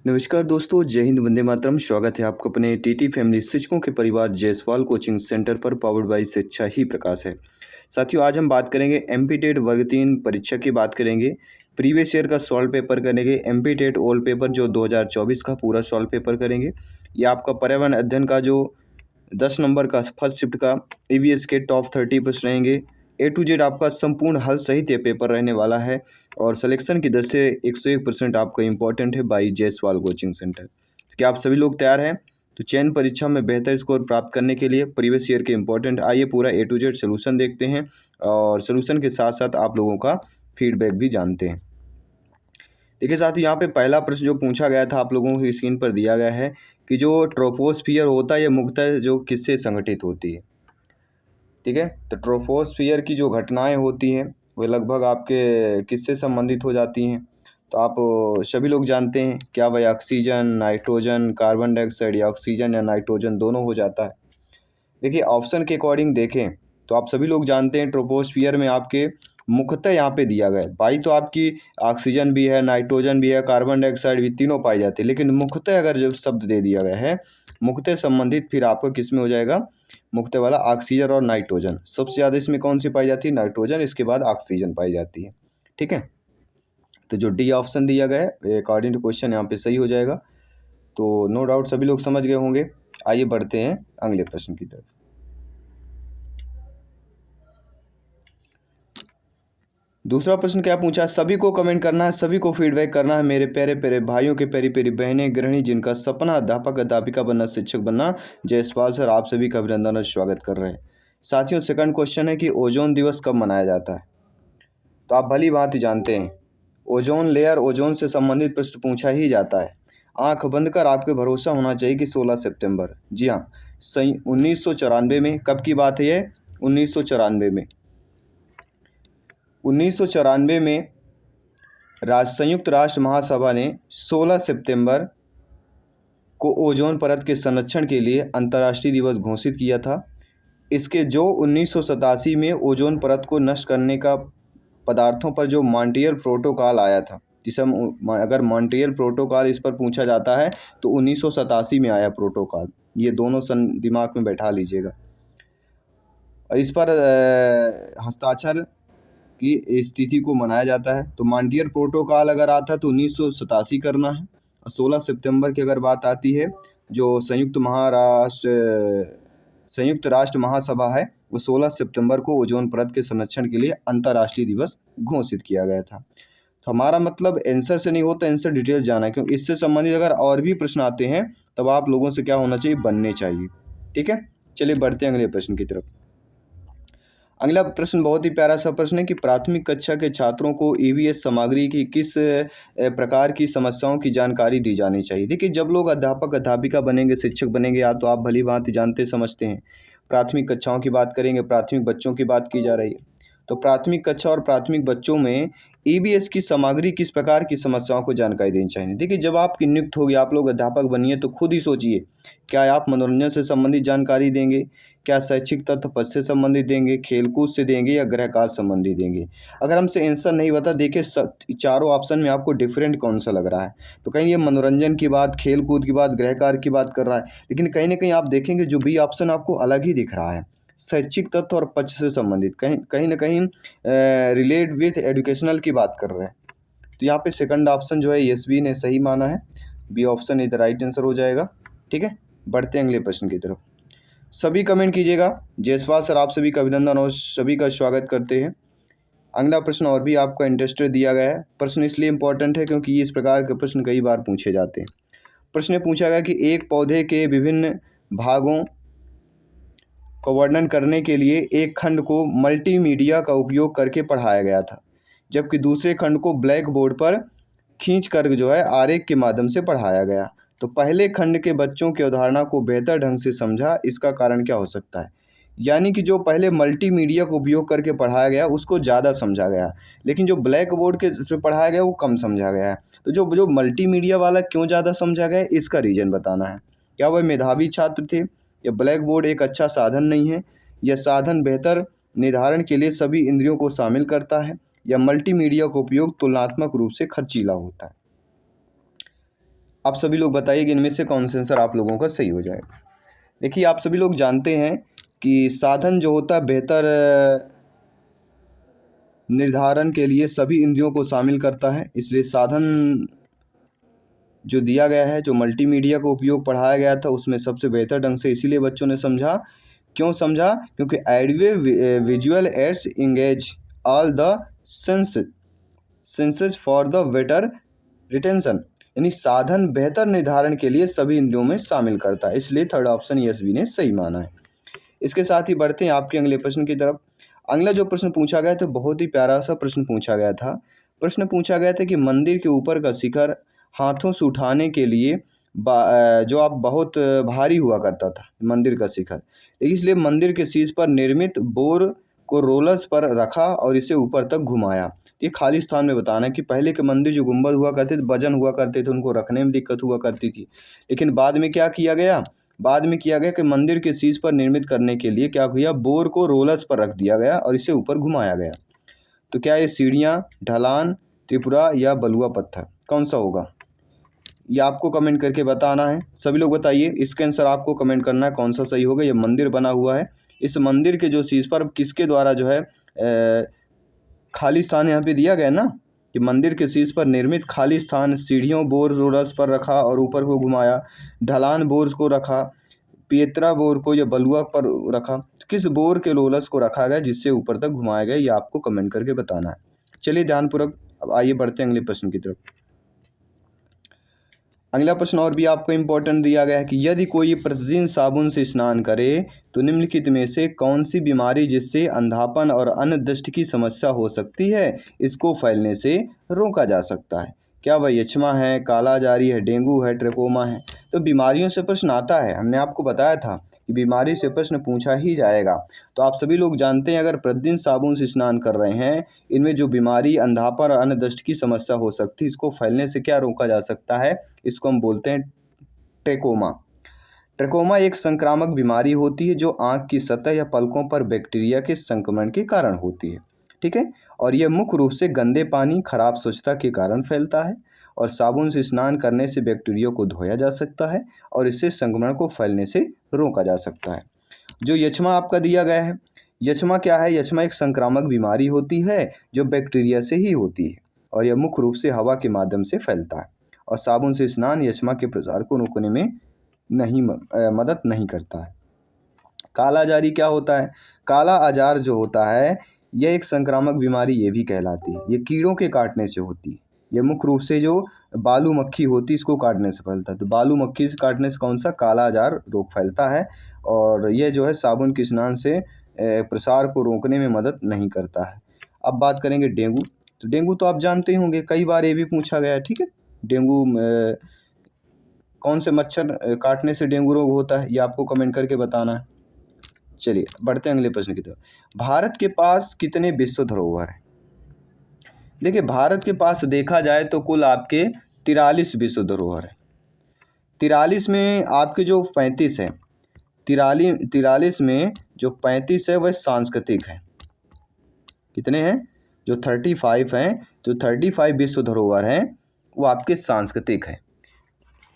नमस्कार दोस्तों, जय हिंद, वंदे मातरम। स्वागत है आपको अपने टीटी फैमिली शिक्षकों के परिवार जायसवाल कोचिंग सेंटर पर, पावर्ड बाय शिक्षा ही प्रकाश है। साथियों, आज हम बात करेंगे एमपी टेट वर्ग 3 परीक्षा की बात करेंगे। प्रीवियस ईयर का सॉल्व पेपर करेंगे। एमपी टेट ओल्ड पेपर जो 2024 का पूरा सॉल्व पेपर करेंगे। ये आपका पर्यावरण अध्ययन का जो 10 नंबर का फर्स्ट शिफ्ट का ईवीएस के टॉप 30 प्रश्न रहेंगे। ए टू जेड आपका संपूर्ण हल सहित ये पेपर रहने वाला है और सिलेक्शन की दर से 101% आपका इम्पोर्टेंट है बाई जायसवाल कोचिंग सेंटर। क्या आप सभी लोग तैयार हैं? तो चयन परीक्षा में बेहतर स्कोर प्राप्त करने के लिए प्रीवियस ईयर के इम्पोर्टेंट आइए पूरा ए टू जेड सोल्यूशन देखते हैं और सोल्यूशन के साथ साथ आप लोगों का फीडबैक भी जानते हैं। देखिए साथियों, यहाँ पे पहला प्रश्न जो पूछा गया था आप लोगों की स्क्रीन पर दिया गया है कि जो ट्रोपोस्फियर होता है ये मुख्यतः जो किससे संगठित होती है। ठीक है, तो ट्रोपोस्फियर की जो घटनाएं होती हैं वे लगभग आपके किससे संबंधित हो जाती हैं। तो आप सभी लोग जानते हैं क्या वह ऑक्सीजन, नाइट्रोजन, कार्बन डाइऑक्साइड या ऑक्सीजन या नाइट्रोजन दोनों हो जाता है। देखिए ऑप्शन के अकॉर्डिंग देखें तो आप सभी लोग जानते हैं ट्रोपोस्फियर में आपके मुख्यतः यहाँ पे दिया गया है भाई, तो आपकी ऑक्सीजन भी है, नाइट्रोजन भी है, कार्बन डाइऑक्साइड भी, तीनों पाई जाती है। लेकिन मुख्यतः अगर जो शब्द दे दिया गया है मुख्यतः संबंधित, फिर आपका किस में हो जाएगा? मुख्यतः वाला ऑक्सीजन और नाइट्रोजन। सबसे ज़्यादा इसमें कौन सी पाई जाती है? नाइट्रोजन, इसके बाद ऑक्सीजन पाई जाती है। ठीक है, तो जो डी ऑप्शन दिया गया है अकॉर्डिंग टू क्वेश्चन यहाँ पे सही हो जाएगा। तो नो डाउट सभी लोग समझ गए होंगे। आइए बढ़ते हैं अगले प्रश्न की तरफ। दूसरा प्रश्न क्या पूछा है? सभी को कमेंट करना है, सभी को फीडबैक करना है। मेरे प्यारे प्यारे भाइयों के प्यारी प्यारी बहनें, गृहिणी जिनका सपना अध्यापक अध्यापिका बनना, शिक्षक बनना, जायसवाल सर आप सभी का अभिनंदन और स्वागत कर रहे हैं। साथियों, सेकंड क्वेश्चन है कि ओजोन दिवस कब मनाया जाता है। तो आप भली भांति जानते हैं ओजोन लेयर, ओजोन से संबंधित प्रश्न पूछा ही जाता है। आंख बंद कर आपके भरोसा होना चाहिए कि 16 सितंबर। जी हाँ, सही 1994 में। कब की बात है ये? 1994 में। 1994 में संयुक्त राष्ट्र महासभा ने 16 सितंबर को ओजोन परत के संरक्षण के लिए अंतर्राष्ट्रीय दिवस घोषित किया था। इसके जो 1987 में ओजोन परत को नष्ट करने का पदार्थों पर जो मॉन्ट्रियल प्रोटोकॉल आया था, जिसे हम अगर मॉन्ट्रियल प्रोटोकॉल इस पर पूछा जाता है तो 1987 में आया प्रोटोकॉल। ये दोनों दिमाग में बैठा लीजिएगा। और इस पर हस्ताक्षर की स्थिति को मनाया जाता है। तो मॉन्ट्रियल प्रोटोकॉल अगर आता है तो 1987 करना है। और 16 सितंबर की अगर बात आती है, जो संयुक्त राष्ट्र महासभा है वो 16 सितंबर को ओजोन परत के संरक्षण के लिए अंतर्राष्ट्रीय दिवस घोषित किया गया था। तो हमारा मतलब आंसर से नहीं होता, आंसर डिटेल्स जाना है, क्योंकि इससे संबंधित अगर और भी प्रश्न आते हैं तब आप लोगों से क्या होना चाहिए? बनने चाहिए। ठीक है, चलिए बढ़ते हैं अगले प्रश्न की तरफ। अगला प्रश्न बहुत ही प्यारा सा प्रश्न है कि प्राथमिक कक्षा के छात्रों को ईवीएस सामग्री की किस प्रकार की समस्याओं की जानकारी दी जानी चाहिए। देखिए जब लोग अध्यापक अध्यापिका बनेंगे, शिक्षक बनेंगे, या तो आप भली भांति जानते समझते हैं प्राथमिक कक्षाओं की बात करेंगे, प्राथमिक बच्चों की बात की जा रही है। तो प्राथमिक कक्षा और प्राथमिक बच्चों में ईवीएस की सामग्री किस प्रकार की समस्याओं को जानकारी देनी चाहिए। देखिए जब आप नियुक्त होगी, आप लोग अध्यापक बनिए, तो खुद ही सोचिए क्या आप मनोरंजन से संबंधित जानकारी देंगे, क्या शैक्षिक तत्व पद से संबंधित देंगे, खेलकूद से देंगे, या गृह कार्य संबंधी देंगे। अगर हमसे आंसर नहीं बता, देखिए चारों ऑप्शन में आपको डिफरेंट कौन सा लग रहा है। तो कहीं ये मनोरंजन की बात, खेलकूद की बात, गृह कार्य की बात कर रहा है, लेकिन कहीं ना कहीं आप देखेंगे जो बी ऑप्शन आपको अलग ही दिख रहा है, शैक्षिक तत्व और पक्ष से संबंधित, कहीं ना कहीं रिलेट विथ एजुकेशनल की बात कर रहे हैं। तो यहाँ पे सेकंड ऑप्शन जो है एसबी ने सही माना है, बी ऑप्शन इधर राइट आंसर हो जाएगा। ठीक है, बढ़ते हैं अगले प्रश्न की तरफ। सभी कमेंट कीजिएगा। जायसवाल सर आप सभी का अभिनंदन और सभी का स्वागत करते हैं। अगला प्रश्न और भी आपका इंटरेस्टेड दिया गया है। प्रश्न इसलिए इंपॉर्टेंट है क्योंकि इस प्रकार के प्रश्न कई बार पूछे जाते हैं। प्रश्न में पूछा गया कि एक पौधे के विभिन्न भागों का वर्णन करने के लिए एक खंड को मल्टीमीडिया का उपयोग करके पढ़ाया गया था, जबकि दूसरे खंड को ब्लैक बोर्ड पर खींच कर जो है आरेख के माध्यम से पढ़ाया गया। तो पहले खंड के बच्चों की अवधारणा को बेहतर ढंग से समझा, इसका कारण क्या हो सकता है? यानी कि जो पहले मल्टीमीडिया का उपयोग करके पढ़ाया गया उसको ज़्यादा समझा गया, लेकिन जो ब्लैक बोर्ड के से पढ़ाया गया वो कम समझा गया है। तो जो जो मल्टीमीडिया वाला क्यों ज़्यादा समझा गया, इसका रीज़न बताना है। क्या वह मेधावी छात्र थे, या ब्लैक बोर्ड एक अच्छा साधन नहीं है, या साधन बेहतर निर्धारण के लिए सभी इंद्रियों को शामिल करता है, या मल्टीमीडिया का उपयोग तुलनात्मक रूप से खर्चीला होता है। आप सभी लोग बताइए कि इनमें से कौन सा आंसर आप लोगों का सही हो जाएगा। देखिए, आप सभी लोग जानते हैं कि साधन जो होता है बेहतर निर्धारण के लिए सभी इंद्रियों को शामिल करता है, इसलिए साधन जो दिया गया है, जो मल्टीमीडिया का उपयोग पढ़ाया गया था, उसमें सबसे बेहतर ढंग से इसीलिए बच्चों ने समझा। क्यों समझा? क्योंकि audio visual aids engage all the senses for the better retention, यानी साधन बेहतर निर्धारण के लिए सभी इंद्रियों में शामिल करता है, इसलिए थर्ड ऑप्शन एस बी ने सही माना है। इसके साथ ही बढ़ते हैं आपके अगले प्रश्न की तरफ। अगला जो प्रश्न पूछा गया था बहुत ही प्यारा सा प्रश्न पूछा गया था। प्रश्न पूछा गया था कि मंदिर के ऊपर का शिखर हाथों से उठाने के लिए जो आप बहुत भारी हुआ करता था मंदिर का शिखर, इसलिए मंदिर के शीर्ष पर निर्मित बोर को रोलर्स पर रखा और इसे ऊपर तक घुमाया। ये खाली स्थान में बताना है कि पहले के मंदिर जो गुंबद हुआ करते थे, वजन हुआ करते थे, उनको रखने में दिक्कत हुआ करती थी, लेकिन बाद में क्या किया गया? बाद में किया गया कि मंदिर के शीर्ष पर निर्मित करने के लिए क्या किया? बोर को रोलर्स पर रख दिया गया और इसे ऊपर घुमाया गया। तो क्या ये सीढ़ियाँ, ढलान, त्रिपुरा या बलुआ पत्थर, कौन सा होगा? ये आपको कमेंट करके बताना है। सभी लोग बताइए, इसका आंसर आपको कमेंट करना है कौन सा सही होगा। ये मंदिर बना हुआ है, इस मंदिर के जो शीर्ष पर किसके द्वारा जो है खाली स्थान यहाँ पे दिया गया ना कि मंदिर के शीर्ष पर निर्मित खाली स्थान, सीढ़ियों बोर रोलर्स पर रखा और ऊपर को घुमाया, ढलान बोर्स को रखा, पियत्रा बोर को या बलुआ पर रखा, तो किस बोर के रोलर्स को रखा गया जिससे ऊपर तक घुमाया गया, ये आपको कमेंट करके बताना है। चलिए ध्यानपूर्वक अब आइए बढ़ते हैं अगले प्रश्न की तरफ। अगला प्रश्न और भी आपको इम्पोर्टेंट दिया गया है कि यदि कोई प्रतिदिन साबुन से स्नान करे तो निम्नलिखित में से कौन सी बीमारी जिससे अंधापन और अन्य दृष्टि की समस्या हो सकती है इसको फैलने से रोका जा सकता है? क्या वह यक्ष्मा है, कालाजारी है, डेंगू है, ट्रेकोमा है? तो बीमारियों से प्रश्न आता है, हमने आपको बताया था कि बीमारी से प्रश्न पूछा ही जाएगा। तो आप सभी लोग जानते हैं अगर प्रतिदिन साबुन से स्नान कर रहे हैं, इनमें जो बीमारी अंधापन और अन्य दृष्टि की समस्या हो सकती है इसको फैलने से क्या रोका जा सकता है? इसको हम बोलते हैं ट्रेकोमा। ट्रेकोमा एक संक्रामक बीमारी होती है जो आँख की सतह या पलकों पर बैक्टीरिया के संक्रमण के कारण होती है, ठीक है। और यह मुख्य रूप से गंदे पानी, खराब स्वच्छता के कारण फैलता है और साबुन से स्नान करने से बैक्टीरिया को धोया जा सकता है और इससे संक्रमण को फैलने से रोका जा सकता है। जो यक्ष्मा आपका दिया गया है, यक्ष्मा क्या है? यक्ष्मा एक संक्रामक बीमारी होती है जो बैक्टीरिया से ही होती है और यह मुख्य रूप से हवा के माध्यम से फैलता है और साबुन से स्नान यक्ष्मा के प्रसार को रोकने में मदद नहीं करता है। कालाजारी क्या होता है? काला आजार जो होता है यह एक संक्रामक बीमारी ये भी कहलाती है। ये कीड़ों के काटने से होती है। ये मुख्य रूप से जो बालू मक्खी होती है इसको काटने से फैलता है। तो बालू मक्खी से काटने से कौन सा काला आजार रोग फैलता है और ये जो है साबुन के स्नान से प्रसार को रोकने में मदद नहीं करता है। अब बात करेंगे डेंगू। तो डेंगू तो आप जानते ही होंगे, कई बार ये भी पूछा गया है, ठीक है। डेंगू कौन से मच्छर काटने से डेंगू रोग होता है ये आपको कमेंट करके बताना है। चलिए बढ़ते हैं अगले प्रश्न की तरफ। भारत के पास कितने विश्व धरोहर हैं? देखिए, भारत के पास देखा जाए तो कुल आपके 43 विश्व धरोहर है। 43 में आपके जो 35 है, 43 में जो 35 है वह सांस्कृतिक है। कितने हैं? जो 35 हैं, जो 35 विश्व धरोहर हैं वो आपके सांस्कृतिक है।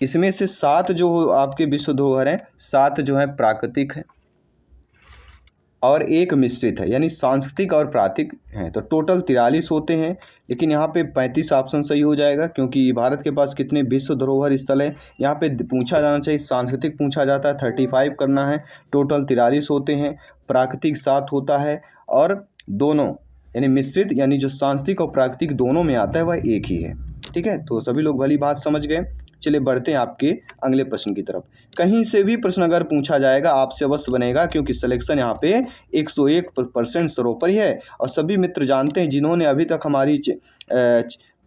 इसमें से 7 जो आपके विश्व धरोहर हैं, 7 जो है प्राकृतिक है और एक मिश्रित है, यानी सांस्कृतिक और प्राकृतिक हैं। तो टोटल 43 होते हैं, लेकिन यहाँ पे 35 ऑप्शन सही हो जाएगा क्योंकि भारत के पास कितने विश्व धरोहर स्थल है यहाँ पे पूछा जाना चाहिए। सांस्कृतिक पूछा जाता है, 35 करना है, टोटल 43 होते हैं, प्राकृतिक 7 होता है और दोनों यानी मिश्रित यानी जो सांस्कृतिक और प्राकृतिक दोनों में आता है वह एक ही है, ठीक है। तो सभी लोग भली बात समझ गए। चलिए बढ़ते हैं आपके अगले प्रश्न की तरफ। कहीं से भी प्रश्न अगर पूछा जाएगा आपसे अवश्य बनेगा क्योंकि सिलेक्शन यहाँ पे 101% सरों पर ही है और सभी मित्र जानते हैं जिन्होंने अभी तक हमारी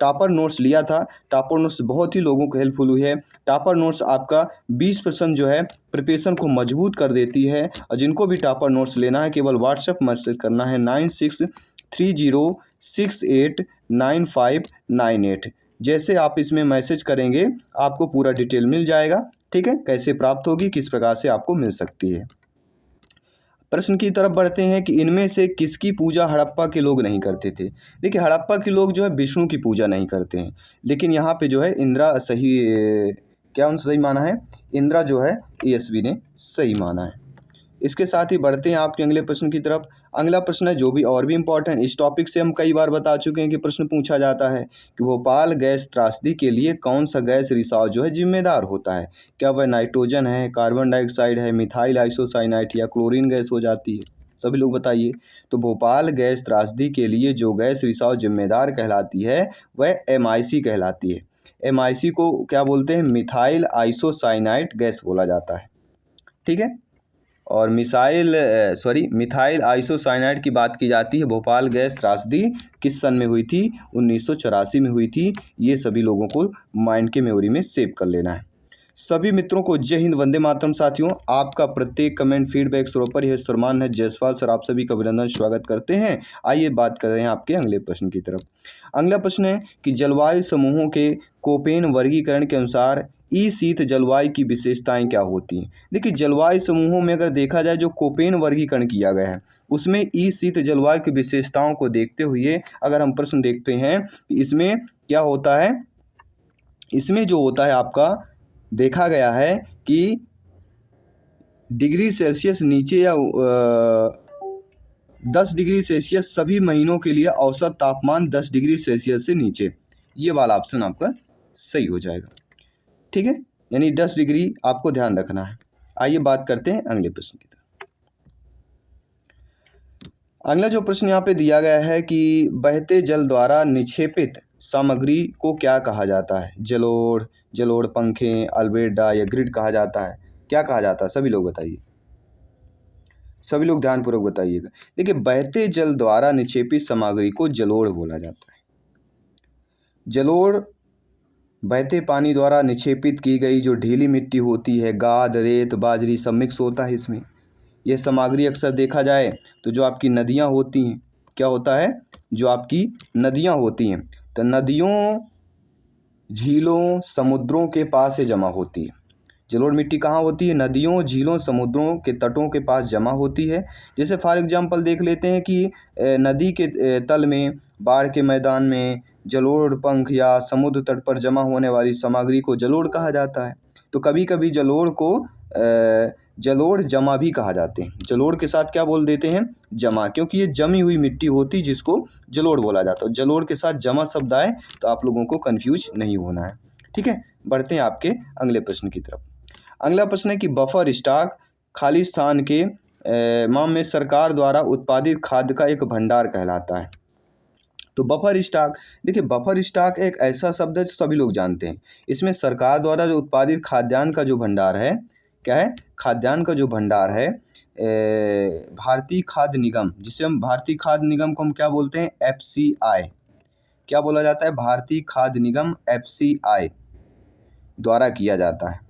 टॉपर नोट्स लिया था। टॉपर नोट्स बहुत ही लोगों को हेल्पफुल हुई है। टॉपर नोट्स आपका 20% जो है प्रिपरेशन को मजबूत कर देती है और जिनको भी टॉपर नोट्स लेना है केवल व्हाट्सएप मैसेज करना है 9630689598। जैसे आप इसमें मैसेज करेंगे आपको पूरा डिटेल मिल जाएगा, ठीक है। कैसे प्राप्त होगी, किस प्रकार से आपको मिल सकती है। प्रश्न की तरफ बढ़ते हैं कि इनमें से किसकी पूजा हड़प्पा के लोग नहीं करते थे? देखिए, हड़प्पा के लोग जो है विष्णु की पूजा नहीं करते हैं, लेकिन यहाँ पे जो है इंदिरा सही क्या उन्होंने सही माना है? इंदिरा जो है ESV ने सही माना है। इसके साथ ही बढ़ते हैं आपके अगले प्रश्न की तरफ। अगला प्रश्न है जो भी और भी इम्पोर्टेंट, इस टॉपिक से हम कई बार बता चुके हैं कि प्रश्न पूछा जाता है कि भोपाल गैस त्रासदी के लिए कौन सा गैस रिसाव जो है जिम्मेदार होता है? क्या वह नाइट्रोजन है, कार्बन डाइऑक्साइड है, मिथाइल आइसोसाइनाइट या क्लोरीन गैस हो जाती है? सभी लोग बताइए। तो भोपाल गैस त्रासदी के लिए जो गैस रिसाव जिम्मेदार कहलाती है वह MIC कहलाती है। MIC को क्या बोलते हैं? मिथाइल आइसोसाइनाइट गैस बोला जाता है। ठीक है। और मिथाइल आइसोसाइनाइड की बात की जाती है। भोपाल गैस त्रासदी किस सन में हुई थी? 1984 में हुई थी। ये सभी लोगों को माइंड के मेमोरी में सेव कर लेना है। सभी मित्रों को जय हिंद, वंदे मातरम। साथियों, आपका प्रत्येक कमेंट फीडबैक सरोपर यह सरमान है जायसवाल सर, आप सभी का अभिनंदन, स्वागत करते हैं। आइए बात कर रहे हैं आपके अगले प्रश्न की तरफ। अगला प्रश्न है कि जलवायु समूहों के कोपेन वर्गीकरण के अनुसार शीत जलवायु की विशेषताएं क्या होती हैं? देखिए, जलवायु समूहों में अगर देखा जाए जो कोपेन वर्गीकरण किया गया है उसमें शीत जलवायु की विशेषताओं को देखते हुए अगर हम प्रश्न देखते हैं कि इसमें क्या होता है, इसमें जो होता है आपका देखा गया है कि डिग्री सेल्सियस नीचे या 10 डिग्री सेल्सियस सभी महीनों के लिए औसत तापमान 10 डिग्री सेल्सियस से नीचे, ये वाला ऑप्शन आपका सही हो जाएगा। ठीक है, यानी 10 डिग्री आपको ध्यान रखना है। आइए बात करते हैं अगले प्रश्न की तरफ। अगला जो प्रश्न यहाँ पे दिया गया है कि बहते जल द्वारा निक्षेपित सामग्री को क्या कहा जाता है? जलोढ़, पंखे, अल्बेडा या ग्रिड कहा जाता है? क्या कहा जाता है? सभी लोग बताइए, सभी लोग ध्यानपूर्वक बताइएगा। देखिए, बहते जल द्वारा निक्षेपित सामग्री को जलोढ़ बोला जाता है। जलोढ़ बहते पानी द्वारा निक्षेपित की गई जो ढीली मिट्टी होती है, गाद, रेत, बाजरी सब मिक्स होता है इसमें। यह सामग्री अक्सर देखा जाए तो जो आपकी नदियाँ होती हैं, क्या होता है? जो आपकी नदियाँ होती हैं तो नदियों, झीलों, समुद्रों के पास से जमा होती है। जलोढ़ मिट्टी कहाँ होती है? नदियों, झीलों, समुद्रों के तटों के पास जमा होती है। जैसे फॉर एग्जांपल देख लेते हैं कि नदी के तल में, बाढ़ के मैदान में जलोढ़ पंख या समुद्र तट पर जमा होने वाली सामग्री को जलोढ़ कहा जाता है। तो कभी कभी जलोढ़ को जलोढ़ जमा भी कहा जाते हैं। जलोढ़ के साथ क्या बोल देते हैं? जमा, क्योंकि ये जमी हुई मिट्टी होती जिसको जलोढ़ बोला जाता है। जलोढ़ के साथ जमा शब्द आए तो आप लोगों को कन्फ्यूज नहीं होना है। ठीक है, बढ़ते हैं आपके अगले प्रश्न की तरफ। अगला प्रश्न है कि बफर स्टॉक खाली स्थान के माम में सरकार द्वारा उत्पादित खाद्य का एक भंडार कहलाता है। तो बफर स्टॉक, देखिए बफर स्टॉक एक ऐसा शब्द है जो सभी लोग जानते हैं। इसमें सरकार द्वारा जो उत्पादित खाद्यान्न का जो भंडार है, क्या है? खाद्यान्न का जो भंडार है, भारतीय खाद्य निगम, जिसे हम भारतीय खाद्य निगम को हम क्या बोलते हैं? FCI। क्या बोला जाता है? भारतीय खाद्य निगम FCI द्वारा किया जाता है।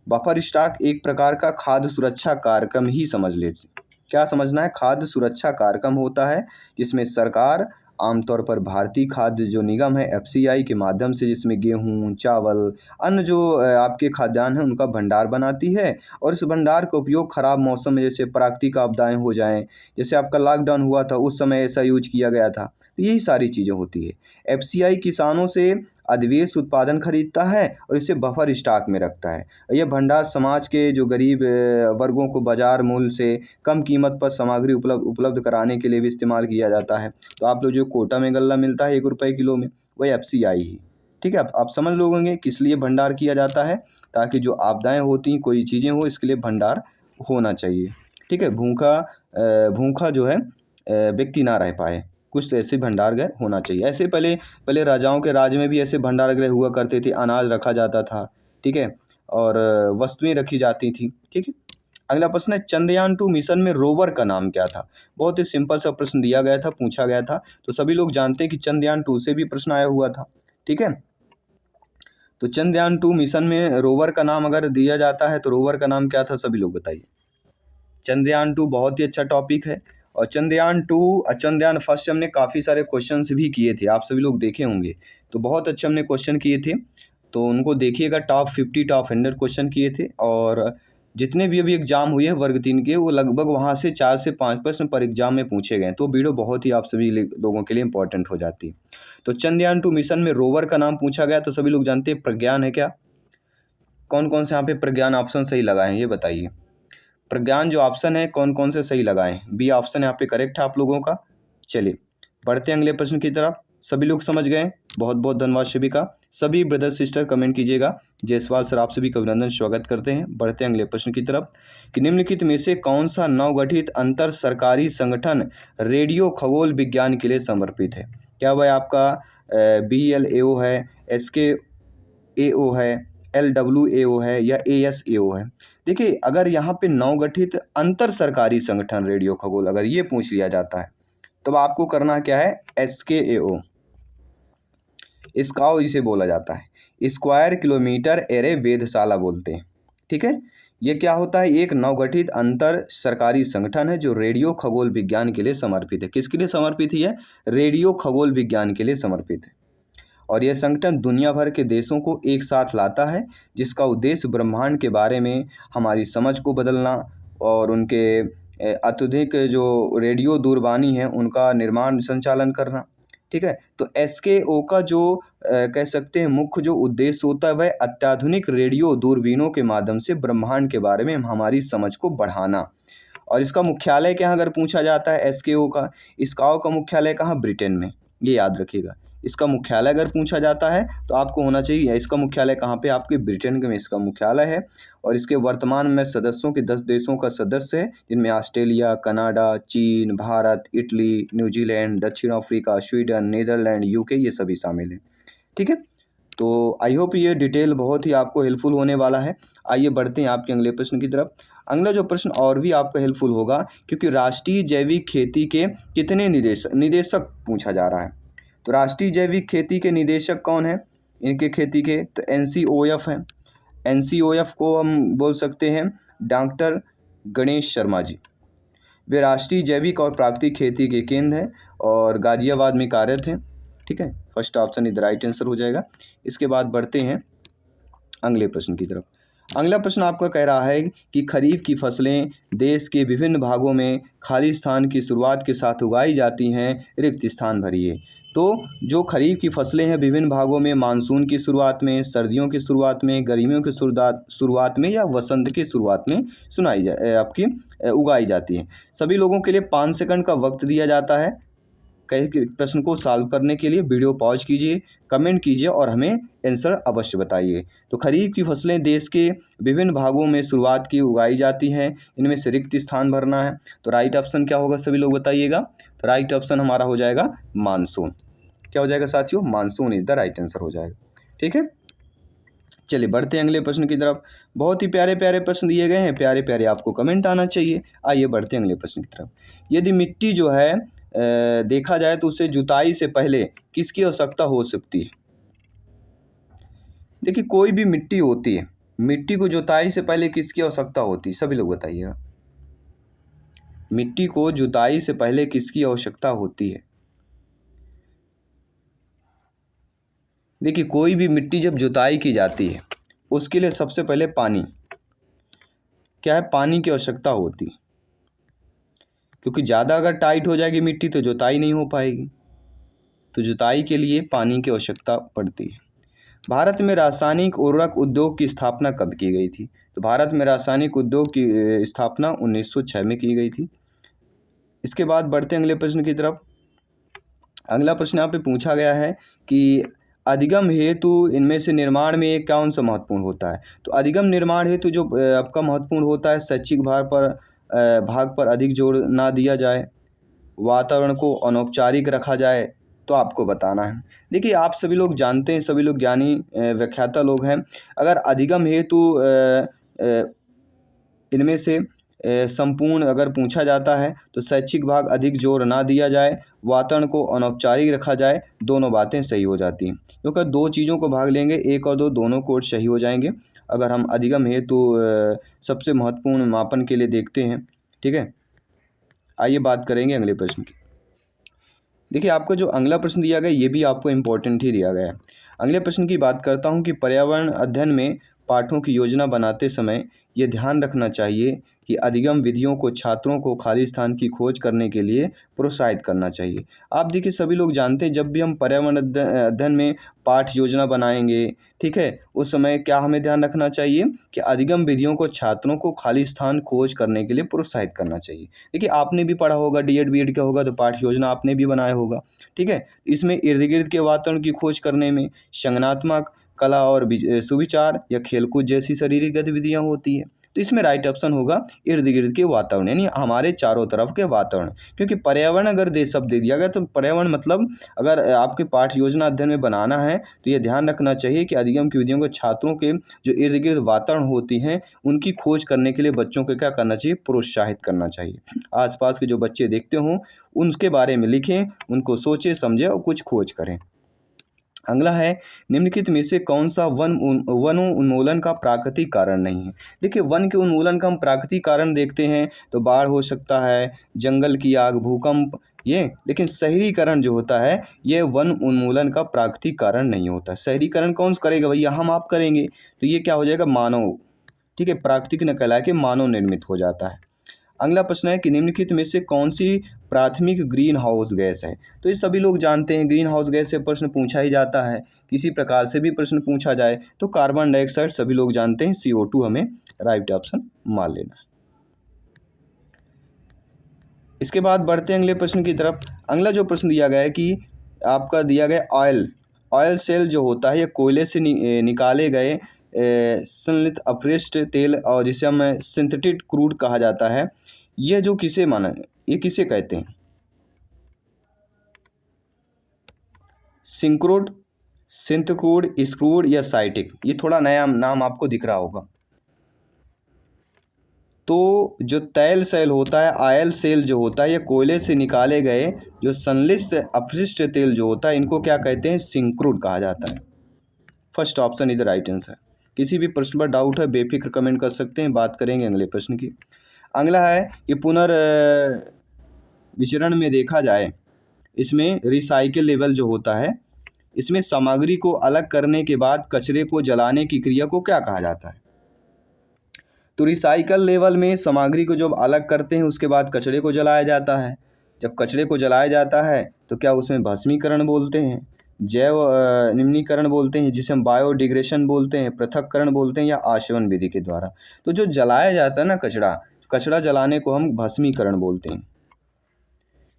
बफर स्टॉक एक प्रकार का खाद्य सुरक्षा कार्यक्रम ही समझ लीजिए। क्या समझना है? खाद्य सुरक्षा कार्यक्रम होता है जिसमें सरकार आमतौर पर भारतीय खाद्य जो निगम है FCI के माध्यम से, जिसमें गेहूं, चावल, अन्य जो आपके खाद्यान्न हैं उनका भंडार बनाती है। और इस भंडार का उपयोग खराब मौसम में, जैसे प्राकृतिक आपदाएं हो जाएं, जैसे आपका लॉकडाउन हुआ था उस समय ऐसा यूज किया गया था। तो यही सारी चीज़ें होती है। FCI किसानों से अधिवेश उत्पादन खरीदता है और इसे बफर स्टॉक में रखता है। यह भंडार समाज के जो गरीब वर्गों को बाजार मूल्य से कम कीमत पर सामग्री उपलब्ध कराने के लिए भी इस्तेमाल किया जाता है। तो आप लोग जो कोटा में गल्ला मिलता है 1 रुपये किलो में, वही FCI ही। ठीक है, आप समझ लोगे किस लिए भंडार किया जाता है? ताकि जो आपदाएं होती हैं, कोई चीज़ें हो, इसके लिए भंडार होना चाहिए। ठीक है, भूखा जो है व्यक्ति ना रह पाए, कुछ तो ऐसे भंडार गृह होना चाहिए। ऐसे पहले राजाओं के राज में भी ऐसे भंडार गृह हुआ करते थे, अनाज रखा जाता था। ठीक है, और वस्तुएं रखी जाती थी। ठीक है, अगला प्रश्न है चंद्रयान 2 मिशन में रोवर का नाम क्या था? बहुत ही सिंपल सा प्रश्न दिया गया था, पूछा गया था। तो सभी लोग जानते हैं कि चंद्रयान 2 से भी प्रश्न आया हुआ था। ठीक है, तो चंद्रयान 2 मिशन में रोवर का नाम अगर दिया जाता है तो रोवर का नाम क्या था? सभी लोग बताइए। चंद्रयान 2 बहुत ही अच्छा टॉपिक है। और चंद्रयान 2 और चंद्रयान फर्स्ट से हमने काफ़ी सारे क्वेश्चंस भी किए थे, आप सभी लोग देखे होंगे। तो बहुत अच्छे हमने क्वेश्चन किए थे, तो उनको देखिएगा। टॉप 50 टॉप 100 क्वेश्चन किए थे। और जितने भी अभी एग्जाम हुए हैं वर्ग 3 के, वो लगभग वहाँ से 4 से 5 प्रश्न पर एग्जाम में पूछे गए। तो वीडियो बहुत ही आप सभी लोगों के लिए इंपॉर्टेंट हो जाती है। तो चंद्रयान 2 मिशन में रोवर का नाम पूछा गया, तो सभी लोग जानते हैं प्रज्ञान है क्या? कौन कौन से यहाँ पे प्रज्ञान ऑप्शन सही लगाए हैं ये बताइए। प्रज्ञान जो ऑप्शन है कौन कौन से सही लगाए हैं? बी ऑप्शन यहाँ पे करेक्ट है आप लोगों का। चलिए बढ़ते हैं अगले प्रश्न की तरफ। सभी लोग समझ गए, बहुत बहुत धन्यवाद सभी का। सभी ब्रदर सिस्टर कमेंट कीजिएगा। जयसवाल सर आप सभी का अभिनंदन, स्वागत करते हैं। बढ़ते हैं अगले प्रश्न की तरफ कि निम्नलिखित में से कौन सा नवगठित अंतर सरकारी संगठन रेडियो खगोल विज्ञान के लिए समर्पित है? क्या वह आपका BLAO है, SKAO है, LWAO है या ASAO है? देखिए अगर यहाँ पे नवगठित अंतर सरकारी संगठन रेडियो खगोल अगर ये पूछ लिया जाता है तो आपको करना क्या है? SKAO, स्काओ जिसे बोला जाता है, स्क्वायर किलोमीटर एरे वेधशाला बोलते हैं। ठीक है, ये क्या होता है? एक नवगठित अंतर सरकारी संगठन है जो रेडियो खगोल विज्ञान के लिए समर्पित है। किसके लिए समर्पित है? रेडियो खगोल विज्ञान के लिए समर्पित है। और यह संगठन दुनिया भर के देशों को एक साथ लाता है जिसका उद्देश्य ब्रह्मांड के बारे में हमारी समझ को बदलना और उनके अत्यधिक जो रेडियो दूरवानी हैं उनका निर्माण संचालन करना। ठीक है, तो SKO का जो कह सकते हैं मुख्य जो उद्देश्य होता है वह अत्याधुनिक रेडियो दूरबीनों के माध्यम से ब्रह्मांड के बारे में हमारी समझ को बढ़ाना। और इसका मुख्यालय क्या अगर पूछा जाता है SKO का, स्काओ का मुख्यालय कहाँ? ब्रिटेन में, ये याद रखिएगा। इसका मुख्यालय अगर पूछा जाता है तो आपको होना चाहिए इसका मुख्यालय कहाँ पे? आपके ब्रिटेन में इसका मुख्यालय है। और इसके वर्तमान में सदस्यों के 10 देशों का सदस्य है जिनमें ऑस्ट्रेलिया, कनाडा, चीन, भारत, इटली, न्यूजीलैंड, दक्षिण अफ्रीका, स्वीडन, नीदरलैंड, UK ये सभी शामिल हैं। ठीक है, तो आई होप ये डिटेल बहुत ही आपको हेल्पफुल होने वाला है। आइए बढ़ते हैं आपके अगले प्रश्न की तरफ। अगला जो प्रश्न और भी आपका हेल्पफुल होगा क्योंकि राष्ट्रीय जैविक खेती के कितने निदेशक पूछा जा रहा है। तो राष्ट्रीय जैविक खेती के निदेशक कौन है इनके खेती के? तो NCOF है। NCOF को हम बोल सकते हैं डॉक्टर गणेश शर्मा जी। वे राष्ट्रीय जैविक और प्राकृतिक खेती के केंद्र हैं और गाजियाबाद में कार्यरत हैं। ठीक है, फर्स्ट ऑप्शन इधर राइट आंसर हो जाएगा। इसके बाद बढ़ते हैं अगले प्रश्न की तरफ। अगला प्रश्न आपका कह रहा है कि खरीफ की फसलें देश के विभिन्न भागों में खाली स्थान की शुरुआत के साथ उगाई जाती हैं, रिक्त स्थान भरिए। तो जो खरीफ की फसलें हैं विभिन्न भागों में मानसून की शुरुआत में, सर्दियों की शुरुआत में, गर्मियों की शुरुआत में या वसंत की शुरुआत में उगाई जाती हैं। सभी लोगों के लिए 5 सेकंड का वक्त दिया जाता है प्रश्न को सॉल्व करने के लिए। वीडियो पॉज कीजिए, कमेंट कीजिए और हमें आंसर अवश्य बताइए। तो खरीफ की फसलें देश के विभिन्न भागों में शुरुआत की उगाई जाती हैं, इनमें से रिक्त स्थान भरना है। तो राइट ऑप्शन क्या होगा सभी लोग बताइएगा? तो राइट ऑप्शन हमारा हो जाएगा मानसून। क्या हो जाएगा साथियों? Monsoon is the right answer हो जाएगा। ठीक है, चलिए बढ़ते हैं अगले प्रश्न की तरफ। बहुत ही प्यारे प्यारे प्रश्न दिए गए हैं, प्यारे प्यारे आपको कमेंट आना चाहिए। आइए बढ़ते हैं अगले प्रश्न की तरफ। यदि मिट्टी जो है देखा जाए तो उसे जुताई से पहले किसकी आवश्यकता हो सकती है? देखिए कोई भी मिट्टी होती है, मिट्टी को जुताई से पहले किसकी आवश्यकता होती है? सभी लोग बताइएगा। मिट्टी को जुताई से पहले किसकी आवश्यकता होती है? देखिए कोई भी मिट्टी जब जुताई की जाती है उसके लिए सबसे पहले पानी क्या है? पानी की आवश्यकता होती है, क्योंकि ज़्यादा अगर टाइट हो जाएगी मिट्टी तो जुताई नहीं हो पाएगी। तो जुताई के लिए पानी की आवश्यकता पड़ती है। भारत में रासायनिक उर्वरक उद्योग की स्थापना कब की गई थी? तो भारत में रासायनिक उद्योग की स्थापना 1906 में की गई थी। इसके बाद बढ़ते हैं अगले प्रश्न की तरफ। अगला प्रश्न यहाँ पे पूछा गया है कि अधिगम हेतु इनमें से निर्माण में कौन सा महत्वपूर्ण होता है? तो अधिगम निर्माण हेतु जो आपका महत्वपूर्ण होता है, शैक्षिक भाग पर अधिक जोर ना दिया जाए, वातावरण को अनौपचारिक रखा जाए, तो आपको बताना है। देखिए आप सभी लोग जानते हैं, सभी लोग ज्ञानी व्याख्याता लोग हैं। अगर अधिगम हेतु इनमें से संपूर्ण अगर पूछा जाता है तो शैक्षिक भाग अधिक जोर ना दिया जाए, वातावरण को अनौपचारिक रखा जाए, दोनों बातें सही हो जाती हैं। क्योंकि दो चीज़ों को भाग लेंगे, एक और दो दोनों कोड सही हो जाएंगे अगर हम अधिगम हेतु सबसे महत्वपूर्ण मापन के लिए देखते हैं। ठीक है, आइए बात करेंगे अगले प्रश्न की। देखिए आपको जो अगला प्रश्न दिया गया ये भी आपको इम्पोर्टेंट ही दिया गया है। अगले प्रश्न की बात करता हूँ कि पर्यावरण अध्ययन में पाठों की योजना बनाते समय ये ध्यान रखना चाहिए कि अधिगम विधियों को छात्रों को खाली स्थान की खोज करने के लिए प्रोत्साहित करना चाहिए। आप देखिए सभी लोग जानते हैं जब भी हम पर्यावरण अध्ययन में पाठ योजना बनाएंगे, ठीक है, उस समय क्या हमें ध्यान रखना चाहिए कि अधिगम विधियों को छात्रों को खाली स्थान खोज करने के लिए प्रोत्साहित करना चाहिए। देखिए आपने भी पढ़ा होगा, डीएड बीएड का होगा तो पाठ योजना आपने भी बनाया होगा, ठीक है। इसमें इर्द गिर्द के वातावरण की खोज करने में संज्ञानात्मक, कला और सुविचार या खेलकूद जैसी शारीरिक गतिविधियां होती है। तो इसमें राइट ऑप्शन होगा इर्द गिर्द के वातावरण, यानी हमारे चारों तरफ के वातावरण। क्योंकि पर्यावरण अगर शब्द दे दिया गया तो पर्यावरण मतलब अगर आपके पाठ योजना अध्ययन में बनाना है तो ये ध्यान रखना चाहिए कि अधिगम की विधियों को छात्रों के जो इर्द गिर्द वातावरण होती हैं उनकी खोज करने के लिए बच्चों को क्या करना चाहिए, प्रोत्साहित करना चाहिए। आसपास के जो बच्चे देखते हों उनके बारे में लिखें, उनको सोचें समझें और कुछ खोज करें। अगला है निम्नलिखित में से कौन सा वनों उन्मूलन का प्राकृतिक कारण नहीं है। देखिए वन के उन्मूलन का हम प्राकृतिक कारण देखते हैं तो बाढ़ हो सकता है, जंगल की आग, भूकंप, ये, लेकिन शहरीकरण जो होता है ये वन उन्मूलन का प्राकृतिक कारण नहीं होता। शहरीकरण कौन करेगा भैया, हम आप करेंगे, तो ये क्या हो जाएगा, मानव, ठीक है, प्राकृतिक न कहला के मानव निर्मित हो जाता है। अगला प्रश्न है कि निम्नलिखित में से कौन सी प्राथमिक ग्रीन हाउस गैस है। तो ये सभी लोग जानते हैं ग्रीन हाउस गैस से प्रश्न पूछा ही जाता है, किसी प्रकार से भी प्रश्न पूछा जाए तो कार्बन डाइऑक्साइड सभी लोग जानते हैं, CO2 हमें राइट ऑप्शन मान लेना है। इसके बाद बढ़ते हैं अगले प्रश्न की तरफ। अगला जो प्रश्न दिया गया है कि आपका दिया गया ऑयल सेल जो होता है ये कोयले से निकाले गए संलित अपशिष्ट तेल और जिसे हम सिंथेटिक क्रूड कहा जाता है, यह जो किसे माना, ये किसे कहते हैं, सिंक्रोड, सिंथक्रूड, स्क्रूड या साइटिक। ये थोड़ा नया नाम आपको दिख रहा होगा। तो जो तैल सेल होता है, ऑयल सेल जो होता है, ये कोयले से निकाले गए जो संलिप्त अपशिष्ट तेल जो होता है इनको क्या कहते हैं, सिंक्रूड कहा जाता है। फर्स्ट ऑप्शन इधर राइट आंसर। किसी भी प्रश्न पर डाउट है बेफिक्र कमेंट कर सकते हैं। बात करेंगे अगले प्रश्न की। अगला है कि पुनर्विचरण में देखा जाए, इसमें रिसाइकिल लेवल जो होता है, इसमें सामग्री को अलग करने के बाद कचरे को जलाने की क्रिया को क्या कहा जाता है। तो रिसाइकल लेवल में सामग्री को जब अलग करते हैं उसके बाद कचरे को जलाया जाता है। जब कचरे को जलाया जाता है तो क्या उसमें भस्मीकरण बोलते हैं, जैव निम्नीकरण बोलते हैं जिसे हम बायोडिग्रेशन बोलते हैं, पृथक्करण बोलते हैं या आशवन विधि के द्वारा। तो जो जलाया जाता है ना कचरा जलाने को हम भस्मीकरण बोलते हैं।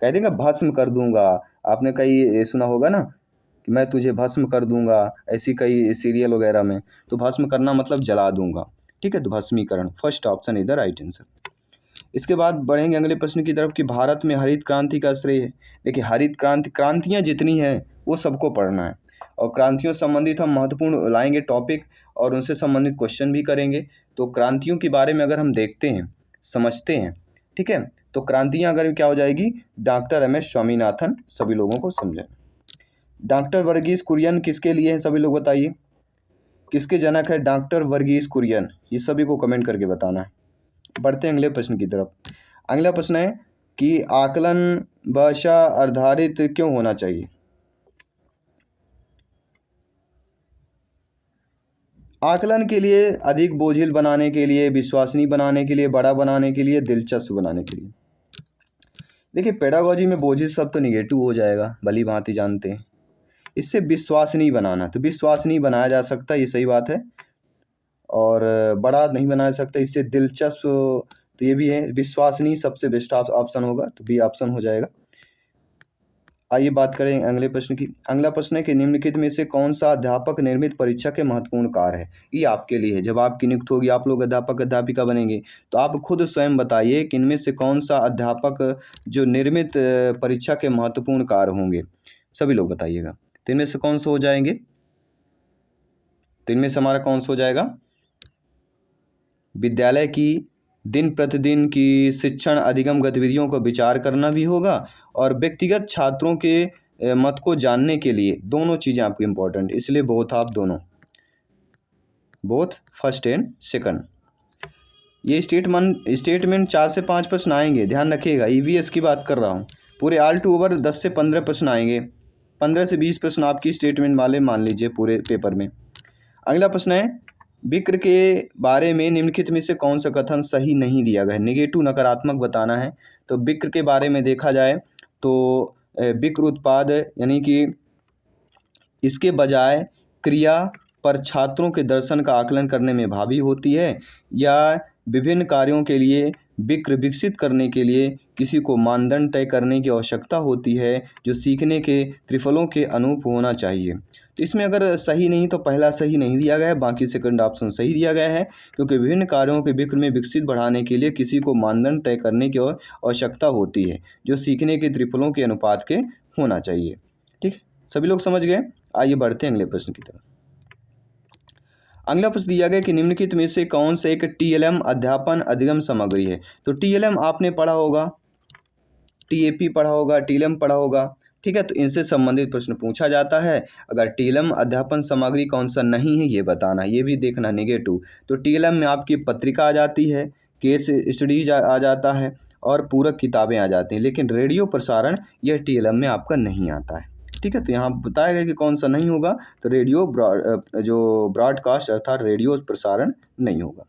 कह देंगे भस्म कर दूंगा, आपने कई सुना होगा ना कि मैं तुझे भस्म कर दूंगा, ऐसी कई सीरियल वगैरह में। तो भस्म करना मतलब जला दूंगा, ठीक है, तो भस्मीकरण फर्स्ट ऑप्शन इधर राइट आंसर। इसके बाद बढ़ेंगे अगले प्रश्न की तरफ कि भारत में हरित क्रांति का श्रेय है। देखिए हरित क्रांतियाँ जितनी हैं वो सबको पढ़ना है और क्रांतियों संबंधित हम महत्वपूर्ण लाएंगे टॉपिक और उनसे संबंधित क्वेश्चन भी करेंगे। तो क्रांतियों के बारे में अगर हम देखते हैं, समझते हैं, ठीक है, तो क्रांतियाँ अगर क्या हो जाएगी, डॉक्टर MS स्वामीनाथन, सभी लोगों को समझें। डॉक्टर वर्गीस कुरियन किसके लिए है, सभी लोग बताइए, किसके जनक है डॉक्टर वर्गीस कुरियन, ये सभी को कमेंट करके बताना है। बढ़ते हैं अगले प्रश्न की तरफ। अगला प्रश्न है कि आकलन भाषा आधारित क्यों होना चाहिए। आकलन के लिए अधिक बोझिल बनाने के लिए, विश्वसनीय बनाने के लिए, बड़ा बनाने के लिए, दिलचस्प बनाने के लिए। देखिए पेडागोजी में बोझिल शब्द तो निगेटिव हो जाएगा, भली भांति जानते हैं। इससे विश्वसनीय बनाना, तो विश्वसनीय बनाया जा सकता है, ये सही बात है, और बड़ा नहीं बनाया सकता। इससे दिलचस्प, तो ये भी है, विश्वसनीय सबसे बेस्ट ऑप्शन होगा, तो बी ऑप्शन हो जाएगा। आइए बात करें अगले प्रश्न की। अगला प्रश्न है कि निम्नलिखित में से कौन सा अध्यापक निर्मित परीक्षा के महत्वपूर्ण कार्य है। ये आपके लिए है, जब आपकी नियुक्ति होगी, आप लोग अध्यापक अध्यापिका बनेंगे, तो आप खुद स्वयं बताइए कि इनमें से कौन सा अध्यापक जो निर्मित परीक्षा के महत्वपूर्ण कार्य होंगे, सभी लोग बताइएगा। तो इनमें से कौन सा हो जाएंगे, तो इनमें से हमारा कौन सा हो जाएगा, विद्यालय की दिन प्रतिदिन की शिक्षण अधिगम गतिविधियों को विचार करना भी होगा और व्यक्तिगत छात्रों के मत को जानने के लिए, दोनों चीज़ें आपको इम्पोर्टेंट, इसलिए बोथ आप दोनों, बोथ फर्स्ट एंड सेकंड। ये स्टेटमेंट 4 से 5 प्रश्न आएंगे, ध्यान रखिएगा। EVS की बात कर रहा हूँ, पूरे ऑल टू ओवर 10 से 15 प्रश्न आएंगे, 15 से 20 प्रश्न आपकी स्टेटमेंट वाले मान लीजिए पूरे पेपर में। अगला प्रश्न है विक्र के बारे में निम्नलिखित में से कौन सा कथन सही नहीं दिया गया है? नेगेटिव नकारात्मक बताना है। तो विक्र के बारे में देखा जाए तो विक्र उत्पाद यानी कि इसके बजाय क्रिया पर छात्रों के दर्शन का आकलन करने में भावी होती है, या विभिन्न कार्यों के लिए विक्र विकसित करने के लिए किसी को मानदंड तय करने की आवश्यकता होती है जो सीखने के त्रिफलों के अनुरूप होना चाहिए। तो इसमें अगर सही नहीं तो पहला सही नहीं दिया गया है, बाकी सेकंड ऑप्शन सही दिया गया है, क्योंकि विभिन्न कार्यों के विक्र में विकसित बढ़ाने के लिए किसी को मानदंड तय करने की आवश्यकता होती है जो सीखने के त्रिफलों के अनुपात के होना चाहिए। ठीक है, सभी लोग समझ गए। आइए बढ़ते हैं अगले प्रश्न की तरफ। अगला प्रश्न दिया गया कि निम्नलिखित में से कौन से एक टीएलएम अध्यापन अधिगम सामग्री है? तो टीएलएम आपने पढ़ा होगा, टीएपी पढ़ा होगा, टीएलएम पढ़ा होगा। ठीक है, तो इनसे संबंधित प्रश्न पूछा जाता है। अगर टीएलएम अध्यापन सामग्री कौन सा नहीं है ये बताना, ये भी देखना नेगेटिव। तो टीएलएम में आपकी पत्रिका आ जाती है, केस स्टडीज आ जाता है और पूरक किताबें आ जाती हैं, लेकिन रेडियो प्रसारण यह टीएलएम में आपका नहीं आता है। ठीक है, तो यहाँ बताया गया कि कौन सा नहीं होगा, तो रेडियो जो ब्रॉडकास्ट अर्थात रेडियो प्रसारण नहीं होगा।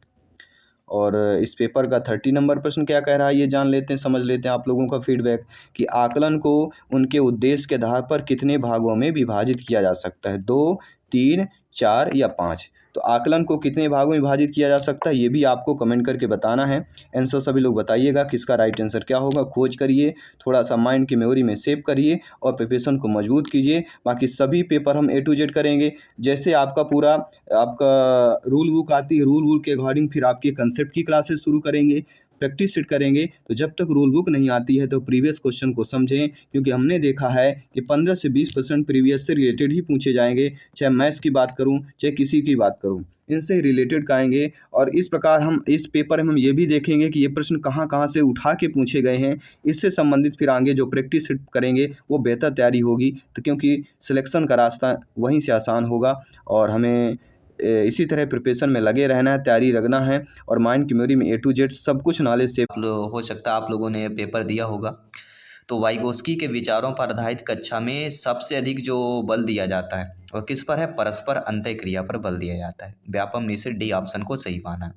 और इस पेपर का 30 नंबर प्रश्न क्या कह रहा है ये जान लेते हैं, समझ लेते हैं आप लोगों का फीडबैक कि आकलन को उनके उद्देश्य के आधार पर कितने भागों में विभाजित किया जा सकता है, 2, 3, 4 या 5। तो आकलन को कितने भागों में विभाजित किया जा सकता है ये भी आपको कमेंट करके बताना है। आंसर सभी लोग बताइएगा किसका राइट आंसर क्या होगा, खोज करिए, थोड़ा सा माइंड की मेमोरी में सेव करिए और प्रिपरेशन को मजबूत कीजिए। बाकी सभी पेपर हम A to Z करेंगे। जैसे आपका पूरा आपका रूल बुक आती है, रूल बुक के अकॉर्डिंग फिर आपके कंसेप्ट की क्लासेस शुरू करेंगे, प्रैक्टिस सेट करेंगे। तो जब तक रूल बुक नहीं आती है तो प्रीवियस क्वेश्चन को समझें, क्योंकि हमने देखा है कि 15 से 20% प्रीवियस से रिलेटेड ही पूछे जाएंगे, चाहे मैथ्स की बात करूं चाहे किसी की बात करूं, इनसे रिलेटेड आएंगे। और इस प्रकार हम इस पेपर में हम ये भी देखेंगे कि ये प्रश्न कहाँ कहाँ से उठा के पूछे गए हैं, इससे संबंधित फिर आगे जो प्रैक्टिस सेट करेंगे वो बेहतर तैयारी होगी। तो क्योंकि सिलेक्शन का रास्ता वहीं से आसान होगा और हमें इसी तरह प्रिपरेशन में लगे रहना है, तैयारी रखना है और माइंड की मेमोरी में A to Z सब कुछ नॉलेज से हो सकता है आप लोगों ने पेपर दिया होगा। तो वाइगोस्की के विचारों पर आधारित कक्षा में सबसे अधिक जो बल दिया जाता है और किस पर है, परस्पर अंतःक्रिया पर बल दिया जाता है। व्यापम ने से डी ऑप्शन को सही माना।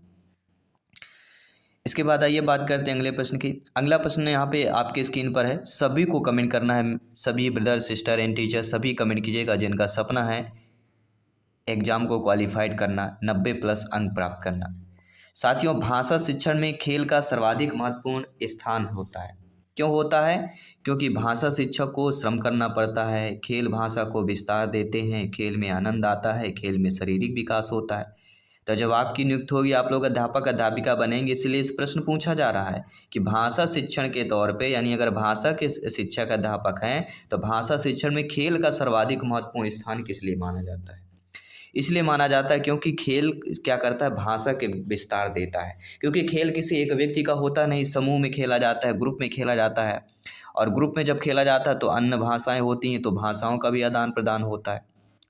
इसके बाद आइए बात करते हैं अगले प्रश्न की। अगला प्रश्न यहाँ पे आपके स्क्रीन पर है, सभी को कमेंट करना है, सभी ब्रदर सिस्टर एंड टीचर सभी कमेंट कीजिएगा जिनका सपना है एग्जाम को क्वालिफाइड करना, 90+ अंक प्राप्त करना। साथियों, भाषा शिक्षण में खेल का सर्वाधिक महत्वपूर्ण स्थान होता है। क्यों होता है? क्योंकि भाषा शिक्षक को श्रम करना पड़ता है, खेल भाषा को विस्तार देते हैं, खेल में आनंद आता है, खेल में शारीरिक विकास होता है। तो जब आपकी नियुक्त होगी आप लोग अध्यापक अध्यापिका बनेंगे, इसलिए इस प्रश्न पूछा जा रहा है कि भाषा शिक्षण के तौर पे, यानी अगर भाषा के शिक्षक अध्यापक हैं तो भाषा शिक्षण में खेल का सर्वाधिक महत्वपूर्ण स्थान किस लिए माना जाता है? इसलिए माना जाता है क्योंकि खेल क्या करता है, भाषा के विस्तार देता है। क्योंकि खेल किसी एक व्यक्ति का होता नहीं, समूह में खेला जाता है, ग्रुप में खेला जाता है, और ग्रुप में जब खेला जाता है तो अन्य भाषाएं होती हैं, तो भाषाओं का भी आदान प्रदान होता है।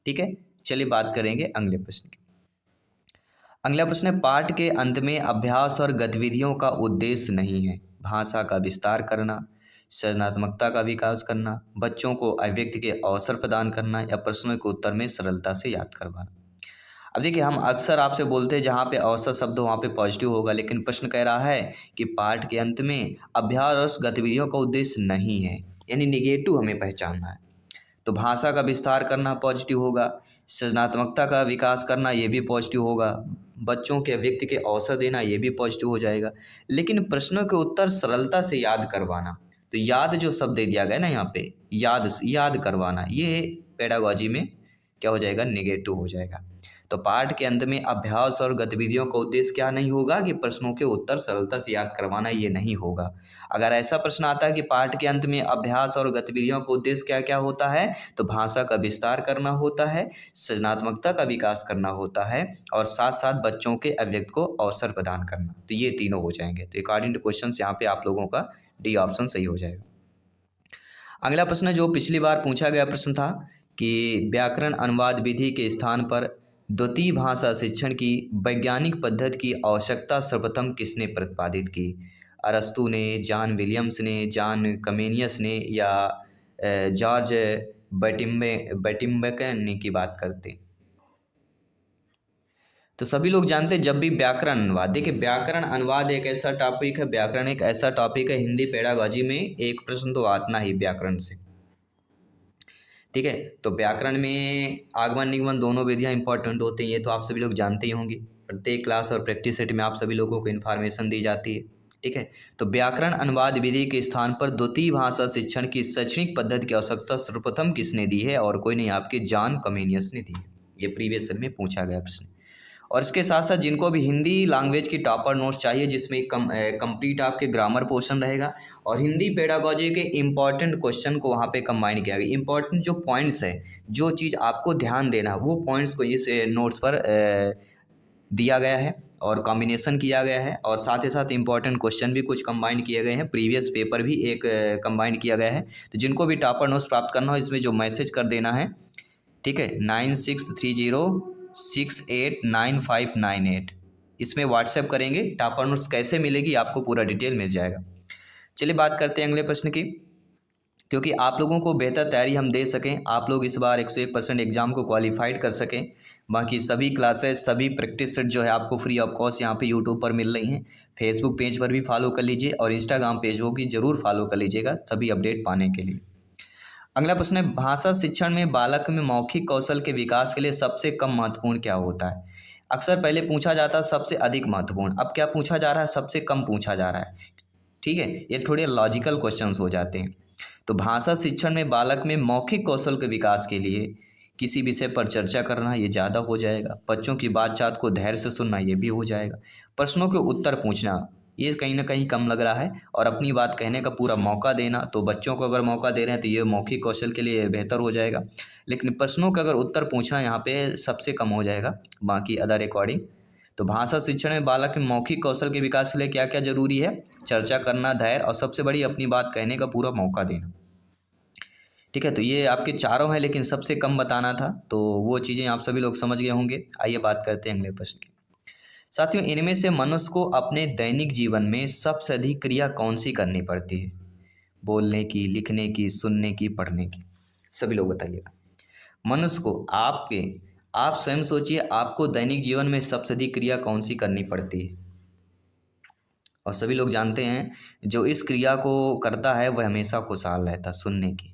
ठीक है, चलिए बात करेंगे अगले प्रश्न की। अगला प्रश्न है, पाठ के अंत में अभ्यास और गतिविधियों का उद्देश्य नहीं है भाषा का विस्तार करना, सृजनात्मकता का विकास करना, बच्चों को अभिव्यक्ति के अवसर प्रदान करना, या प्रश्नों के उत्तर में सरलता से याद करवाना। अब देखिए, हम अक्सर आपसे बोलते हैं जहाँ पे अवसर शब्द हो वहाँ पे पॉजिटिव होगा, लेकिन प्रश्न कह रहा है कि पाठ के अंत में अभ्यास और गतिविधियों का उद्देश्य नहीं है, यानी निगेटिव हमें पहचानना है। तो भाषा का विस्तार करना पॉजिटिव होगा, सृजनात्मकता का विकास करना ये भी पॉजिटिव होगा, बच्चों के व्यक्ति के अवसर देना ये भी पॉजिटिव हो जाएगा। लेकिन प्रश्नों के उत्तर सरलता से याद करवाना, तो याद जो शब्द दे दिया गया ना यहाँ पे, याद करवाना, ये पेडागॉजी में क्या हो जाएगा, नेगेटिव हो जाएगा। तो पाठ के अंत में अभ्यास और गतिविधियों का उद्देश्य क्या नहीं होगा कि प्रश्नों के उत्तर सरलता से याद करवाना, ये नहीं होगा। अगर ऐसा प्रश्न आता है कि पाठ के अंत में अभ्यास और गतिविधियों का उद्देश्य क्या क्या होता है, तो भाषा का विस्तार करना होता है, सृजनात्मकता का विकास करना होता है, और साथ साथ बच्चों के अभिव्यक्ति को अवसर प्रदान करना, तो ये तीनों हो जाएंगे। तो अकॉर्डिंग टू क्वेश्चन यहाँ पे आप लोगों का डी ऑप्शन सही हो जाएगा। अगला प्रश्न जो पिछली बार पूछा गया प्रश्न था कि व्याकरण अनुवाद विधि के स्थान पर द्वितीय भाषा शिक्षण की वैज्ञानिक पद्धति की आवश्यकता सर्वप्रथम किसने प्रतिपादित की? अरस्तू ने, जॉन विलियम्स ने, जॉन कमेनियस ने, या जॉर्ज बैटिम्बेकन ने की बात करते? तो सभी लोग जानते हैं जब भी व्याकरण अनुवाद, देखिए व्याकरण अनुवाद एक ऐसा टॉपिक है, व्याकरण एक ऐसा टॉपिक है, हिंदी पेडागॉजी में एक प्रश्न तो आता ही व्याकरण से। ठीक है, तो व्याकरण में आगमन निगमन दोनों विधियां इंपॉर्टेंट होती हैं, ये तो आप सभी लोग जानते ही होंगे। प्रत्येक क्लास और प्रैक्टिस सेट में आप सभी लोगों को इन्फॉर्मेशन दी जाती है। ठीक है, तो व्याकरण अनुवाद विधि के स्थान पर द्वितीय भाषा शिक्षण की शैक्षणिक पद्धति की आवश्यकता सर्वप्रथम किसने दी है? और कोई नहीं, आपके जॉन कमेनियस ने दी है। ये प्रीवियस ईयर में पूछा गया प्रश्न। और इसके साथ साथ जिनको भी हिंदी लैंग्वेज की टॉपर नोट्स चाहिए, जिसमें कंप्लीट आपके ग्रामर पोर्शन रहेगा और हिंदी पेडागॉजी के इंपॉर्टेंट क्वेश्चन को वहाँ पे कंबाइन किया गया। इंपॉर्टेंट जो पॉइंट्स है, जो चीज़ आपको ध्यान देना, वो पॉइंट्स को इस नोट्स पर दिया गया है और कॉम्बिनेशन किया गया है। और साथ ही साथ इंपॉर्टेंट क्वेश्चन भी कुछ कंबाइन किए गए हैं, प्रीवियस पेपर भी एक कंबाइन किया गया है। तो जिनको भी टॉपर नोट्स प्राप्त करना हो, इसमें जो मैसेज कर देना है, ठीक है, 9630689598, इसमें व्हाट्सएप करेंगे। टॉपर नोट्स कैसे मिलेगी आपको पूरा डिटेल मिल जाएगा। चलिए बात करते हैं अगले प्रश्न की। क्योंकि आप लोगों को बेहतर तैयारी हम दे सकें, आप लोग इस बार 101% एग्जाम को क्वालिफाइड कर सकें, बाकी सभी क्लासेस, सभी प्रैक्टिस सेट जो है आपको फ्री ऑफ कॉस्ट यहाँ पे यूट्यूब पर मिल रही हैं। फेसबुक पेज पर भी फॉलो कर लीजिए और इंस्टाग्राम पेज को भी जरूर फॉलो कर लीजिएगा सभी अपडेट पाने के लिए। अगला प्रश्न है, भाषा शिक्षण में बालक में मौखिक कौशल के विकास के लिए सबसे कम महत्वपूर्ण क्या होता है? अक्सर पहले पूछा जाता है सबसे अधिक महत्वपूर्ण, अब क्या पूछा जा रहा है? सबसे कम पूछा जा रहा है। ठीक है, ये थोड़े लॉजिकल क्वेश्चंस हो जाते हैं। तो भाषा शिक्षण में बालक में मौखिक कौशल के विकास के लिए किसी विषय पर चर्चा करना, ये ज़्यादा हो जाएगा। बच्चों की बातचात को धैर्य से सुनना, ये भी हो जाएगा। प्रश्नों के उत्तर पूछना, ये कहीं ना कहीं कम लग रहा है। और अपनी बात कहने का पूरा मौका देना, तो बच्चों को अगर मौका दे रहे हैं तो ये मौखिक कौशल के लिए बेहतर हो जाएगा। लेकिन प्रश्नों का अगर उत्तर पूछना यहाँ पे सबसे कम हो जाएगा बाकी अदर अकॉर्डिंग। तो भाषा शिक्षण में बालक में मौखिक कौशल के विकास के लिए क्या क्या जरूरी है? चर्चा करना, धैर्य और सबसे बड़ी अपनी बात कहने का पूरा मौका देना। ठीक है, तो ये आपके चारों हैं, लेकिन सबसे कम बताना था, तो वो चीज़ें आप सभी लोग समझ गए होंगे। आइए बात करते हैं अगले प्रश्न की। साथियों, इनमें से मनुष्य को अपने दैनिक जीवन में सबसे अधिक क्रिया कौन सी करनी पड़ती है? बोलने की, लिखने की, सुनने की, पढ़ने की? सभी लोग बताइएगा। मनुष्य को आप स्वयं सोचिए, आपको दैनिक जीवन में सबसे अधिक क्रिया कौन सी करनी पड़ती है? और सभी लोग जानते हैं जो इस क्रिया को करता है वह हमेशा खुशहाल रहता है। सुनने की,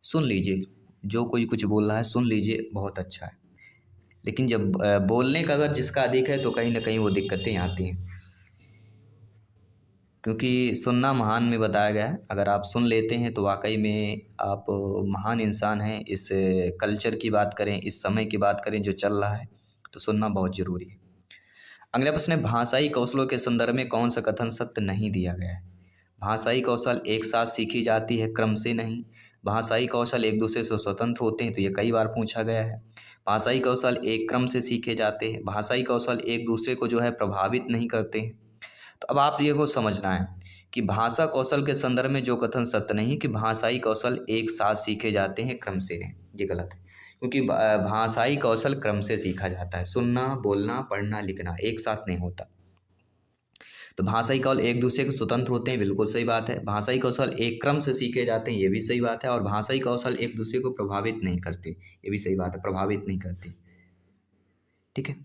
सुन लीजिए, जो कोई कुछ बोल रहा है सुन लीजिए, बहुत अच्छा है। लेकिन जब बोलने का अगर जिसका अधिक है तो कहीं ना कहीं वो दिक्कतें आती हैं, क्योंकि सुनना महान में बताया गया है। अगर आप सुन लेते हैं तो वाकई में आप महान इंसान हैं। इस कल्चर की बात करें, इस समय की बात करें जो चल रहा है, तो सुनना बहुत ज़रूरी है। अगला प्रश्न है, भाषाई कौशलों के संदर्भ में कौन सा कथन सत्य नहीं दिया गया है? भाषाई कौशल एक साथ सीखी जाती है, क्रम से नहीं। भाषाई कौशल एक दूसरे से स्वतंत्र होते हैं, तो ये कई बार पूछा गया है। भाषाई कौशल एक क्रम से सीखे जाते हैं। भाषाई कौशल एक दूसरे को जो है प्रभावित नहीं करते हैं। तो अब आप ये को समझना है कि भाषा कौशल के संदर्भ में जो कथन सत्य नहीं कि भाषाई कौशल एक साथ सीखे जाते हैं, क्रम से नहीं, ये गलत है। क्योंकि भाषाई कौशल क्रम से सीखा जाता है। सुनना, बोलना, पढ़ना, लिखना एक साथ नहीं होता। तो भाषाई कौशल एक दूसरे के स्वतंत्र होते हैं, बिल्कुल सही बात है। भाषाई कौशल एक क्रम से सीखे जाते हैं, ये भी सही बात है। और भाषाई कौशल एक दूसरे को प्रभावित नहीं करते, ये भी सही बात है, प्रभावित नहीं करते। ठीक है,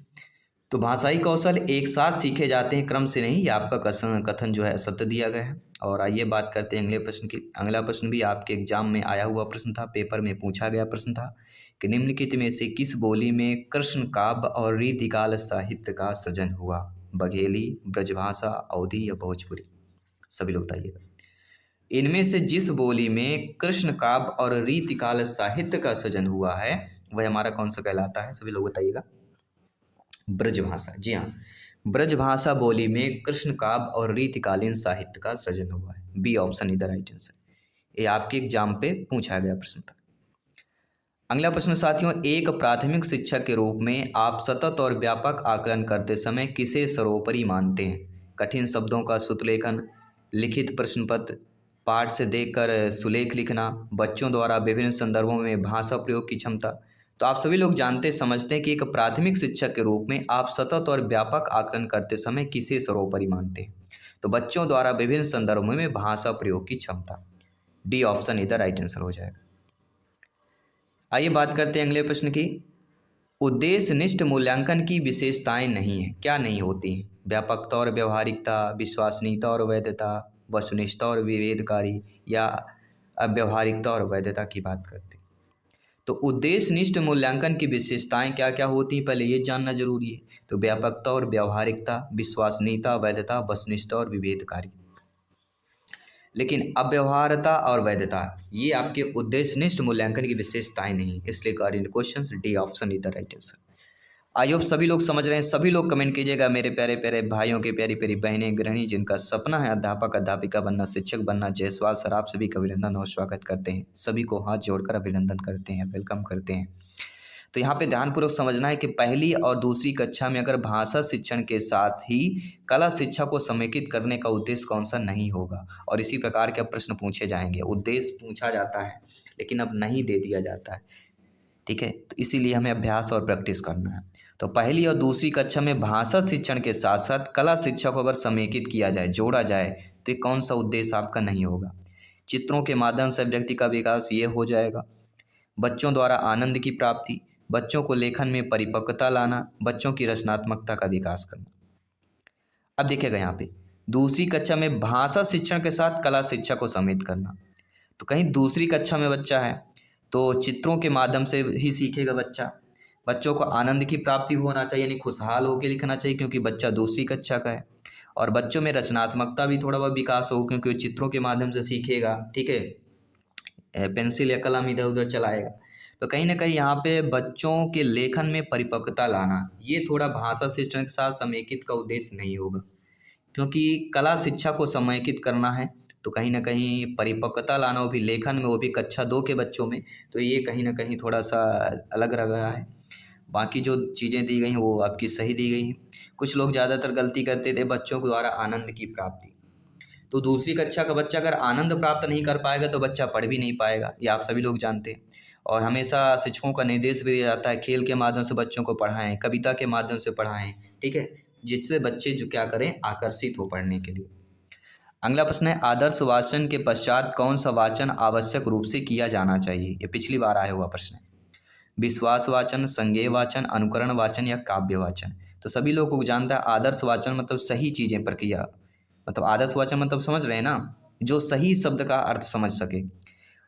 तो भाषाई कौशल एक साथ सीखे जाते हैं, क्रम से नहीं, ये आपका कथन जो है सत्य दिया गया है। और आइए बात करते हैं अगले प्रश्न की। अगला प्रश्न भी आपके एग्जाम में आया हुआ प्रश्न था, पेपर में पूछा गया प्रश्न था कि निम्नलिखित में से किस बोली में कृष्ण काव्य और रीतिकाल साहित्य का सृजन हुआ? बघेली, ब्रजभाषा, अवधी या भोजपुरी? सभी लोग बताइएगा। इनमें से जिस बोली में कृष्ण काव्य और रीतिकाल साहित्य का सृजन हुआ है वह हमारा कौन सा कहलाता है? सभी लोग बताइएगा। ब्रजभाषा, जी हाँ, ब्रजभाषा बोली में कृष्ण काव्य और रीतिकालीन साहित्य का सृजन हुआ है। बी ऑप्शन इधर राइट आंसर। ये आपके एग्जाम पे पूछा गया प्रश्न था। अगला प्रश्न साथियों, एक प्राथमिक शिक्षक के रूप में आप सतत और व्यापक आकलन करते समय किसे सर्वोपरि मानते हैं? कठिन शब्दों का सुतलेखन, लिखित प्रश्न पत्र, पाठ से देखकर सुलेख लिखना, बच्चों द्वारा विभिन्न संदर्भों में भाषा प्रयोग की क्षमता? तो आप सभी लोग जानते समझते हैं कि एक प्राथमिक शिक्षक के रूप में आप सतत और व्यापक आकलन करते समय किसे सर्वोपरि मानते हैं? तो बच्चों द्वारा विभिन्न संदर्भों में भाषा प्रयोग की क्षमता। डी ऑप्शन इधर राइट आंसर हो जाएगा। आइए बात करते हैं अगले प्रश्न की। उद्देश्यनिष्ठ मूल्यांकन की विशेषताएं नहीं हैं। क्या नहीं होती हैं? व्यापकता और व्यवहारिकता, विश्वसनीयता और वैधता, वस्तुनिष्ठता और विभेदकारी, या अव्यवहारिकता और वैधता की बात करते हैं। तो उद्देश्यनिष्ठ मूल्यांकन की विशेषताएं क्या क्या होती हैं, पहले ये जानना जरूरी है। तो व्यापकता और व्यवहारिकता, विश्वसनीयता, वैधता, वस्तुनिष्ठता और विभेदकारी। लेकिन अव्यवहार्यता और वैधता ये आपके उद्देश्यनिष्ठ मूल्यांकन की विशेषताएं नहीं, इसलिए according to question D option is the right answer. I hope सभी लोग समझ रहे हैं। सभी लोग कमेंट कीजिएगा, मेरे प्यारे प्यारे भाइयों के, प्यारी प्यारी बहनें, गृहिणी जिनका सपना है अध्यापक अध्यापिका बनना, शिक्षक बनना। जायसवाल सर आप सभी का अभिनंदन और स्वागत करते हैं, सभी को हाथ जोड़कर अभिनंदन करते हैं, वेलकम करते हैं। तो यहाँ पे ध्यानपूर्वक समझना है कि पहली और दूसरी कक्षा में अगर भाषा शिक्षण के साथ ही कला शिक्षा को समेकित करने का उद्देश्य कौन सा नहीं होगा, और इसी प्रकार के प्रश्न पूछे जाएंगे। उद्देश्य पूछा जाता है लेकिन अब नहीं दे दिया जाता है, ठीक है। तो इसीलिए हमें अभ्यास और प्रैक्टिस करना है। तो पहली और दूसरी कक्षा में भाषा शिक्षण के साथ साथ कला शिक्षा को अगर समेकित किया जाए, जोड़ा जाए, तो कौन सा उद्देश्य आपका नहीं होगा। चित्रों के माध्यम से व्यक्ति का विकास ये हो जाएगा, बच्चों द्वारा आनंद की प्राप्ति, बच्चों को लेखन में परिपक्वता लाना, बच्चों की रचनात्मकता का विकास करना। अब देखिएगा यहाँ पे दूसरी कक्षा में भाषा शिक्षण के साथ कला शिक्षा को समेत करना। तो कहीं दूसरी कक्षा में बच्चा है तो चित्रों के माध्यम से ही सीखेगा बच्चा, बच्चों को आनंद की प्राप्ति होना चाहिए, यानी खुशहाल होकर लिखना चाहिए क्योंकि बच्चा दूसरी कक्षा का है। और बच्चों में रचनात्मकता भी थोड़ा बहुत विकास हो क्योंकि वो चित्रों के माध्यम से सीखेगा, ठीक है, पेंसिल या कलम इधर उधर चलाएगा। तो कहीं ना कहीं यहाँ पे बच्चों के लेखन में परिपक्वता लाना, ये थोड़ा भाषा शिक्षण के साथ समेकित का उद्देश्य नहीं होगा, क्योंकि कला शिक्षा को समेकित करना है तो कहीं ना कहीं परिपक्वता लाना, वो भी लेखन में, वो भी कक्षा 2 के बच्चों में, तो ये कहीं ना कहीं थोड़ा सा अलग लग रहा है। बाकी जो चीज़ें दी गई हैं वो आपकी सही दी गई हैं। कुछ लोग ज़्यादातर गलती करते थे, बच्चों के द्वारा आनंद की प्राप्ति। तो दूसरी कक्षा का बच्चा अगर आनंद प्राप्त नहीं कर पाएगा तो बच्चा पढ़ भी नहीं पाएगा, ये आप सभी लोग जानते हैं। और हमेशा शिक्षकों का निर्देश भी दिया जाता है, खेल के माध्यम से बच्चों को पढ़ाएं, कविता के माध्यम से पढ़ाएं, ठीक है, जिससे बच्चे जो क्या करें, आकर्षित हो पढ़ने के लिए। अगला प्रश्न है, आदर्श वाचन के पश्चात कौन सा वाचन आवश्यक रूप से किया जाना चाहिए। ये पिछली बार आया हुआ प्रश्न है। विश्वास वाचन, संज्ञेय वाचन, अनुकरण वाचन या काव्य वाचन। तो सभी लोगों को जानता है आदर्श वाचन मतलब सही चीज़ें प्रक्रिया, मतलब आदर्श वाचन मतलब समझ रहे हैं ना, जो सही शब्द का अर्थ समझ सके।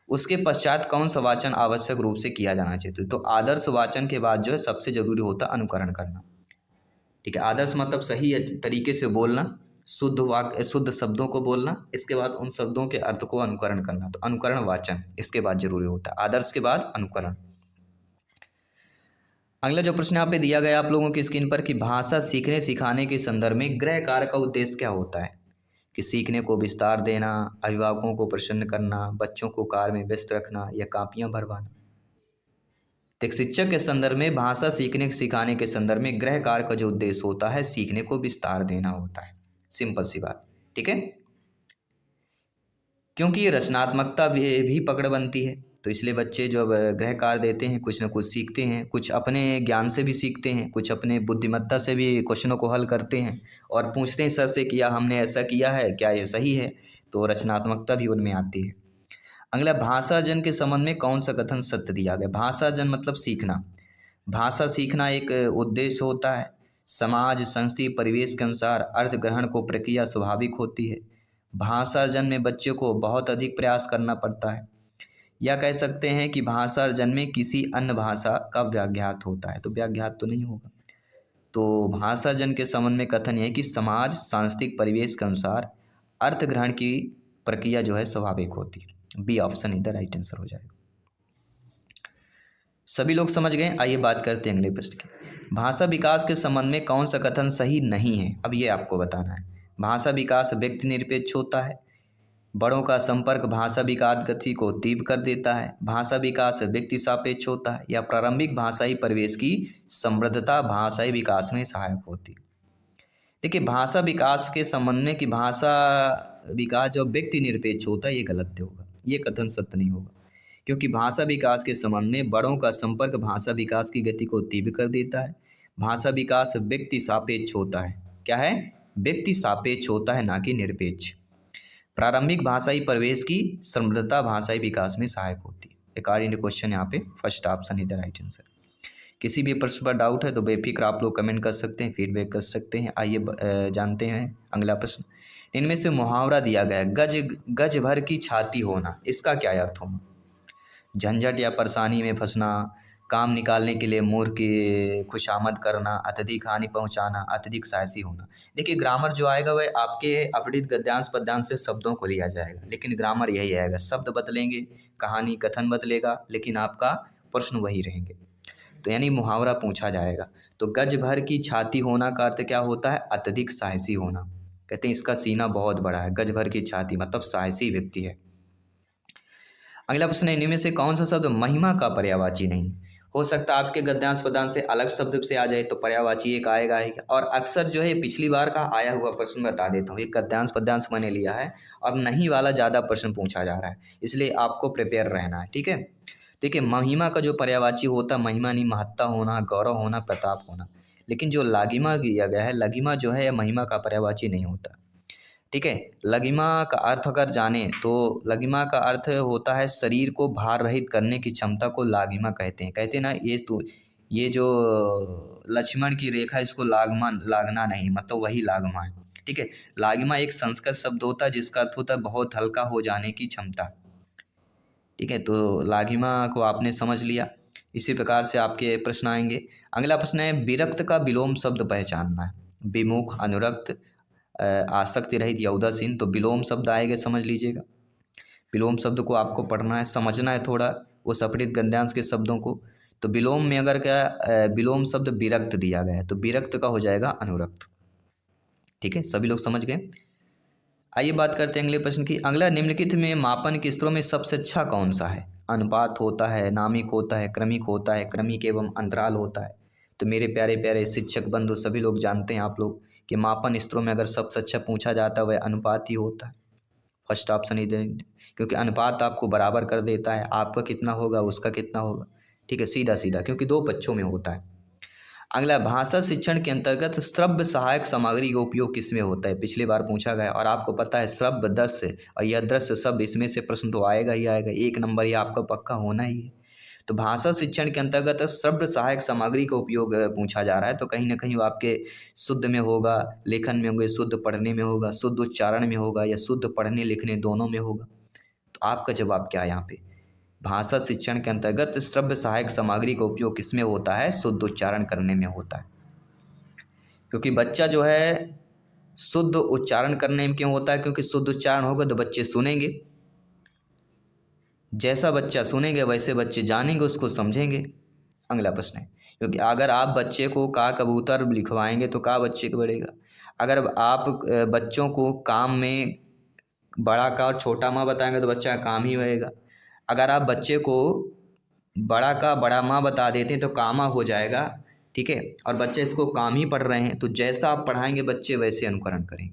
उसके पश्चात कौन सा वाचन आवश्यक रूप से किया जाना चाहिए। तो आदर्श वाचन के बाद जो है सबसे जरूरी होता है अनुकरण करना, ठीक है। आदर्श मतलब सही तरीके से बोलना, शुद्ध वाक्य, शुद्ध शब्दों को बोलना, इसके बाद उन शब्दों के अर्थ को अनुकरण करना। तो अनुकरण वाचन इसके बाद जरूरी होता है, आदर्श के बाद अनुकरण। अगला जो प्रश्न यहाँ पे दिया गया आप लोगों की स्क्रीन पर कि भाषा सीखने सिखाने के संदर्भ में गृह कार्य का उद्देश्य क्या होता है। कि सीखने को विस्तार देना, अभिभावकों को प्रसन्न करना, बच्चों को कार्य में व्यस्त रखना या कापियां भरवाना। तो एक शिक्षक के संदर्भ में भाषा सीखने सिखाने के संदर्भ में गृह कार्य का जो उद्देश्य होता है, सीखने को विस्तार देना होता है। सिंपल सी बात, ठीक है। क्योंकि रचनात्मकता भी पकड़ बनती है, तो इसलिए बच्चे जो गृह कार्य देते हैं कुछ न कुछ सीखते हैं, कुछ अपने ज्ञान से भी सीखते हैं, कुछ अपने बुद्धिमत्ता से भी क्वेश्चनों को हल करते हैं और पूछते हैं सर से कि हमने ऐसा किया है, क्या ये सही है। तो रचनात्मकता भी उनमें आती है। अगला, भाषाजन के संबंध में कौन सा कथन सत्य दिया गया। भाषाजन मतलब सीखना, भाषा सीखना एक उद्देश्य होता है। समाज, संस्कृति, परिवेश के अनुसार अर्थ ग्रहण को प्रक्रिया स्वाभाविक होती है। भाषा अर्जन में बच्चे को बहुत अधिक प्रयास करना पड़ता है, या कह सकते हैं कि भाषा अर्जन में किसी अन्य भाषा का व्याघात होता है। तो व्याघात तो नहीं होगा। तो भाषा अर्जन के संबंध में कथन यह है कि समाज, सांस्कृतिक परिवेश के अनुसार अर्थ ग्रहण की प्रक्रिया जो है स्वाभाविक होती है। बी ऑप्शन इधर राइट आंसर हो जाएगा। सभी लोग समझ गए। आइए बात करते हैं अगले प्रश्न की। भाषा विकास के संबंध में कौन सा कथन सही नहीं है। अब ये आपको बताना है। भाषा विकास व्यक्ति निरपेक्ष होता है। बड़ों का संपर्क भाषा विकास गति को तीव्र कर देता है। भाषा विकास व्यक्ति सापेक्ष होता है, या प्रारंभिक भाषाई परिवेश की समृद्धता भाषाई विकास में सहायक होती है। देखिए, भाषा विकास के संबंध में कि भाषा विकास जो व्यक्ति निरपेक्ष होता है, ये गलत होगा, ये कथन सत्य नहीं होगा। क्योंकि भाषा विकास के संबंध में बड़ों का संपर्क भाषा विकास की गति को तीव्र कर देता है। भाषा विकास व्यक्ति सापेक्ष होता है। क्या है? व्यक्ति सापेक्ष होता है, ना कि निरपेक्ष। प्रारंभिक भाषाई परिवेश की समृद्धता भाषाई विकास में सहायक होती है। अकॉर्डिंग टू क्वेश्चन यहाँ पे first option is the right answer. किसी भी प्रश्न पर डाउट है तो बेफिक्र आप लोग कमेंट कर सकते हैं, फीडबैक कर सकते हैं। आइए जानते हैं अगला प्रश्न। इनमें से मुहावरा दिया गया है, गज गज भर की छाती होना, इसका क्या अर्थ होगा? झंझट या परेशानी में फंसना, काम निकालने के लिए मूर्ख की खुशामद करना, अत्यधिक हानि पहुंचाना, अत्यधिक साहसी होना। देखिए ग्रामर जो आएगा वह आपके अपठित गद्यांश पद्यांश से शब्दों को लिया जाएगा, लेकिन ग्रामर यही आएगा, शब्द बदलेंगे, कहानी कथन बदलेगा, लेकिन आपका प्रश्न वही रहेंगे। तो यानी मुहावरा पूछा जाएगा। तो गज भर की छाती होना का अर्थ क्या होता है? अत्यधिक साहसी होना। कहते हैं इसका सीना बहुत बड़ा है, गज भर की छाती मतलब साहसी व्यक्ति है। अगला प्रश्न है, इनमें से कौन सा शब्द महिमा का पर्यायवाची नहीं? हो सकता है आपके गद्यांश पदांश से अलग शब्द से आ जाए तो पर्यायवाची एक आएगा ही। और अक्सर जो है पिछली बार का आया हुआ प्रश्न बता देता हूँ, ये गद्यांश पद्यांश मैंने लिया है, अब नहीं वाला ज़्यादा प्रश्न पूछा जा रहा है, इसलिए आपको प्रिपेयर रहना है, ठीक है। देखिए महिमा का जो पर्यायवाची होता है, महिमा नहीं, महत्ता होना, गौरव होना, प्रताप होना। लेकिन जो लागिमा दिया गया है, लगिमा जो है महिमा का पर्यायवाची नहीं होता, ठीक है। लगिमा का अर्थ अगर जाने तो लगिमा का अर्थ होता है शरीर को भार रहित करने की क्षमता को लागिमा कहते हैं। कहते हैं ना ये जो लक्ष्मण की रेखा, इसको लागना नहीं, मतलब वही लागिमा है, ठीक है। लागिमा एक संस्कृत शब्द होता है जिसका अर्थ होता है बहुत हल्का हो जाने की क्षमता, ठीक है। तो लागिमा को आपने समझ लिया। इसी प्रकार से आपके प्रश्न आएंगे। अगला प्रश्न है, विरक्त का विलोम शब्द पहचानना है। विमुख, अनुरक्त, आसक्ति रहित या उदासीन। तो विलोम शब्द आएगा, समझ लीजिएगा। विलोम शब्द को आपको पढ़ना है, समझना है थोड़ा उस अपठित गद्यांश के शब्दों को। तो विलोम में अगर क्या विलोम शब्द विरक्त दिया गया है तो विरक्त का हो जाएगा अनुरक्त, ठीक है। सभी लोग समझ गए। आइए बात करते हैं अगले प्रश्न की। अगला, निम्नलिखित में मापन के स्तरों में सबसे अच्छा कौन सा है? अनुपात होता है, नामिक होता है, क्रमिक होता है, क्रमिक एवं अंतराल होता है। तो मेरे प्यारे प्यारे शिक्षक बंधु सभी लोग जानते हैं आप लोग कि मापन स्तरों में अगर सबसे अच्छा पूछा जाता है वह अनुपात ही होता है। फर्स्ट ऑप्शन ही दे, क्योंकि अनुपात आपको बराबर कर देता है, आपका कितना होगा उसका कितना होगा, ठीक है, सीधा सीधा, क्योंकि दो पक्षों में होता है। अगला, भाषा शिक्षण के अंतर्गत श्रव्य सहायक सामग्री का उपयोग किसमें होता है? पिछली बार पूछा गया और आपको पता है श्रव्य दृश्य और यह दृश्य शब्द, इसमें से प्रश्न तो आएगा ही आएगा, एक नंबर ये आपका पक्का होना ही है। तो भाषा शिक्षण के अंतर्गत श्रव्य सहायक सामग्री का उपयोग पूछा जा रहा है, तो कहीं ना कहीं वो आपके शुद्ध में होगा, लेखन में होगा, शुद्ध पढ़ने में होगा, शुद्ध उच्चारण में होगा, या शुद्ध पढ़ने लिखने दोनों में होगा। तो आपका जवाब क्या है यहाँ पे? भाषा शिक्षण के अंतर्गत श्रव्य सहायक सामग्री का उपयोग किसमें होता है? शुद्ध उच्चारण करने में होता है। क्योंकि बच्चा जो है शुद्ध उच्चारण करने में क्यों होता है? क्योंकि शुद्ध उच्चारण होगा तो बच्चे सुनेंगे, जैसा बच्चा सुनेंगे वैसे बच्चे जानेंगे, उसको समझेंगे। अगला प्रश्न है, क्योंकि अगर आप बच्चे को का कबूतर लिखवाएंगे तो का बच्चे को बढ़ेगा। अगर आप बच्चों को काम में बड़ा का और छोटा माँ बताएंगे तो बच्चा का काम ही रहेगा। अगर आप बच्चे को बड़ा का बड़ा माँ बता देते हैं तो कामा हो जाएगा, ठीक है। और बच्चे इसको काम ही पढ़ रहे हैं, तो जैसा आप पढ़ाएंगे बच्चे वैसे अनुकरण करेंगे।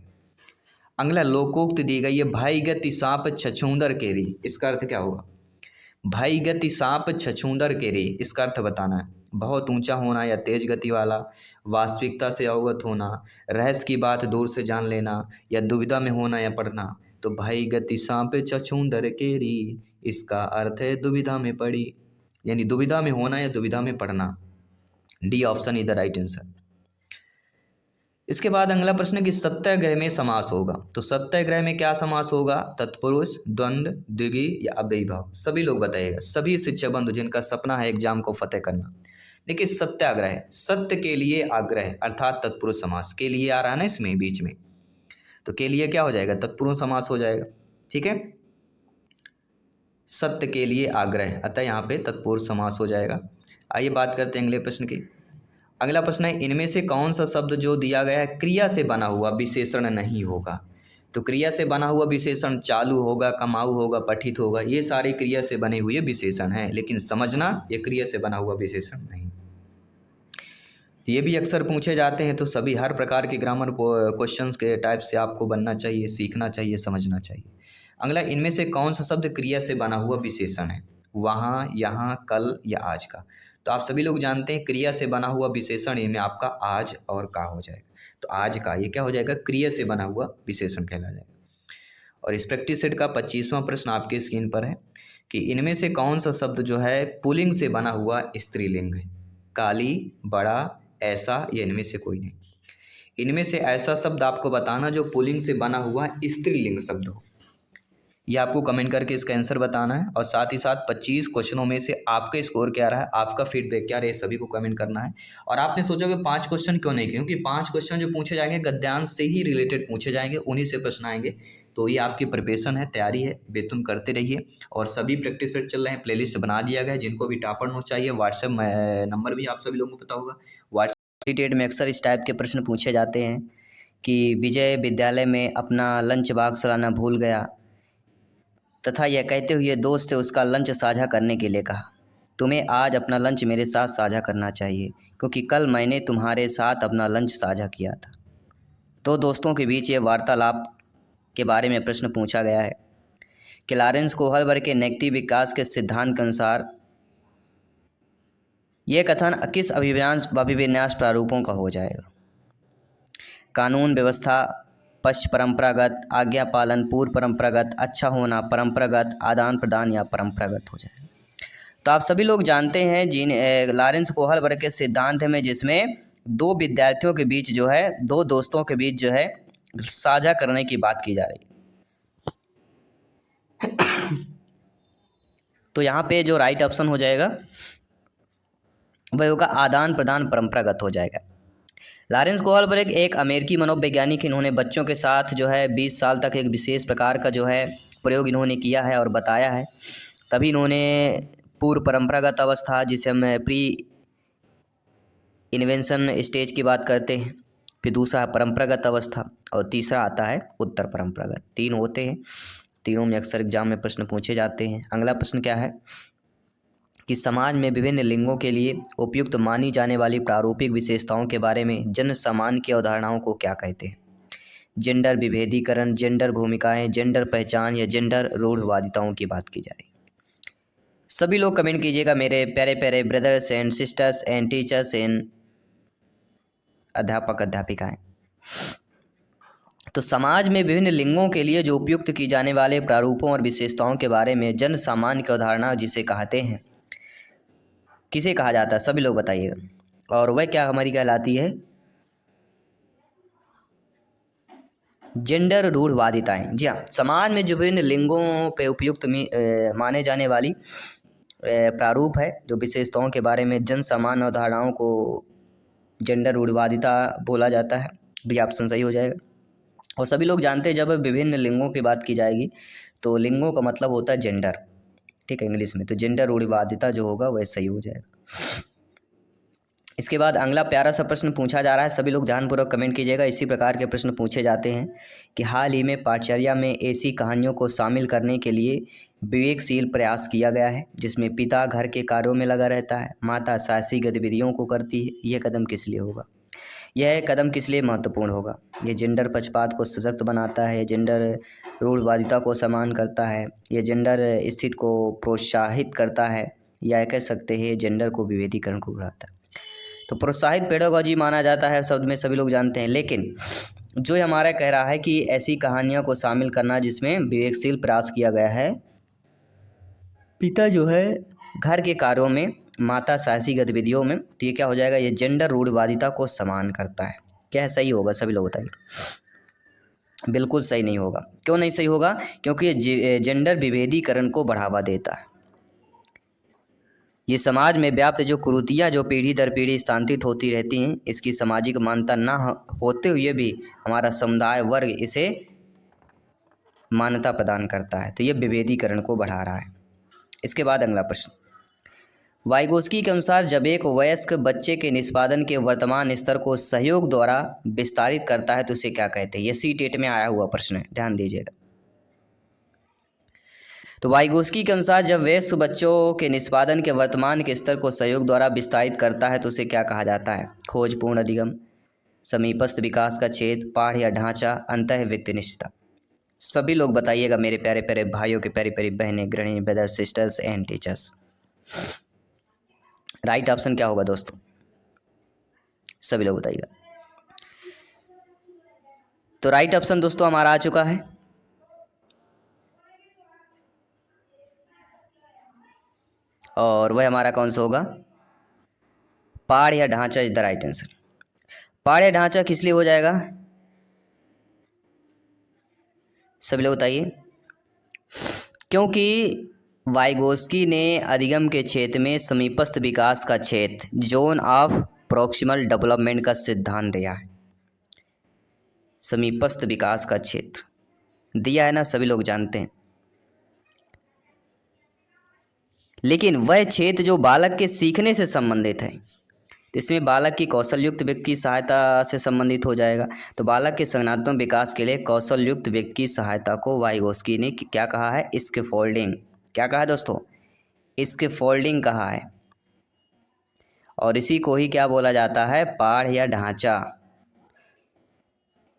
अगला, लोकोक्त दी गई है, भाई गति सांप छछूंदर केरी, इसका अर्थ क्या होगा? भाई गति सांप छछूंदर केरी, इसका अर्थ बताना है। बहुत ऊंचा होना या तेज गति वाला, वास्तविकता से अवगत होना, रहस्य की बात दूर से जान लेना, या दुविधा में होना या पढ़ना। तो भाई गति सांप छछूंदर केरी, इसका अर्थ है दुविधा में पड़ी, यानी दुविधा में होना या दुविधा में पढ़ना। D option is the right answer. इसके बाद अगला प्रश्न कि सत्याग्रह में समास होगा, तो सत्याग्रह में क्या समास होगा? तत्पुरुष, द्वंद्व, द्विगु या अव्ययीभाव। सभी लोग बताइएगा, सभी शिक्षक बंधु जिनका सपना है एग्जाम को फतेह करना। देखिए सत्याग्रह, सत्य के लिए आग्रह अर्थात तत्पुरुष समास, के लिए आ रहा है ना इसमें बीच में, तो के लिए क्या हो जाएगा? तत्पुरुष समास हो जाएगा, ठीक है। सत्य के लिए आग्रह, अतः यहाँ पे तत्पुरुष समास हो जाएगा। आइए बात करते हैं अगले प्रश्न की। अगला प्रश्न है, इनमें से कौन सा शब्द जो दिया गया है क्रिया से बना हुआ विशेषण नहीं होगा? तो क्रिया से बना हुआ विशेषण चालू होगा, कमाऊ होगा, पठित होगा, ये सारे क्रिया से बने हुए विशेषण हैं, लेकिन समझना ये क्रिया से बना हुआ विशेषण नहीं। तो ये भी अक्सर पूछे जाते हैं, तो सभी हर प्रकार के ग्रामर क्वेश्चंस के टाइप से आपको बनना चाहिए, सीखना चाहिए, समझना चाहिए। अगला, इनमें से कौन सा शब्द क्रिया से बना हुआ विशेषण है? वहाँ, यहाँ, कल या आज का। तो आप सभी लोग जानते हैं क्रिया से बना हुआ विशेषण इनमें आपका आज और का हो जाएगा। तो आज का ये क्या हो जाएगा? क्रिया से बना हुआ विशेषण कहला जाएगा। और इस प्रैक्टिस सेट का 25वां प्रश्न आपके स्क्रीन पर है कि इनमें से कौन सा शब्द जो है पुल्लिंग से बना हुआ स्त्रीलिंग है? काली, बड़ा, ऐसा या इनमें से कोई नहीं। इनमें से ऐसा शब्द आपको बताना जो पुल्लिंग से बना हुआ स्त्रीलिंग शब्द हो। ये आपको कमेंट करके इसका आंसर बताना है और साथ ही साथ 25 क्वेश्चनों में से आपका स्कोर क्या रहा है, आपका फीडबैक क्या रहा है, सभी को कमेंट करना है। और आपने सोचा कि 5 क्वेश्चन क्यों नहीं, क्योंकि 5 क्वेश्चन जो पूछे जाएंगे गद्यांश से ही रिलेटेड पूछे जाएंगे, उन्हीं से प्रश्न आएंगे। तो ये आपकी प्रिपरेशन है, तैयारी है, बेतुन करते रहिए। और सभी प्रैक्टिस सेट चल रहे हैं, प्लेलिस्ट बना दिया गया है। जिनको भी टॉपर नोट चाहिए, व्हाट्सएप नंबर भी आप सभी लोगों को पता होगा। व्हाट्सएप टेट में अक्सर इस टाइप के प्रश्न पूछे जाते हैं कि विजय विद्यालय में अपना लंच बॉक्स लाना भूल गया तथा यह कहते हुए दोस्त से उसका लंच साझा करने के लिए कहा, तुम्हें आज अपना लंच मेरे साथ साझा करना चाहिए क्योंकि कल मैंने तुम्हारे साथ अपना लंच साझा किया था। तो दोस्तों के बीच ये वार्तालाप के बारे में प्रश्न पूछा गया है कि लॉरेंस कोहलबर्ग के नैतिक विकास के सिद्धांत के अनुसार यह कथन किस अभिविन्यास प्रारूपों का हो जाएगा? कानून व्यवस्था, पश्च परंपरागत, आज्ञा पालन पूर्व परंपरागत, अच्छा होना परंपरागत, आदान प्रदान या परंपरागत हो जाए। तो आप सभी लोग जानते हैं लॉरेंस कोहलबर्ग के सिद्धांत में जिसमें दो विद्यार्थियों के बीच जो है, दो दोस्तों के बीच जो है साझा करने की बात की जा रही है। तो यहाँ पे जो राइट ऑप्शन हो जाएगा वह होगा आदान प्रदान परंपरागत हो जाएगा। लॉरेंस कोहलबर्ग एक अमेरिकी मनोवैज्ञानिक, इन्होंने बच्चों के साथ जो है 20 साल तक एक विशेष प्रकार का जो है प्रयोग इन्होंने किया है और बताया है। तभी इन्होंने पूर्व परंपरागत अवस्था, जिसे हम प्री इन्वेंशन स्टेज की बात करते हैं, फिर दूसरा परंपरागत अवस्था और तीसरा आता है उत्तर परंपरागत। 3 होते हैं, तीनों में अक्सर एग्जाम में प्रश्न पूछे जाते हैं। अगला प्रश्न क्या है कि समाज में विभिन्न लिंगों के लिए उपयुक्त मानी जाने वाली प्रारूपिक विशेषताओं के बारे में जन सामान्य की अवधारणाओं को क्या कहते हैं? जेंडर विभेदीकरण, जेंडर भूमिकाएं, जेंडर पहचान या जेंडर रूढ़वादिताओं की बात की जा रही। सभी लोग कमेंट कीजिएगा मेरे प्यारे प्यारे brothers and sisters and teachers and अध्यापक अध्यापिकाएं। तो समाज में विभिन्न लिंगों के लिए जो उपयुक्त की जाने वाले प्रारूपों और विशेषताओं के बारे में जन सामान्य की अवधारणा जिसे कहते हैं, किसे कहा जाता है? सभी लोग बताइएगा। और वह क्या हमारी कहलाती है? जेंडर रूढ़वादिताएं। जी हाँ, समाज में जो विभिन्न लिंगों पे उपयुक्त माने जाने वाली प्रारूप है, जो विशेषताओं के बारे में जन सामान्य अवधारणाओं को जेंडर रूढ़वादिता बोला जाता है। भी ऑप्शन सही हो जाएगा। और सभी लोग जानते हैं जब विभिन्न लिंगों की बात की जाएगी तो लिंगों का मतलब होता है जेंडर, ठीक है, इंग्लिश में। तो जेंडर रूढ़वादिता जो होगा वह सही हो जाएगा। इसके बाद अगला प्यारा सा प्रश्न पूछा जा रहा है, सभी लोग ध्यानपूर्वक कमेंट कीजिएगा। इसी प्रकार के प्रश्न पूछे जाते हैं कि हाल ही में पाठचर्या में ऐसी कहानियों को शामिल करने के लिए विवेकशील प्रयास किया गया है जिसमें पिता घर के कार्यों में लगा रहता है, माता साहसी गतिविधियों को करती है। यह कदम किस लिए होगा? यह कदम किस लिए महत्वपूर्ण होगा? ये जेंडर पक्षपात को सशक्त बनाता है, जेंडर रूढ़वादिता को समान करता है, ये जेंडर स्थिति को प्रोत्साहित करता है, या कह सकते हैं जेंडर को विभेदीकरण को बढ़ाता है। तो प्रोत्साहित पेडागोजी माना जाता है शब्द में, सभी लोग जानते हैं। लेकिन जो हमारा कह रहा है कि ऐसी कहानियों को शामिल करना जिसमें विवेकशील प्रयास किया गया है, पिता जो है घर के कार्यों में, माता साहसी गतिविधियों में, तो ये क्या हो जाएगा? ये जेंडर रूढ़वादिता को समान करता है। क्या है सही होगा? सभी लोग बताइए। बिल्कुल सही नहीं होगा। क्यों नहीं सही होगा? क्योंकि ये जेंडर विभेदीकरण को बढ़ावा देता है। ये समाज में व्याप्त जो कुरीतियाँ जो पीढ़ी दर पीढ़ी स्थानांतरित होती रहती हैं, इसकी सामाजिक मान्यता न होते हुए भी हमारा समुदाय वर्ग इसे मान्यता प्रदान करता है। तो ये विभेदीकरण को बढ़ा रहा है। इसके बाद अगला प्रश्न, वाइगोस्की के अनुसार जब एक वयस्क बच्चे के निष्पादन के वर्तमान स्तर को सहयोग द्वारा विस्तारित करता है तो उसे क्या कहते हैं? ये सीटेट में आया हुआ प्रश्न है, ध्यान दीजिएगा। तो वाइगोस्की के अनुसार जब वयस्क बच्चों के निष्पादन के वर्तमान के स्तर को सहयोग द्वारा विस्तारित करता है तो उसे क्या कहा जाता है? खोजपूर्ण अधिगम, समीपस्थ विकास का छेद, पाठ या ढांचा, अंतः व्यक्तिनिष्ठता। सभी लोग बताइएगा मेरे प्यारे प्यारे भाइयों के प्यारी प्यारी बहनें, गृहिणी, brothers, sisters and teachers. Right option क्या होगा दोस्तों? सभी लोग बताइएगा। तो राइट ऑप्शन दोस्तों हमारा आ चुका है, और वह हमारा कौन सा होगा? पाड़ या ढांचा इज द राइट आंसर। पाड़ या ढांचा किस लिए हो जाएगा, सभी लोग बताइए। क्योंकि वाइगोस्की ने अधिगम के क्षेत्र में समीपस्थ विकास का क्षेत्र जोन ऑफ प्रॉक्सिमल डेवलपमेंट का सिद्धांत दिया है। समीपस्थ विकास का क्षेत्र दिया है ना, सभी लोग जानते हैं। लेकिन वह क्षेत्र जो बालक के सीखने से संबंधित है, इसमें बालक की कौशल युक्त व्यक्ति की सहायता से संबंधित हो जाएगा। तो बालक के संज्ञानात्मक विकास के लिए कौशल युक्त व्यक्ति की सहायता को वाइगोस्की ने क्या कहा है, स्कैफोल्डिंग। क्या कहा है दोस्तों, स्कैफोल्डिंग कहा है। और इसी को ही क्या बोला जाता है, पाड़ या ढांचा।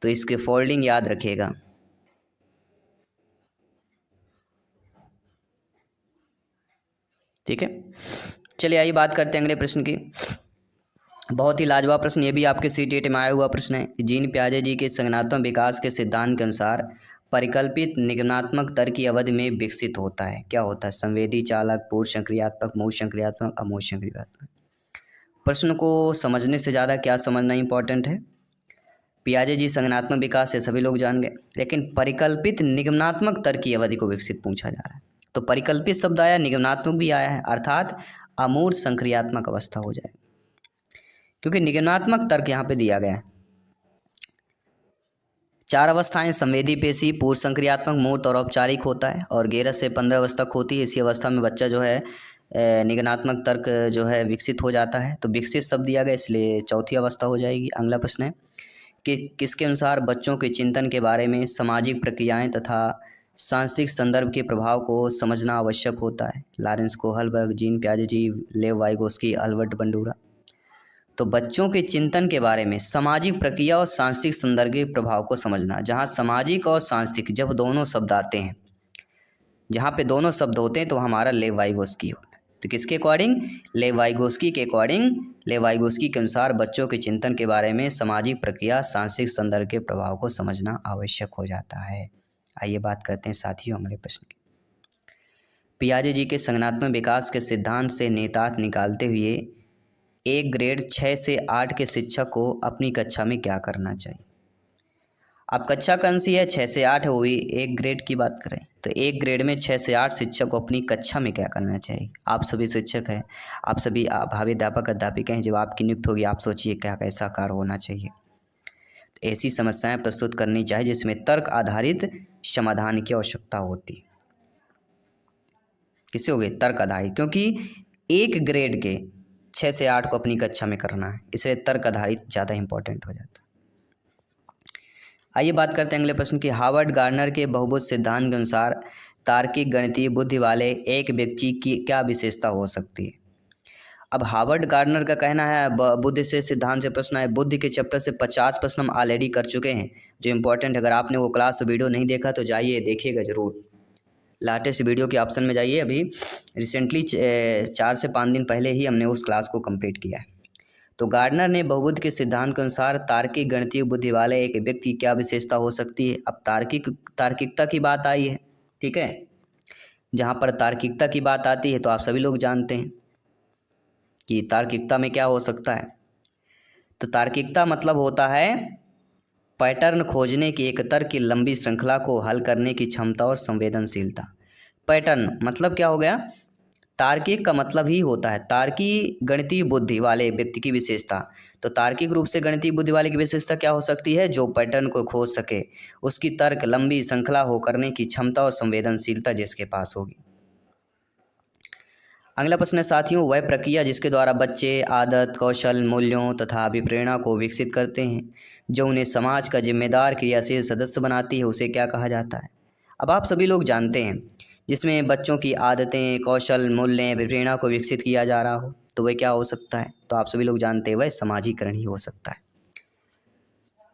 तो स्कैफोल्डिंग याद रखिएगा। ठीक है, चलिए आइए बात करते हैं अगले प्रश्न की। बहुत ही लाजवाब प्रश्न, ये भी आपके सीटेट में आया हुआ प्रश्न है। जीन पियाजे जी के संज्ञानात्मक विकास के सिद्धांत के अनुसार परिकल्पित निगमनात्मक तर्क की अवधि में विकसित होता है। क्या होता है, संवेदी, चालक, पूर्व संक्रियात्मक, मूल संक्रियात्मक, अमूल संक्रियात्मक। प्रश्न को समझने से ज़्यादा क्या समझना इंपॉर्टेंट है। पियाजे जी संज्ञानात्मक विकास से सभी लोग जान गए, लेकिन परिकल्पित निगमनात्मक तर्क की अवधि को विकसित पूछा जा रहा है। तो परिकल्पित शब्द आया, निगमनात्मक भी आया है, अर्थात अमूर्त संक्रियात्मक अवस्था हो जाएगी, क्योंकि निगमनात्मक तर्क यहाँ पे दिया गया है। 4 अवस्थाएं, संवेदी, पेशी, पूर्व संक्रियात्मक, मूर्त और औपचारिक होता है, और 11 से 15 अवस्था तक होती है। इसी अवस्था में बच्चा जो है निगमनात्मक तर्क जो है विकसित हो जाता है। तो विकसित शब्द दिया गया, इसलिए चौथी अवस्था हो जाएगी। अगला प्रश्न है कि किसके अनुसार बच्चों के चिंतन के बारे में सामाजिक प्रक्रियाएं तथा सांस्कृतिक संदर्भ के प्रभाव को समझना आवश्यक होता है। लॉरेंस कोहलबर्ग, जीन पियाजे जी, लेव वाइगोस्की, अल्बर्ट बंडूरा। तो बच्चों के चिंतन के बारे में सामाजिक प्रक्रिया और सांस्कृतिक संदर्भ के प्रभाव को समझना, जहाँ सामाजिक और सांस्कृतिक जब दोनों शब्द आते हैं, जहाँ पे दोनों शब्द होते हैं, तो हमारा लेव वाइगोस्की होता है। तो किसके अकॉर्डिंग, लेव वाइगोस्की के अकॉर्डिंग, लेव वाइगोस्की के अनुसार बच्चों के चिंतन के बारे में सामाजिक प्रक्रिया, सांस्कृतिक संदर्भ के प्रभाव को समझना आवश्यक हो जाता है। आइए बात करते हैं साथियों अगले प्रश्न की। पियाजे जी के संज्ञानात्मक विकास के सिद्धांत से निहितार्थ निकालते हुए एक ग्रेड 6 से 8 के शिक्षक को अपनी कक्षा में क्या करना चाहिए। अब कक्षा कौन सी है, 6 से 8 है, वो भी एक ग्रेड की बात करें तो एक ग्रेड में 6 से 8 शिक्षक को अपनी कक्षा में क्या करना चाहिए। आप सभी शिक्षक हैं, आप सभी भावी अध्यापक अध्यापिका हैं, जब आपकी नियुक्त होगी आप सोचिए क्या कैसा कार्य होना चाहिए। तो ऐसी समस्याएं प्रस्तुत करनी चाहिए जिसमें तर्क आधारित समाधान की आवश्यकता होती। किससे हो गए, तर्क आधारित, क्योंकि एक ग्रेड के 6 से 8 को अपनी कक्षा में करना है, इसलिए तर्क आधारित ज़्यादा इंपॉर्टेंट हो जाता है। आइए बात करते हैं अगले प्रश्न की। हार्वर्ड गार्डनर के बहुभुज सिद्धांत के अनुसार तार्किक गणितीय बुद्धि वाले एक व्यक्ति की क्या विशेषता हो सकती है। अब हार्वर्ड गार्डनर का कहना है, बुद्धि से सिद्धांत से प्रश्न है, बुद्धि के चैप्टर से 50 प्रश्न हम ऑलरेडी कर चुके हैं जो इंपॉर्टेंट। अगर आपने वो क्लास वीडियो नहीं देखा तो जाइए देखिएगा ज़रूर, लाटेस्ट वीडियो के ऑप्शन में जाइए। अभी रिसेंटली 4 से 5 दिन पहले ही हमने उस क्लास को कंप्लीट किया है। तो गार्डनर ने बहुबुद्ध के सिद्धांत के अनुसार तार्किक गणितीय बुद्धि वाले एक व्यक्ति क्या विशेषता हो सकती है। अब तार्किकता की बात आई है, ठीक है, जहाँ पर तार्किकता की बात आती है तो आप सभी लोग जानते हैं कि तार्किकता में क्या हो सकता है। तो तार्किकता मतलब होता है पैटर्न खोजने की एक तर्क की लंबी श्रृंखला को हल करने की क्षमता और संवेदनशीलता। पैटर्न मतलब क्या हो गया, तार्किक का मतलब ही होता है तार्किक गणितीय बुद्धि वाले व्यक्ति की विशेषता। तो तार्किक रूप से गणितीय बुद्धि वाले की विशेषता क्या हो सकती है, जो पैटर्न को खोज सके, उसकी तर्क लंबी श्रृंखला हो करने की क्षमता और संवेदनशीलता जिसके पास होगी। अगला प्रश्न है साथियों, वह प्रक्रिया जिसके द्वारा बच्चे आदत, कौशल, मूल्यों तथा अभिप्रेरणा को विकसित करते हैं जो उन्हें समाज का जिम्मेदार क्रियाशील सदस्य बनाती है, उसे क्या कहा जाता है। अब आप सभी लोग जानते हैं जिसमें बच्चों की आदतें, कौशल, मूल्य, अभिप्रेरणा को विकसित किया जा रहा हो तो वह क्या हो सकता है। तो आप सभी लोग जानते हैं वह समाजीकरण ही हो सकता है।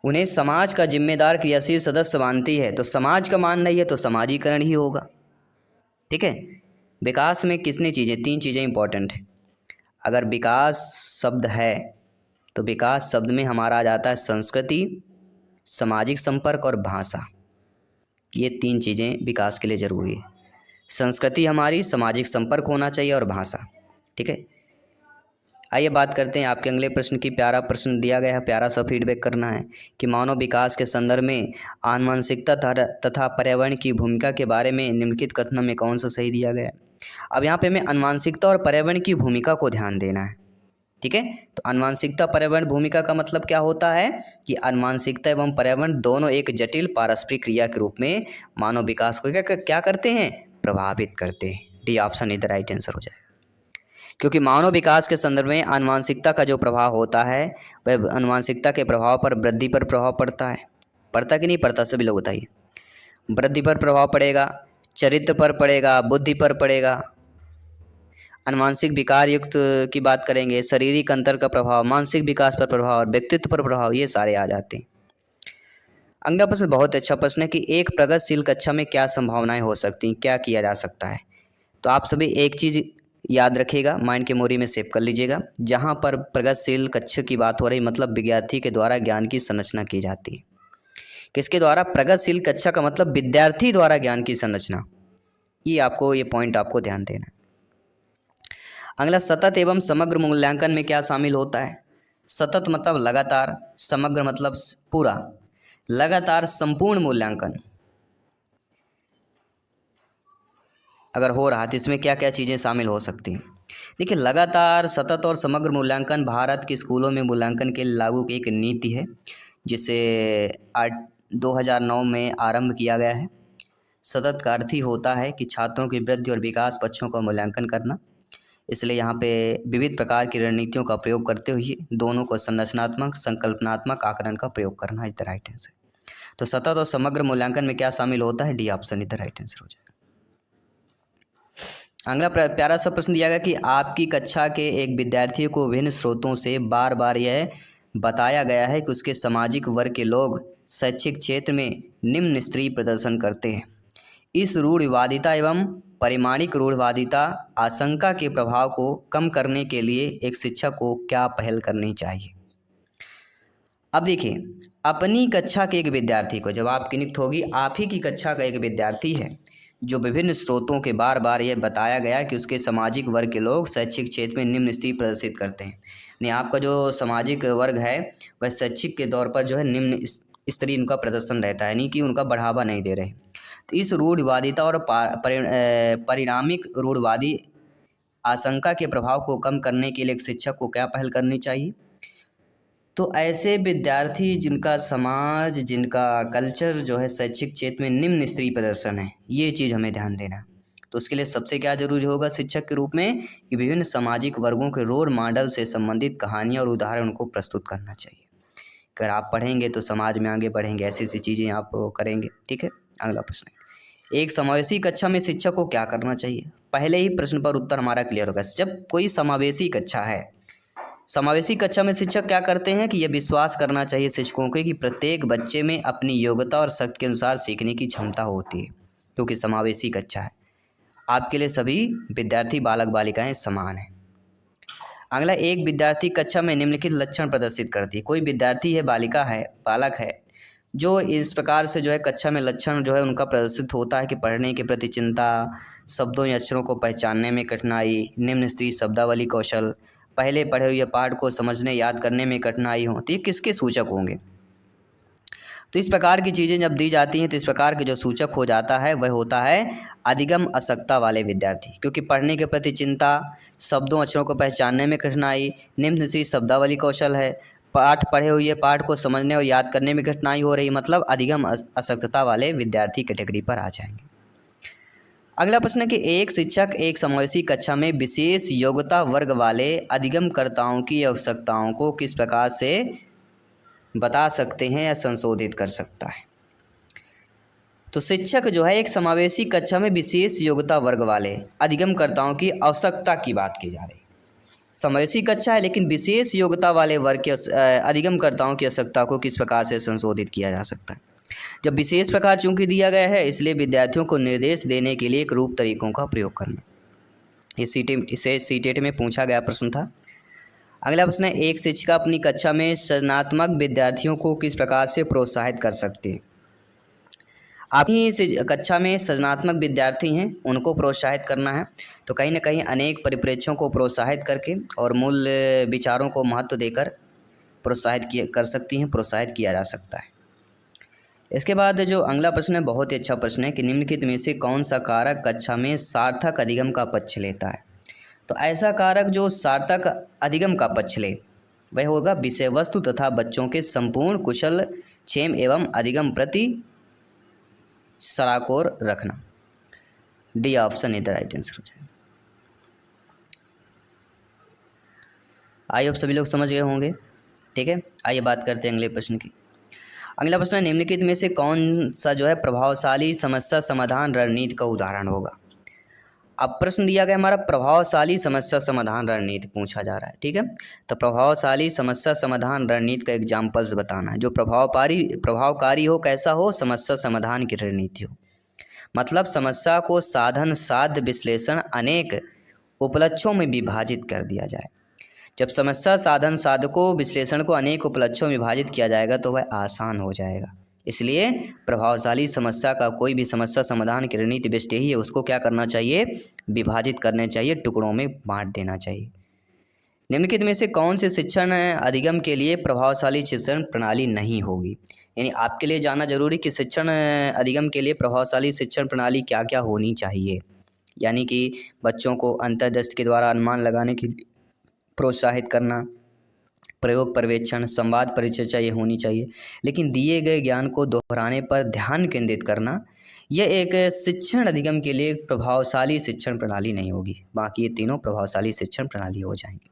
उन्हें समाज का जिम्मेदार क्रियाशील सदस्य मानती है, तो समाज का मान रही है तो समाजीकरण ही होगा। ठीक है, विकास में कितनी चीज़ें, 3 चीज़ें इंपॉर्टेंट है। अगर विकास शब्द है तो विकास शब्द में हमारा आ जाता है संस्कृति, सामाजिक संपर्क और भाषा। ये 3 चीज़ें विकास के लिए ज़रूरी है। संस्कृति हमारी, सामाजिक संपर्क होना चाहिए और भाषा। ठीक है, आइए बात करते हैं आपके अगले प्रश्न की। प्यारा प्रश्न दिया गया है, प्यारा सा फीडबैक करना है कि मानव विकास के संदर्भ में आनुवंशिकता तथा पर्यावरण की भूमिका के बारे में निम्नलिखित कथनों में कौन सा सही दिया गया है। अब यहाँ पे हमें आनुवंशिकता और पर्यावरण की भूमिका को ध्यान देना है, ठीक है। तो आनुवंशिकता पर्यावरण भूमिका का मतलब क्या होता है कि आनुवंशिकता एवं पर्यावरण दोनों एक जटिल पारस्परिक क्रिया के रूप में मानव विकास को क्या करते हैं, प्रभावित करते हैं। डी ऑप्शन इधर राइट आंसर हो जाएगा, क्योंकि मानव विकास के संदर्भ में आनुवंशिकता का जो प्रभाव होता है वह आनुवंशिकता के प्रभाव पर वृद्धि पर प्रभाव पड़ता है। पड़ता कि नहीं पड़ता, सभी लोग बताइए। वृद्धि पर प्रभाव पड़ेगा, चरित्र पर पड़ेगा, बुद्धि पर पड़ेगा। आनुवंशिक विकार युक्त की बात करेंगे, शारीरिक अंतर का प्रभाव, मानसिक विकास पर प्रभाव और व्यक्तित्व पर प्रभाव, ये सारे आ जाते हैं। अगला प्रश्न बहुत अच्छा प्रश्न है कि एक प्रगतिशील कक्षा में क्या संभावनाएं हो सकती हैं, क्या किया जा सकता है। तो आप सभी एक चीज़ याद रखिएगा, माइंड के मेमोरी में सेव कर लीजिएगा। जहाँ पर प्रगतिशील कक्षा की बात हो रही, मतलब विद्यार्थी के द्वारा ज्ञान की संरचना की जाती है। किसके द्वारा? प्रगतिशील कक्षा का मतलब विद्यार्थी द्वारा ज्ञान की संरचना। ये पॉइंट आपको ध्यान देना है। अगला, सतत एवं समग्र मूल्यांकन में क्या शामिल होता है। सतत मतलब लगातार, समग्र मतलब पूरा, लगातार संपूर्ण मूल्यांकन अगर हो रहा तो इसमें क्या क्या चीज़ें शामिल हो सकती हैं। देखिए, लगातार, सतत और समग्र मूल्यांकन भारत के स्कूलों में मूल्यांकन के लिए लागू एक नीति है, जिसे 2009 में आरंभ किया गया है। सतत का अर्थ ही होता है कि छात्रों की वृद्धि और विकास पक्षों का मूल्यांकन करना। इसलिए यहाँ पे विविध प्रकार की रणनीतियों का प्रयोग करते हुए दोनों को संरचनात्मक संकल्पनात्मक आकलन का प्रयोग करना इज द राइट आंसर। तो सतत और समग्र मूल्यांकन में क्या शामिल होता है, D option is the right answer हो जाएगा। अगला प्यारा सा प्रश्न दिया गया कि आपकी कक्षा के एक विद्यार्थी को विभिन्न स्रोतों से बार बार यह बताया गया है कि उसके सामाजिक वर्ग के लोग शैक्षिक क्षेत्र में निम्न स्तरीय प्रदर्शन करते हैं। इस रूढ़िवादिता एवं परिमाणिक रूढ़िवादिता आशंका के प्रभाव को कम करने के लिए एक शिक्षक को क्या पहल करनी चाहिए। अब देखिए, अपनी कक्षा के एक विद्यार्थी को, जब आपकी नियुक्त होगी, आप ही की कक्षा का एक विद्यार्थी है जो विभिन्न स्रोतों के बार बार यह बताया गया कि उसके सामाजिक वर्ग के लोग शैक्षिक क्षेत्र में निम्न स्थिति प्रदर्शित करते हैं। यानी आपका जो सामाजिक वर्ग है वह शैक्षिक के तौर पर जो है निम्न स्तरीय उनका प्रदर्शन रहता है, यानी कि उनका बढ़ावा नहीं दे रहे। तो इस रूढ़िवादिता और परिणामिक रूढ़िवादी आशंका के प्रभाव को कम करने के लिए एक शिक्षक को क्या पहल करनी चाहिए। तो ऐसे विद्यार्थी जिनका समाज, जिनका कल्चर जो है शैक्षिक क्षेत्र में निम्न स्तरीय प्रदर्शन है, ये चीज़ हमें ध्यान देना है। तो उसके लिए सबसे क्या जरूरी होगा शिक्षक के रूप में कि विभिन्न सामाजिक वर्गों के रोल मॉडल से संबंधित कहानियाँ और उदाहरण उनको प्रस्तुत करना चाहिए। अगर आप पढ़ेंगे तो समाज में आगे बढ़ेंगे, ऐसी ऐसी चीज़ें आप करेंगे, ठीक है। अगला प्रश्न, एक समावेशी कक्षा में शिक्षक को क्या करना चाहिए। पहले ही प्रश्न पर उत्तर हमारा क्लियर होगा। जब कोई समावेशी कक्षा है, समावेशी कक्षा में शिक्षक क्या करते हैं कि यह विश्वास करना चाहिए शिक्षकों को कि प्रत्येक बच्चे में अपनी योग्यता और शक्ति के अनुसार सीखने की क्षमता होती है, क्योंकि समावेशी कक्षा है। आपके लिए सभी विद्यार्थी बालक बालिकाएं समान हैं। अगला, एक विद्यार्थी कक्षा में निम्नलिखित लक्षण प्रदर्शित करती है। कोई विद्यार्थी है, बालिका है, बालक है, जो इस प्रकार से जो है कक्षा में लक्षण जो है उनका प्रदर्शित होता है कि पढ़ने के प्रति चिंता, शब्दों या अक्षरों को पहचानने में कठिनाई, निम्न स्तरीय शब्दावली कौशल, पहले पढ़े हुए पाठ को समझने याद करने में कठिनाई हो, तो ये किसके सूचक होंगे। तो इस प्रकार की चीज़ें जब दी जाती हैं तो इस प्रकार के जो सूचक हो जाता है वह होता है अधिगम अशक्तता वाले विद्यार्थी, क्योंकि पढ़ने के प्रति चिंता, शब्दों अक्षरों को पहचानने में कठिनाई, निम्न सी शब्दावली कौशल है, पढ़े हुए पाठ को समझने और याद करने में कठिनाई हो रही, मतलब अधिगम अशक्तता वाले विद्यार्थी कैटेगरी पर आ जाएंगे। अगला प्रश्न है कि एक शिक्षक एक समावेशी कक्षा में विशेष योग्यता वर्ग वाले अधिगमकर्ताओं की आवश्यकताओं को किस प्रकार से बता सकते हैं या संशोधित कर सकता है। तो शिक्षक जो है एक समावेशी कक्षा में विशेष योग्यता वर्ग वाले अधिगमकर्ताओं की आवश्यकता की बात की जा रही है। समावेशी कक्षा है लेकिन विशेष योग्यता वाले वर्ग के अधिगमकर्ताओं की आवश्यकता को किस प्रकार से संशोधित किया जा सकता है। जब विशेष प्रकार चूंकि दिया गया है, इसलिए विद्यार्थियों को निर्देश देने के लिए एक रूप तरीकों का प्रयोग करना। इसे सीटेट में पूछा गया प्रश्न था। अगला प्रश्न है, एक शिक्षिका अपनी कक्षा में सृजनात्मक विद्यार्थियों को किस प्रकार से प्रोत्साहित कर सकती है। आप ही से कक्षा में सृजनात्मक विद्यार्थी हैं, उनको प्रोत्साहित करना है। तो कहीं न कहीं अनेक परिप्रेक्ष्यों को प्रोत्साहित करके और मूल विचारों को महत्व देकर प्रोत्साहित किया जा सकता है। इसके बाद जो अगला प्रश्न है, बहुत ही अच्छा प्रश्न है कि निम्नलिखित में से कौन सा कारक कक्षा में सार्थक अधिगम का पक्ष लेता है। तो ऐसा कारक जो सार्थक अधिगम का पक्ष ले वह होगा विषय वस्तु तथा बच्चों के संपूर्ण कुशल क्षेम एवं अधिगम प्रति सराकोर रखना। डी ऑप्शन इधर राइट आंसर हो जाएगा। आइए अब सभी लोग समझ गए होंगे, ठीक है। आइए बात करते हैं अगले प्रश्न की। अगला प्रश्न, निम्नलिखित में से कौन सा जो है प्रभावशाली समस्या समाधान रणनीति का उदाहरण होगा। अब प्रश्न दिया गया हमारा प्रभावशाली समस्या समाधान रणनीति पूछा जा रहा है, ठीक है। तो प्रभावशाली समस्या समाधान रणनीति का एग्जाम्पल्स बताना है जो प्रभावकारी हो, कैसा हो, समस्या समाधान की रणनीति हो। मतलब समस्या को साधन साध्य विश्लेषण अनेक उपलक्ष्यों में विभाजित कर दिया जाए। जब समस्या साधन साधकों विश्लेषण को अनेक उपलक्ष्यों में विभाजित किया जाएगा तो वह आसान हो जाएगा। इसलिए प्रभावशाली समस्या का कोई भी समस्या समाधान की रणनीति बेस्ट यही है, उसको क्या करना चाहिए, विभाजित करने चाहिए, टुकड़ों में बांट देना चाहिए। निम्नलिखित में से कौन से शिक्षण अधिगम के लिए प्रभावशाली शिक्षण प्रणाली नहीं होगी। यानी आपके लिए जानना जरूरी कि शिक्षण अधिगम के लिए प्रभावशाली शिक्षण प्रणाली क्या क्या होनी चाहिए। यानी कि बच्चों को अंतर्दृष्टि के द्वारा अनुमान लगाने के लिए प्रोत्साहित करना, प्रयोग पर्यवेक्षण, संवाद परिचर्चा ये होनी चाहिए। लेकिन दिए गए ज्ञान को दोहराने पर ध्यान केंद्रित करना, यह एक शिक्षण अधिगम के लिए प्रभावशाली शिक्षण प्रणाली नहीं होगी। बाकी ये तीनों प्रभावशाली शिक्षण प्रणाली हो जाएंगी।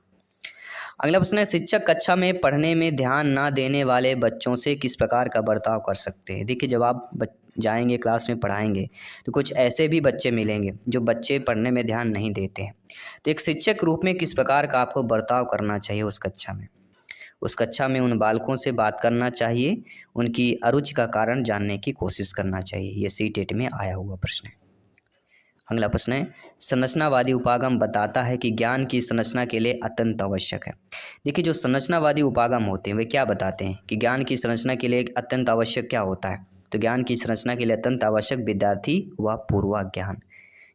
अगला प्रश्न है, शिक्षक कक्षा में पढ़ने में ध्यान ना देने वाले बच्चों से किस प्रकार का बर्ताव कर सकते हैं। देखिए, जब आप जाएंगे क्लास में पढ़ाएंगे तो कुछ ऐसे भी बच्चे मिलेंगे जो बच्चे पढ़ने में ध्यान नहीं देते हैं। तो एक शिक्षक रूप में किस प्रकार का आपको बर्ताव करना चाहिए उस कक्षा में उन बालकों से बात करना चाहिए, उनकी अरुचि का कारण जानने की कोशिश करना चाहिए। ये सीटेट में आया हुआ प्रश्न है। अगला प्रश्न है, संरचनावादी उपागम बताता है कि ज्ञान की संरचना के लिए अत्यंत आवश्यक है। देखिए, जो संरचनावादी उपागम होते हैं वे क्या बताते हैं कि ज्ञान की संरचना के लिए अत्यंत आवश्यक क्या होता है। तो ज्ञान की संरचना के लिए अत्यंत आवश्यक विद्यार्थी व पूर्वाज्ञान।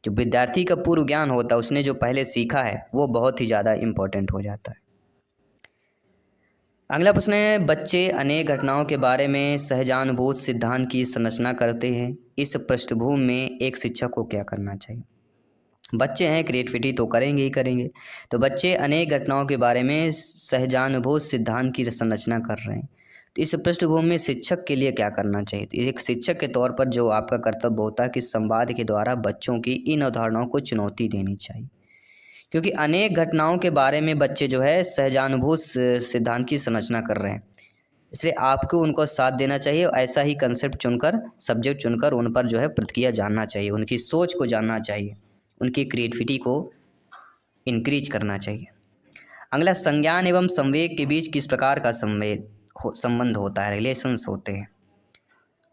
जो विद्यार्थी का पूर्व ज्ञान होता है, उसने जो पहले सीखा है वो बहुत ही ज़्यादा इम्पोर्टेंट हो जाता है। अगला प्रश्न है, बच्चे अनेक घटनाओं के बारे में सहजानुभूत सिद्धांत की संरचना करते हैं। इस पृष्ठभूमि में एक शिक्षक को क्या करना चाहिए। बच्चे हैं, क्रिएटिविटी तो करेंगे ही करेंगे। तो बच्चे अनेक घटनाओं के बारे में सहजानुभूत सिद्धांत की संरचना कर रहे हैं। तो इस पृष्ठभूमि में शिक्षक के लिए क्या करना चाहिए। तो एक शिक्षक के तौर पर जो आपका कर्तव्य होता है कि संवाद के द्वारा बच्चों की इन अवधारणाओं को चुनौती देनी चाहिए, क्योंकि अनेक घटनाओं के बारे में बच्चे जो है सहजानुभूत सिद्धांत की संरचना कर रहे हैं। इसलिए आपको उनको साथ देना चाहिए। ऐसा ही कंसेप्ट चुनकर, सब्जेक्ट चुनकर उन पर जो है प्रतिक्रिया जानना चाहिए, उनकी सोच को जानना चाहिए, उनकी क्रिएटिविटी को इंक्रीज करना चाहिए। अगला, संज्ञान एवं संवेग के बीच किस प्रकार का संबंध होता है, रिलेशंस होते हैं।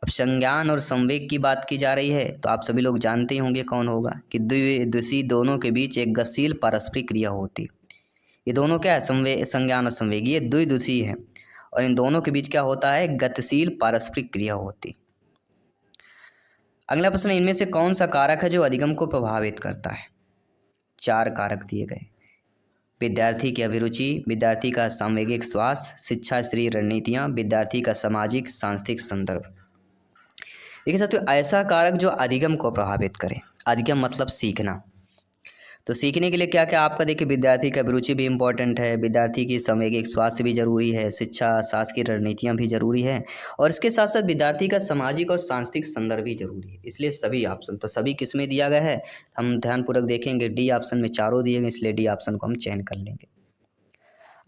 अब संज्ञान और संवेग की बात की जा रही है तो आप सभी लोग जानते ही होंगे कौन होगा कि द्विदिशी दोनों के बीच एक गतिशील पारस्परिक क्रिया होती है। ये दोनों क्या है, संज्ञान और संवेग, ये द्विदिशी है और इन दोनों के बीच क्या होता है, गतिशील पारस्परिक क्रिया होती। अगला प्रश्न, इनमें से कौन सा कारक है जो अधिगम को प्रभावित करता है। 4 कारक दिए गए, विद्यार्थी की अभिरुचि, विद्यार्थी का सामवेगिक स्वास्थ्य, शिक्षा स्तरीय रणनीतियाँ, विद्यार्थी का सामाजिक सांस्कृतिक संदर्भ। देखिए साथियों, ऐसा कारक जो अधिगम को प्रभावित करे। अधिगम मतलब सीखना। तो सीखने के लिए क्या क्या आपका देखिए, विद्यार्थी का अभिरुचि भी इम्पोर्टेंट है, विद्यार्थी की सामवेगिक स्वास्थ्य भी जरूरी है, शिक्षा शासकीय रणनीतियाँ भी जरूरी है और इसके साथ साथ विद्यार्थी का सामाजिक और सांस्कृतिक संदर्भ भी जरूरी है। इसलिए सभी ऑप्शन, तो सभी किस में दिया गया है, हम ध्यानपूर्वक देखेंगे। डी ऑप्शन में चारों दिए गए, इसलिए डी ऑप्शन को हम चयन कर लेंगे।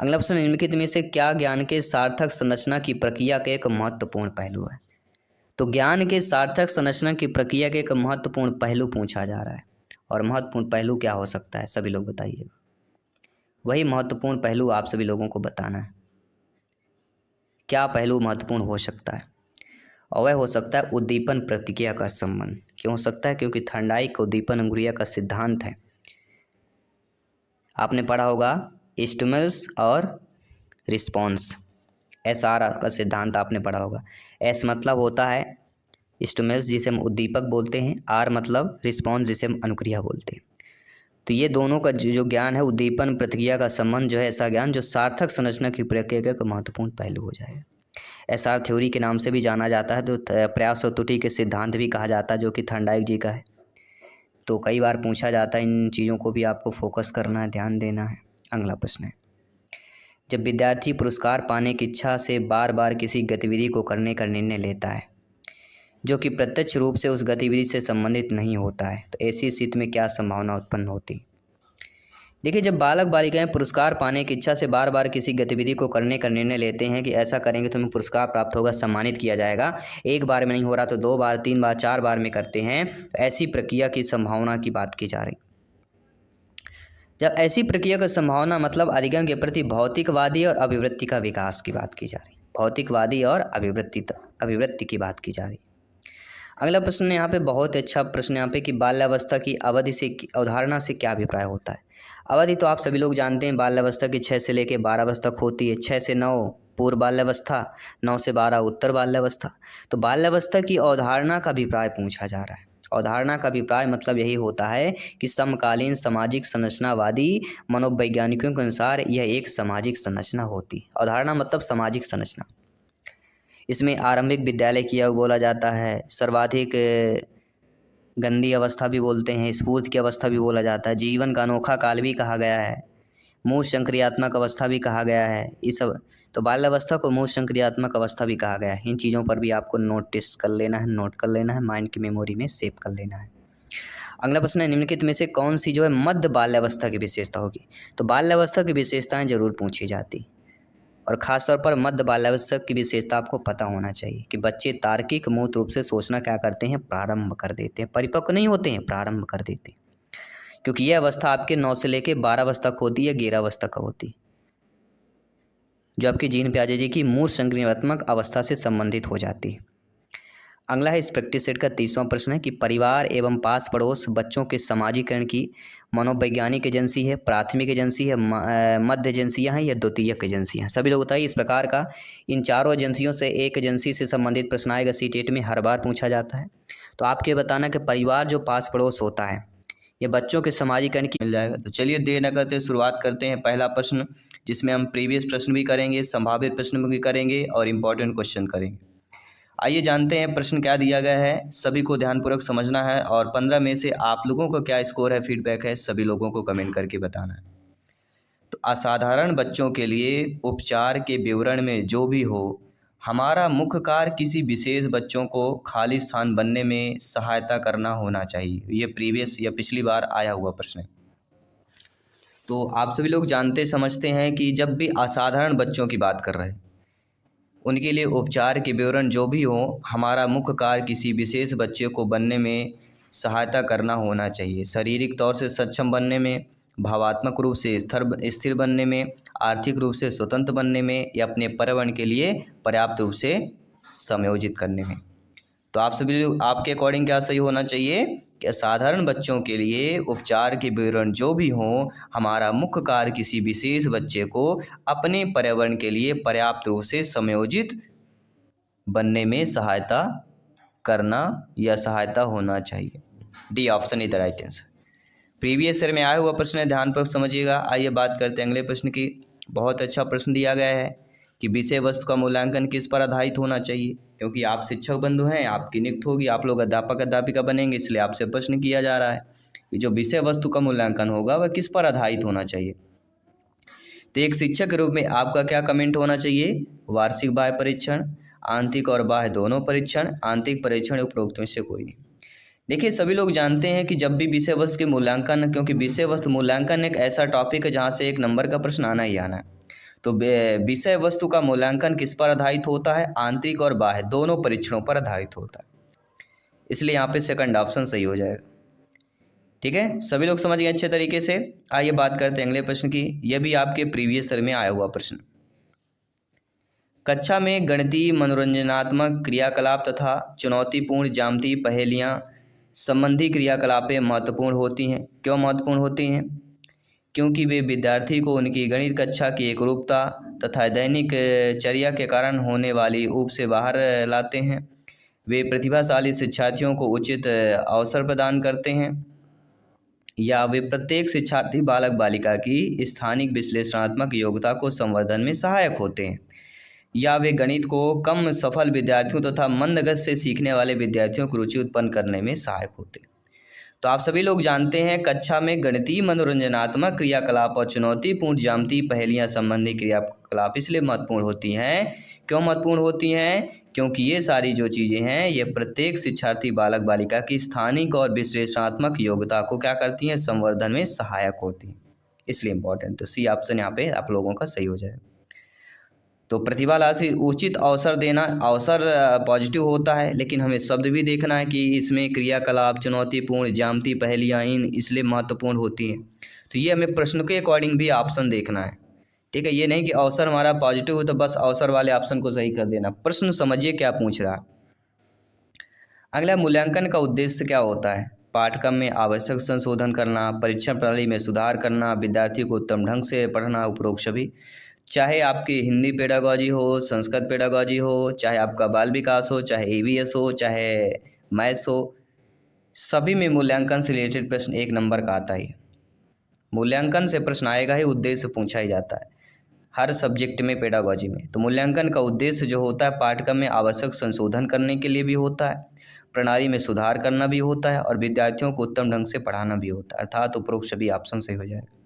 अगला प्रश्न, निम्नलिखित में से क्या ज्ञान के सार्थक संरचना की प्रक्रिया का एक महत्वपूर्ण पहलू है। तो ज्ञान के सार्थक संरचना की प्रक्रिया के एक महत्वपूर्ण पहलू पूछा जा रहा है और महत्वपूर्ण पहलू क्या हो सकता है, सभी लोग बताइएगा। वही महत्वपूर्ण पहलू आप सभी लोगों को बताना है, क्या पहलू महत्वपूर्ण हो सकता है। और वह हो सकता है उद्दीपन प्रतिक्रिया का संबंध। क्यों हो सकता है, क्योंकि थर्मोडायनामिक उद्दीपन अंकुरिया का सिद्धांत है। आपने पढ़ा होगा स्टिमुलस और रिस्पॉन्स, SR का सिद्धांत आपने पढ़ा होगा। एस मतलब होता है स्टिमुलस जिसे हम उद्दीपक बोलते हैं, आर मतलब रिस्पॉन्स जिसे हम अनुक्रिया बोलते हैं। तो ये दोनों का जो ज्ञान है, उद्दीपन प्रतिक्रिया का संबंध जो है, ऐसा ज्ञान जो सार्थक संरचना की प्रक्रिया का महत्वपूर्ण पहलू हो जाएगा। एसआर थ्योरी के नाम से भी जाना जाता है, तो प्रयास और त्रुटि के सिद्धांत भी कहा जाता है, जो कि थर्नडाइक जी का है। तो कई बार पूछा जाता है, इन चीज़ों को भी आपको फोकस करना है, ध्यान देना है। अगला प्रश्न है, जब विद्यार्थी पुरस्कार पाने की इच्छा से बार बार किसी गतिविधि को करने का निर्णय लेता है जो कि प्रत्यक्ष रूप से उस गतिविधि से संबंधित नहीं होता है, तो ऐसी स्थिति में क्या संभावना उत्पन्न होती? देखिए, जब बालक बालिकाएं पुरस्कार पाने की इच्छा से बार बार किसी गतिविधि को करने का निर्णय लेते हैं कि ऐसा करेंगे तो हमें पुरस्कार प्राप्त होगा, सम्मानित किया जाएगा, एक बार में नहीं हो रहा तो 2 बार, 3 बार, 4 बार में करते हैं, तो ऐसी प्रक्रिया की संभावना की बात की जा रही। जब ऐसी प्रक्रिया की संभावना मतलब अधिगम के प्रति भौतिकवादी और अभिवृत्ति का विकास की बात की जा रही, भौतिकवादी और अभिवृत्ति की बात की जा रही। अगला प्रश्न यहाँ पे बहुत अच्छा प्रश्न यहाँ पे कि बाल्यावस्था की अवधि से अवधारणा से क्या अभिप्राय होता है। अवधि तो आप सभी लोग जानते हैं, बाल्यावस्था की 6 से लेकर 12 वर्ष तक होती है। 6 से 9 पूर्व बाल्यावस्था, 9 से 12 उत्तर बाल्यावस्था। तो बाल्यावस्था की अवधारणा का अभिप्राय पूछा जा रहा है। अवधारणा का अभिप्राय मतलब यही होता है कि समकालीन सामाजिक संरचनावादी मनोवैज्ञानिकों के अनुसार यह एक सामाजिक संरचना होती। अवधारणा मतलब सामाजिक संरचना। इसमें आरंभिक विद्यालय की युग बोला जाता है, सर्वाधिक गंदी अवस्था भी बोलते हैं, स्फूर्ति की अवस्था भी बोला जाता है, जीवन का अनोखा काल भी कहा गया है, मूल संक्रियात्मक अवस्था भी कहा गया है। ये सब तो बाल्यावस्था को मूल संक्रियात्मक अवस्था भी कहा गया है। इन चीज़ों पर भी आपको नोटिस कर लेना है, नोट कर लेना है, माइंड की मेमोरी में सेव कर लेना है। अगला प्रश्न है, निम्नलिखित में से कौन सी जो है मध्य बाल्यावस्था की विशेषता होगी। तो बाल्यावस्था की विशेषताएं जरूर पूछी जाती, और ख़ासतौर पर मध्य बाल्यावस्था की विशेषता आपको पता होना चाहिए कि बच्चे तार्किक मूर्त रूप से सोचना क्या करते हैं, प्रारंभ कर देते हैं, परिपक्व नहीं होते हैं, प्रारंभ कर देते हैं। क्योंकि यह अवस्था आपके 9 से लेकर 12 वर्ष तक होती है, 11 वर्ष तक होती, जो आपकी जीन प्याजे जी की मूल संक्रियात्मक अवस्था से संबंधित हो जाती है। अगला है इस प्रैक्टिस सेट का 30वां प्रश्न है कि परिवार एवं पास पड़ोस बच्चों के समाजीकरण की मनोवैज्ञानिक एजेंसी है, प्राथमिक एजेंसी है, मध्य एजेंसियाँ हैं या द्वितीयक एजेंसी हैं। सभी लोग बताइए इस प्रकार का इन चारों एजेंसियों से एक एजेंसी से संबंधित प्रश्न आएगा, सीटेट में हर बार पूछा जाता है। तो आपके बताना कि परिवार जो पास पड़ोस होता है ये बच्चों के समाजीकरण की मिल जाएगा। तो चलिए देर न करते शुरुआत करते हैं पहला प्रश्न, जिसमें हम प्रीवियस प्रश्न भी करेंगे, संभावित प्रश्न भी करेंगे और इम्पोर्टेंट क्वेश्चन करेंगे। आइए जानते हैं प्रश्न क्या दिया गया है, सभी को ध्यानपूर्वक समझना है और 15 में से आप लोगों का क्या स्कोर है, फीडबैक है, सभी लोगों को कमेंट करके बताना है। तो असाधारण बच्चों के लिए उपचार के विवरण में जो भी हो, हमारा मुख्य कार्य किसी विशेष बच्चों को खाली स्थान बनने में सहायता करना होना चाहिए। ये प्रीवियस या पिछली बार आया हुआ प्रश्न है। तो आप सभी लोग जानते समझते हैं कि जब भी असाधारण बच्चों की बात कर रहे हैं, उनके लिए उपचार के विवरण जो भी हो, हमारा मुख्य कार्य किसी विशेष बच्चे को बनने में सहायता करना होना चाहिए। शारीरिक तौर से सक्षम बनने में, भावात्मक रूप से स्थिर बनने में, आर्थिक रूप से स्वतंत्र बनने में या अपने पर्यावरण के लिए पर्याप्त रूप से समायोजित करने में। तो आप सभी लोग आपके अकॉर्डिंग क्या सही होना चाहिए कि साधारण बच्चों के लिए उपचार के विवरण जो भी हों, हमारा मुख्य कार्य किसी विशेष बच्चे को अपने पर्यावरण के लिए पर्याप्त रूप से समायोजित बनने में सहायता करना या सहायता होना चाहिए। D option is the right answer. Previous year में आया हुआ प्रश्न है, ध्यानपूर्वक समझिएगा। आइए बात करते हैं अगले प्रश्न की। बहुत अच्छा प्रश्न दिया गया है कि विषय वस्तु का मूल्यांकन किस पर आधारित होना चाहिए। क्योंकि आप शिक्षक बंधु हैं, आपकी नियुक्त होगी, आप लोग अध्यापक अध्यापिका बनेंगे, इसलिए आपसे प्रश्न किया जा रहा है कि जो विषय वस्तु का मूल्यांकन होगा वह किस पर आधारित होना चाहिए। तो एक शिक्षक के रूप में आपका क्या कमेंट होना चाहिए? वार्षिक बाह्य परीक्षण, आंतरिक और बाह्य दोनों परीक्षण, आंतरिक परीक्षण उपरोक्त में से कोई नहीं। देखिए सभी लोग जानते हैं कि जब भी विषय वस्तु के मूल्यांकन, क्योंकि विषय वस्तु मूल्यांकन एक ऐसा टॉपिक है जहाँ से 1 नंबर का प्रश्न आना ही आना है। तो विषय वस्तु का मूल्यांकन किस पर आधारित होता है? आंतरिक और बाह्य दोनों परीक्षणों पर आधारित होता है, इसलिए यहाँ पे सेकंड ऑप्शन सही हो जाएगा। ठीक है, सभी लोग समझ गए अच्छे तरीके से। आइए बात करते हैं अगले प्रश्न की। यह भी आपके प्रीवियस ईयर में आया हुआ प्रश्न। कक्षा में गणितीय मनोरंजनात्मक क्रियाकलाप तथा चुनौतीपूर्ण ज्यामितीय पहेलियाँ संबंधी क्रियाकलापें महत्वपूर्ण होती हैं। क्यों महत्वपूर्ण होती हैं? क्योंकि वे विद्यार्थी को उनकी गणित कक्षा की एकरूपता तथा दैनिक चर्या के कारण होने वाली ऊब से बाहर लाते हैं। वे प्रतिभाशाली शिक्षार्थियों को उचित अवसर प्रदान करते हैं, या वे प्रत्येक शिक्षार्थी बालक बालिका की स्थानिक विश्लेषणात्मक योग्यता को संवर्धन में सहायक होते हैं, या वे गणित को कम सफल विद्यार्थियों तथा मंद गति से सीखने वाले विद्यार्थियों की रुचि उत्पन्न करने में सहायक होते हैं। तो आप सभी लोग जानते हैं कक्षा में गणितीय मनोरंजनात्मक क्रियाकलाप और चुनौतीपूर्ण ज्यामितीय पहेलियां संबंधी क्रियाकलाप इसलिए महत्वपूर्ण होती हैं। क्यों महत्वपूर्ण होती हैं? क्योंकि ये सारी जो चीज़ें हैं ये प्रत्येक शिक्षार्थी बालक बालिका की स्थानिक और विश्लेषणात्मक योग्यता को क्या करती हैं? संवर्धन में सहायक होती हैं, इसलिए इम्पोर्टेंट। तो सी ऑप्शन यहाँ पे आप लोगों का सही हो जाएगा। तो प्रतिभाशाली उचित अवसर देना, अवसर पॉजिटिव होता है, लेकिन हमें शब्द भी देखना है कि इसमें क्रियाकलाप, चुनौतीपूर्ण, ज्यामितीय पहेलियाँ इन इसलिए महत्वपूर्ण होती हैं। तो ये हमें प्रश्न के अकॉर्डिंग भी ऑप्शन देखना है, ठीक है। ये नहीं कि अवसर हमारा पॉजिटिव हो तो बस अवसर वाले ऑप्शन को सही कर देना। प्रश्न समझिए क्या पूछ रहा है। अगला, मूल्यांकन का उद्देश्य क्या होता है? पाठ्यक्रम में आवश्यक संशोधन करना, परीक्षण प्रणाली में सुधार करना, विद्यार्थियों को उत्तम ढंग से पढ़ना, उपरोक्त सभी। चाहे आपकी हिंदी पेडागॉजी हो, संस्कृत पेडागॉजी हो, चाहे आपका बाल विकास हो, चाहे ईवीएस हो, चाहे मैथ्स हो, सभी में मूल्यांकन से रिलेटेड प्रश्न 1 नंबर का आता ही। मूल्यांकन से प्रश्न आएगा ही, उद्देश्य पूछा ही जाता है हर सब्जेक्ट में, पेडागॉजी में। तो मूल्यांकन का उद्देश्य जो होता है पाठ्यक्रम में आवश्यक संशोधन करने के लिए भी होता है, प्रणाली में सुधार करना भी होता है, और विद्यार्थियों को उत्तम ढंग से पढ़ाना भी होता है। अर्थात उपरोक्त सभी ऑप्शन सही हो जाएगा।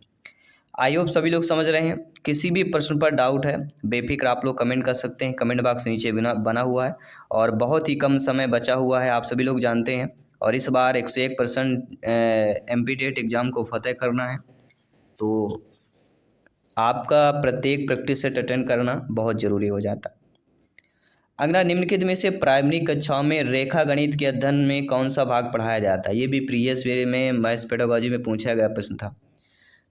आई होप सभी लोग समझ रहे हैं। किसी भी प्रश्न पर डाउट है बेफिक्र आप लोग कमेंट कर सकते हैं, कमेंट बॉक्स नीचे बना हुआ है, और बहुत ही कम समय बचा हुआ है, आप सभी लोग जानते हैं। और इस बार 101% एमपीटेट एग्ज़ाम को फतेह करना है, तो आपका प्रत्येक प्रैक्टिस सेट अटेंड करना बहुत ज़रूरी हो जाता है। अगला, निम्नलिखित में से प्राइमरी कक्षाओं में रेखा गणित के अध्ययन में कौन सा भाग पढ़ाया जाता है? ये भी प्रीवियस ईयर में मैथ्स पेडागॉजी में पूछा गया प्रश्न था।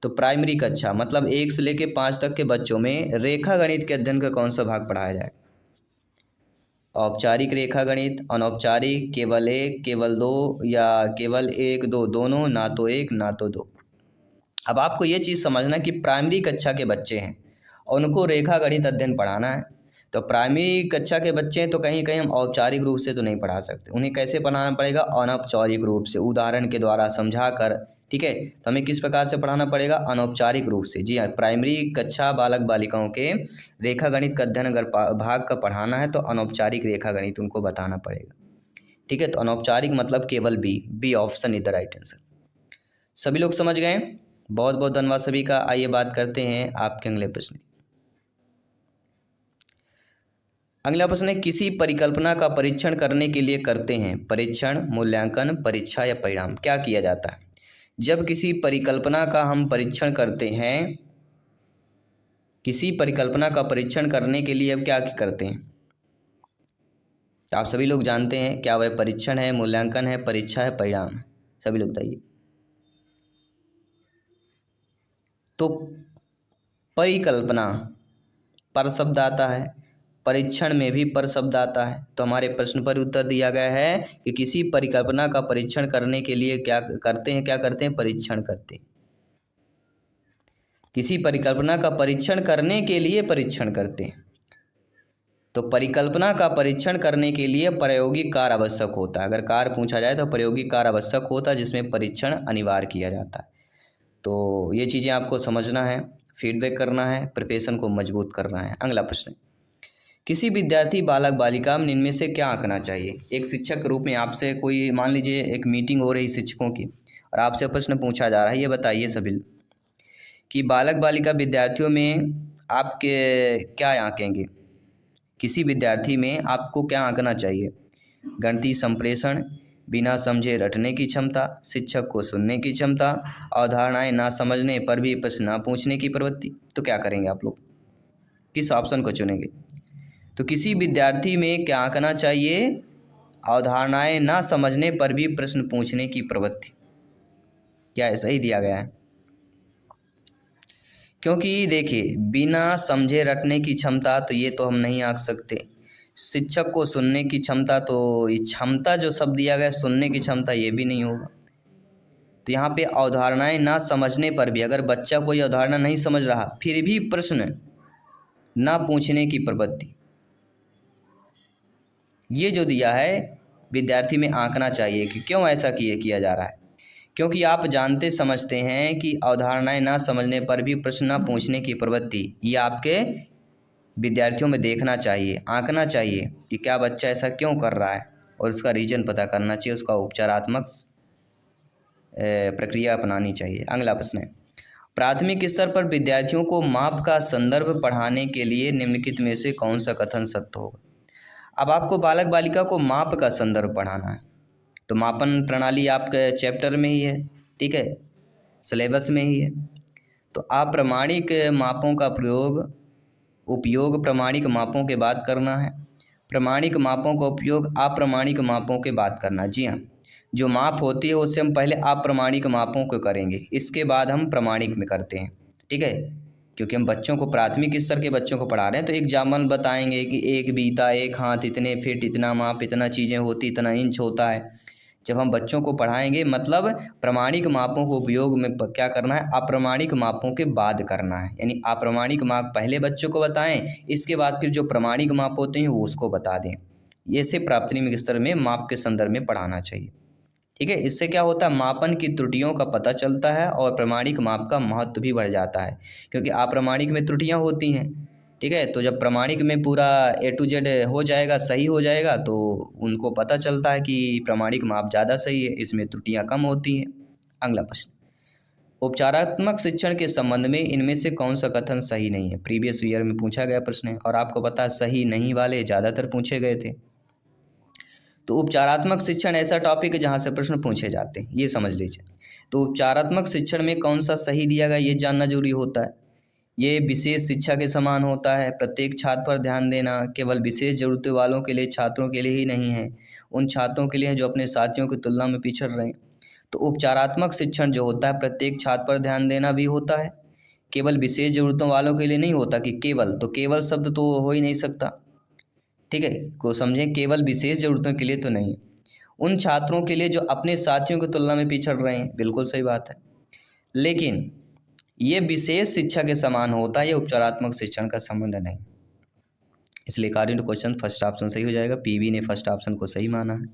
तो प्राइमरी कक्षा मतलब 1 से लेकर 5 तक के बच्चों में रेखा गणित के अध्ययन का कौन सा भाग पढ़ाया जाएगा? औपचारिक रेखा गणित, अनौपचारिक, केवल 1, केवल 2, या केवल 1, 2 दोनों, ना तो 1 ना तो 2। अब आपको ये चीज़ समझना कि प्राइमरी कक्षा के बच्चे हैं और उनको रेखा गणित अध्ययन पढ़ाना है। तो प्राइमरी कक्षा के बच्चे हैं तो कहीं कहीं हम औपचारिक रूप से तो नहीं पढ़ा सकते, उन्हें कैसे पढ़ाना पड़ेगा? अनौपचारिक रूप से, उदाहरण के द्वारा समझा कर, ठीक है। तो हमें किस प्रकार से पढ़ाना पड़ेगा? अनौपचारिक रूप से। जी हाँ, प्राइमरी कक्षा बालक बालिकाओं के रेखा गणित का अध्ययन अगर भाग का पढ़ाना है तो अनौपचारिक रेखा गणित उनको बताना पड़ेगा, ठीक है। तो अनौपचारिक मतलब केवल B option is the right answer. सभी लोग समझ गए? बहुत बहुत धन्यवाद सभी का। आइए बात करते हैं आपके अगले प्रश्न। अगला प्रश्न है, किसी परिकल्पना का परीक्षण करने के लिए करते हैं परीक्षण, मूल्यांकन, परीक्षा या परिणाम। क्या किया जाता है जब किसी परिकल्पना का हम परीक्षण करते हैं? किसी परिकल्पना का परीक्षण करने के लिए अब क्या करते हैं? तो आप सभी लोग जानते हैं क्या वह परीक्षण है, मूल्यांकन है, परीक्षा है, परिणाम है? सभी लोग बताइए। तो परिकल्पना पर शब्द आता है, परीक्षण में भी पर शब्द आता है। तो हमारे प्रश्न पर उत्तर दिया गया है कि किसी परिकल्पना का परीक्षण करने के लिए क्या करते हैं? क्या करते हैं? परीक्षण करते हैं। किसी परिकल्पना का परीक्षण करने के लिए परीक्षण करते हैं। तो परिकल्पना का परीक्षण करने के लिए प्रायोगिक कार्य आवश्यक होता है। अगर कार्य पूछा जाए तो प्रायोगिक कार्य आवश्यक होता है जिसमें परीक्षण अनिवार्य किया जाता है। तो ये चीज़ें आपको समझना है, फीडबैक करना है, प्रिपरेशन को मजबूत करना है। अगला प्रश्न, किसी विद्यार्थी बालक बालिका में इनमें से क्या आंकना चाहिए? एक शिक्षक के रूप में आपसे कोई, मान लीजिए एक मीटिंग हो रही शिक्षकों की और आपसे प्रश्न पूछा जा रहा है, ये बताइए सभी कि बालक बालिका विद्यार्थियों में आप क्या आंकेंगे? किसी विद्यार्थी में आपको क्या आंकना चाहिए? गणितीय संप्रेषण, बिना समझे रटने की क्षमता, शिक्षक को सुनने की क्षमता, अवधारणाएं ना समझने पर भी प्रश्न ना पूछने की प्रवृत्ति। तो क्या करेंगे आप लोग? किस ऑप्शन को चुनेंगे? तो किसी विद्यार्थी में क्या आंकना चाहिए? अवधारणाएं ना समझने पर भी प्रश्न पूछने की प्रवृत्ति। क्या ऐसा ही दिया गया है? क्योंकि देखिए, बिना समझे रटने की क्षमता तो ये तो हम नहीं आंक सकते। शिक्षक को सुनने की क्षमता, तो ये क्षमता जो शब्द दिया गया सुनने की क्षमता, ये भी नहीं होगा। तो यहाँ पे अवधारणाएं ना समझने पर भी, अगर बच्चा कोई अवधारणा नहीं समझ रहा फिर भी प्रश्न ना पूछने की प्रवृत्ति, ये जो दिया है विद्यार्थी में आंकना चाहिए कि क्यों ऐसा किया जा रहा है। क्योंकि आप जानते समझते हैं कि अवधारणाएं ना समझने पर भी प्रश्न न पूछने की प्रवृत्ति ये आपके विद्यार्थियों में देखना चाहिए, आंकना चाहिए कि क्या बच्चा ऐसा क्यों कर रहा है, और उसका रीज़न पता करना चाहिए, उसका उपचारात्मक प्रक्रिया अपनानी चाहिए। अगला प्रश्न है, प्राथमिक स्तर पर विद्यार्थियों को माप का संदर्भ पढ़ाने के लिए निम्नलिखित में से कौन सा कथन सत्य होगा। अब आपको बालक बालिका को माप का संदर्भ पढ़ाना है, तो मापन प्रणाली आपके चैप्टर में ही है, ठीक है, सिलेबस में ही है। तो अप्रामाणिक मापों का उपयोग प्रामाणिक मापों के बाद करना है, प्रामाणिक मापों का उपयोग अप्रामाणिक मापों के बाद करना। जी हाँ, जो माप होती है उससे हम पहले अप्रामाणिक मापों को करेंगे, इसके बाद हम प्रामाणिक में करते हैं, ठीक है। क्योंकि हम बच्चों को प्राथमिक स्तर के बच्चों को पढ़ा रहे हैं, तो एग्जाम्पल बताएंगे कि एक बीता, एक हाथ, इतने फीट, इतना माप, इतना चीज़ें होती, इतना इंच होता है। जब हम बच्चों को पढ़ाएंगे मतलब प्रामाणिक मापों को उपयोग में क्या करना है, अप्रामाणिक मापों के बाद करना है। यानी अप्रामाणिक माप पहले बच्चों को बताएं, इसके बाद फिर जो प्रामाणिक माप होते हैं वो उसको बता दें। ये से प्राथमिक स्तर में माप के संदर्भ में पढ़ाना चाहिए, ठीक है। इससे क्या होता है, मापन की त्रुटियों का पता चलता है और प्रामाणिक माप का महत्व भी बढ़ जाता है, क्योंकि अप्रामाणिक में त्रुटियां होती हैं, ठीक है। तो जब प्रामाणिक में पूरा A to Z हो जाएगा, सही हो जाएगा, तो उनको पता चलता है कि प्रामाणिक माप ज़्यादा सही है, इसमें त्रुटियां कम होती हैं। अगला प्रश्न, उपचारात्मक शिक्षण के संबंध में इनमें से कौन सा कथन सही नहीं है। प्रीवियस ईयर में पूछा गया प्रश्न है और आपको पता है सही नहीं वाले ज़्यादातर पूछे गए थे। तो उपचारात्मक शिक्षण ऐसा टॉपिक है जहाँ से प्रश्न पूछे जाते हैं, ये समझ लीजिए। तो उपचारात्मक शिक्षण में कौन सा सही दिया गया ये जानना जरूरी होता है। ये विशेष शिक्षा के समान होता है, प्रत्येक छात्र पर ध्यान देना केवल विशेष जरूरतों वालों के लिए, छात्रों के लिए ही नहीं है, उन छात्रों के लिए है जो अपने साथियों की तुलना में पिछड़ रहे हैं। तो उपचारात्मक शिक्षण जो होता है प्रत्येक छात्र पर ध्यान देना भी होता है, केवल विशेष जरूरतों वालों के लिए नहीं होता कि केवल, तो केवल शब्द तो हो ही नहीं सकता, ठीक है, को समझें, केवल विशेष ज़रूरतों के लिए तो नहीं, उन छात्रों के लिए जो अपने साथियों की तुलना में पिछड़ रहे हैं, बिल्कुल सही बात है। लेकिन ये विशेष शिक्षा के समान होता है, ये उपचारात्मक शिक्षण का संबंध नहीं। इसलिए according to question first option सही हो जाएगा। पीवी ने फर्स्ट ऑप्शन को सही माना है।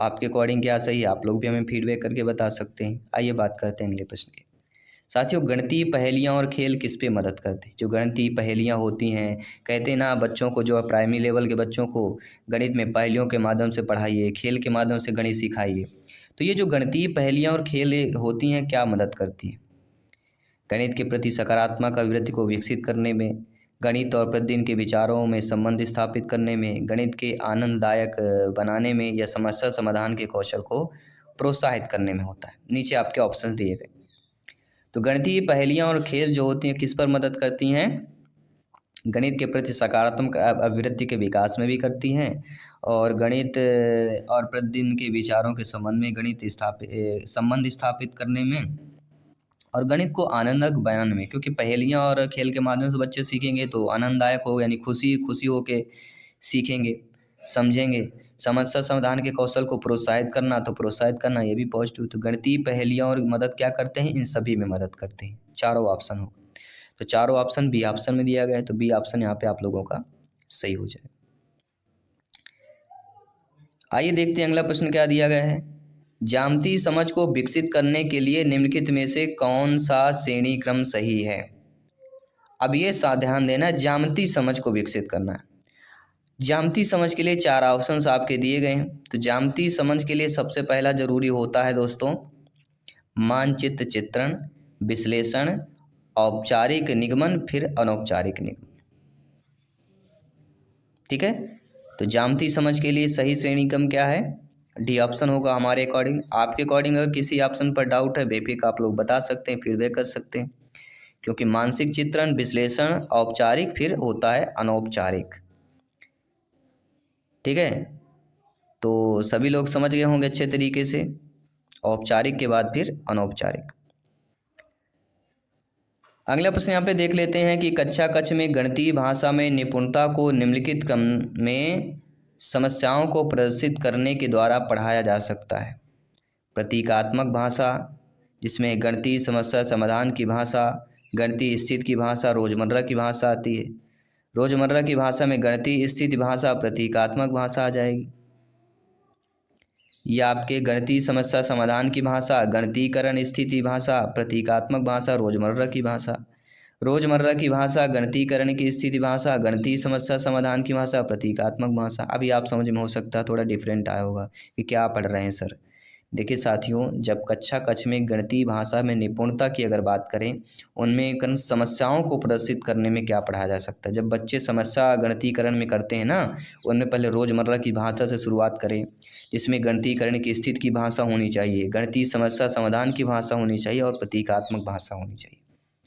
आपके अकॉर्डिंग क्या सही है, आप लोग भी हमें फीडबैक करके बता सकते हैं। आइए बात करते हैं अगले प्रश्न की। साथियों, गणितीय पहेलियाँ और खेल किस पे मदद करते हैं। जो गणितीय पहेलियाँ होती हैं, कहते हैं ना बच्चों को, जो प्राइमरी लेवल के बच्चों को गणित में पहेलियों के माध्यम से पढ़ाइए, खेल के माध्यम से गणित सिखाइए। तो ये जो गणितीय पहेलियाँ और खेल होती हैं क्या मदद करती हैं, गणित के प्रति सकारात्मक अभिवृत्ति को विकसित करने में, गणित और प्रतिदिन के विचारों में संबंध स्थापित करने में, गणित के आनंददायक बनाने में, या समस्या समाधान के कौशल को प्रोत्साहित करने में होता है। नीचे आपके ऑप्शन दिए गए। तो गणितीय पहेलियाँ और खेल जो होती हैं किस पर मदद करती हैं, गणित के प्रति सकारात्मक अभिवृत्ति के विकास में भी करती हैं, और गणित और प्रतिदिन के विचारों के संबंध में संबंध स्थापित करने में, और गणित को आनंदक बयान में, क्योंकि पहेलियाँ और खेल के माध्यम से बच्चे सीखेंगे तो आनंददायक हो, यानी खुशी खुशी होके सीखेंगे, समझेंगे। समस्या समाधान के कौशल को प्रोत्साहित करना, ये भी पॉजिटिव। तो गणितीय पहेलियाँ और मदद क्या करते हैं, इन सभी में मदद करते हैं। चारों ऑप्शन हो, तो चारों ऑप्शन बी ऑप्शन में दिया गया है, तो बी ऑप्शन यहाँ पे आप लोगों का सही हो जाए। आइए देखते हैं अगला प्रश्न क्या दिया गया है। ज्यामितीय समझ को विकसित करने के लिए निम्नलिखित में से कौन सा श्रेणी क्रम सही है। अब ये ध्यान देना, ज्यामितीय समझ को विकसित करना है। ज्यामितीय समझ के लिए 4 ऑप्शंस आपके दिए गए हैं। तो ज्यामितीय समझ के लिए सबसे पहला जरूरी होता है दोस्तों मानचित्र चित्रण, विश्लेषण, औपचारिक निगमन, फिर अनौपचारिक निगमन, ठीक है। तो ज्यामितीय समझ के लिए सही श्रेणी क्रम क्या है, डी ऑप्शन होगा हमारे अकॉर्डिंग। आपके अकॉर्डिंग अगर किसी ऑप्शन पर डाउट है बेफिक्र आप लोग बता सकते हैं, फीडबैक कर सकते हैं, क्योंकि मानसिक चित्रण, विश्लेषण, औपचारिक, फिर होता है अनौपचारिक, ठीक है। तो सभी लोग समझ गए होंगे अच्छे तरीके से, औपचारिक के बाद फिर अनौपचारिक। अगला प्रश्न यहाँ पे देख लेते हैं कि कक्षा कक्ष में गणितीय भाषा में निपुणता को निम्नलिखित क्रम में समस्याओं को प्रदर्शित करने के द्वारा पढ़ाया जा सकता है। प्रतीकात्मक भाषा, जिसमें गणितीय समस्या समाधान की भाषा, गणितीय स्थिति की भाषा, रोजमर्रा की भाषा आती है। रोजमर्रा की भाषा में गणितीय स्थिति भाषा, प्रतीकात्मक भाषा आ जाएगी। ये आपके गणितीय समस्या समाधान की भाषा, गणितीकरण स्थिति भाषा, प्रतीकात्मक भाषा, रोजमर्रा की भाषा। रोजमर्रा की भाषा, गणितीकरण की स्थिति भाषा, गणितीय समस्या समाधान की भाषा, प्रतीकात्मक भाषा। अभी आप समझ में हो सकता है थोड़ा डिफरेंट आया होगा कि क्या पढ़ रहे हैं सर। देखिए साथियों, जब कक्षा कक्ष में गणितीय भाषा में निपुणता की अगर बात करें, उनमें कम समस्याओं को प्रदर्शित करने में क्या पढ़ाया जा सकता है। जब बच्चे समस्या गणितीकरण में करते हैं ना, उनमें पहले रोजमर्रा की भाषा से शुरुआत करें, जिसमें गणितीकरण की स्थिति की भाषा होनी चाहिए, गणितीय समस्या समाधान की भाषा होनी चाहिए और प्रतीकात्मक भाषा होनी चाहिए।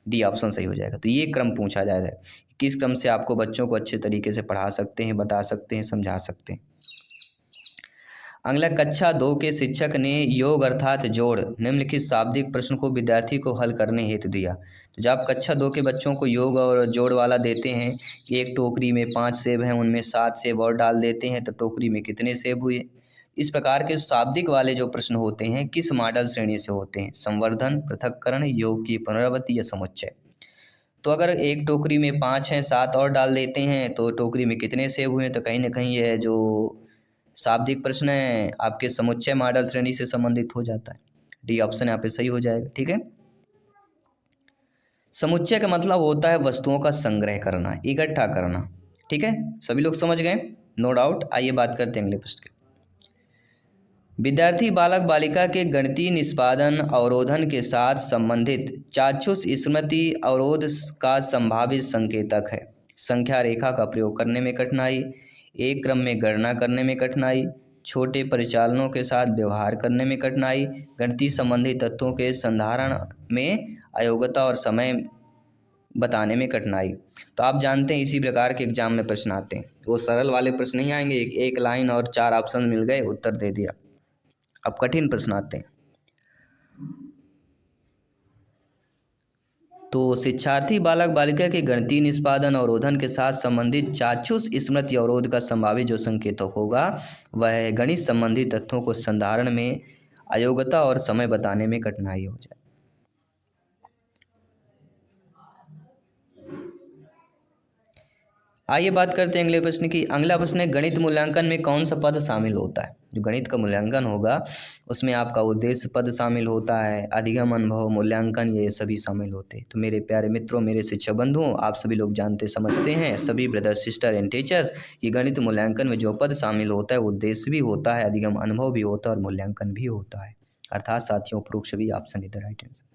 डी ऑप्शन सही हो जाएगा। तो ये क्रम पूछा जाएगा, किस क्रम से आपको बच्चों को अच्छे तरीके से पढ़ा सकते हैं, बता सकते हैं, समझा सकते हैं। अगला, कक्षा 2 के शिक्षक ने योग अर्थात जोड़ निम्नलिखित शाब्दिक प्रश्न को विद्यार्थी को हल करने हेतु दिया। तो जब आप कक्षा 2 के बच्चों को योग और जोड़ वाला देते हैं कि एक टोकरी में 5 सेब हैं, उनमें 7 सेब और डाल देते हैं तो टोकरी में कितने सेब हुए। इस प्रकार के शाब्दिक वाले जो प्रश्न होते हैं किस मॉडल श्रेणी से होते हैं, संवर्धन, पृथक्करण, योग की पुनरावृत्ति या समुच्चय। तो अगर एक टोकरी में 5 हैं, 7 और डाल देते हैं तो टोकरी में कितने सेब हुए, तो कहीं ना कहीं यह जो शाब्दिक प्रश्न है आपके समुच्चय मॉडल श्रेणी से संबंधित हो जाता है। डी ऑप्शन यहाँ पे सही हो जाएगा। ठीक है, समुच्चय का मतलब होता है वस्तुओं का संग्रह करना, इकट्ठा करना। ठीक है, सभी लोग समझ गए, नो डाउट। आइए बात करते हैं अगले प्रश्न के। विद्यार्थी बालक बालिका के गणितीय निष्पादन अवरोधन के साथ संबंधित चाक्षुष स्मृति अवरोध का संभावित संकेतक है। संख्या रेखा का प्रयोग करने में कठिनाई, एक क्रम में गणना करने में कठिनाई, छोटे परिचालनों के साथ व्यवहार करने में कठिनाई, गणितीय संबंधी तत्वों के संधारण में अयोग्यता और समय बताने में कठिनाई। तो आप जानते हैं इसी प्रकार के एग्जाम में प्रश्न आते हैं। वो सरल वाले प्रश्न नहीं आएंगे, एक लाइन और 4 ऑप्शन मिल गए, उत्तर दे दिया। अब कठिन प्रश्न आते हैं। तो शिक्षार्थी बालक बालिका के गणितीय निष्पादन अवरोधन के साथ संबंधित चाक्षुष स्मृति अवरोध का संभावित जो संकेतक होगा वह है गणित संबंधी तथ्यों को संधारण में अयोग्यता और समय बताने में कठिनाई हो जाए। आइए बात करते हैं अगले प्रश्न की। अगला प्रश्न है, गणित मूल्यांकन में कौन सा पद शामिल होता है। जो गणित का मूल्यांकन होगा उसमें आपका उद्देश्य पद शामिल होता है, अधिगम, अनुभव, मूल्यांकन, ये सभी शामिल होते हैं। तो मेरे प्यारे मित्रों, मेरे शिक्षक बंधुओं, आप सभी लोग जानते समझते हैं, सभी ब्रदर सिस्टर एंड टीचर्स, कि गणित मूल्यांकन में जो पद शामिल होता है उद्देश्य भी होता है, अधिगम, अनुभव भी होता है और मूल्यांकन भी होता है। अर्थात साथियों, उपरोक्त सभी ऑप्शन इधर राइट आंसर।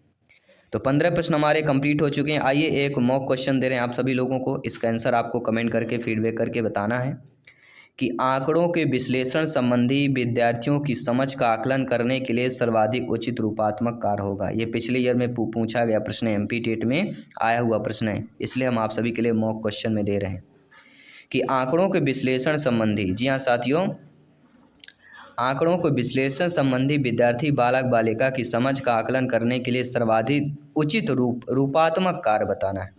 तो 15 प्रश्न हमारे कंप्लीट हो चुके हैं। आइए एक मॉक क्वेश्चन दे रहे हैं आप सभी लोगों को, इसका आंसर आपको कमेंट करके फीडबैक करके बताना है कि आंकड़ों के विश्लेषण संबंधी विद्यार्थियों की समझ का आकलन करने के लिए सर्वाधिक उचित रूपात्मक कार्य होगा। ये पिछले ईयर में पूछा गया प्रश्न है, एमपी टेट में आया हुआ प्रश्न है, इसलिए हम आप सभी के लिए मॉक क्वेश्चन में दे रहे हैं कि आंकड़ों के विश्लेषण संबंधी, जी हाँ साथियों, आंकड़ों को विश्लेषण संबंधी विद्यार्थी बालक बालिका की समझ का आकलन करने के लिए सर्वाधिक उचित रूपात्मक कार्य बताना है।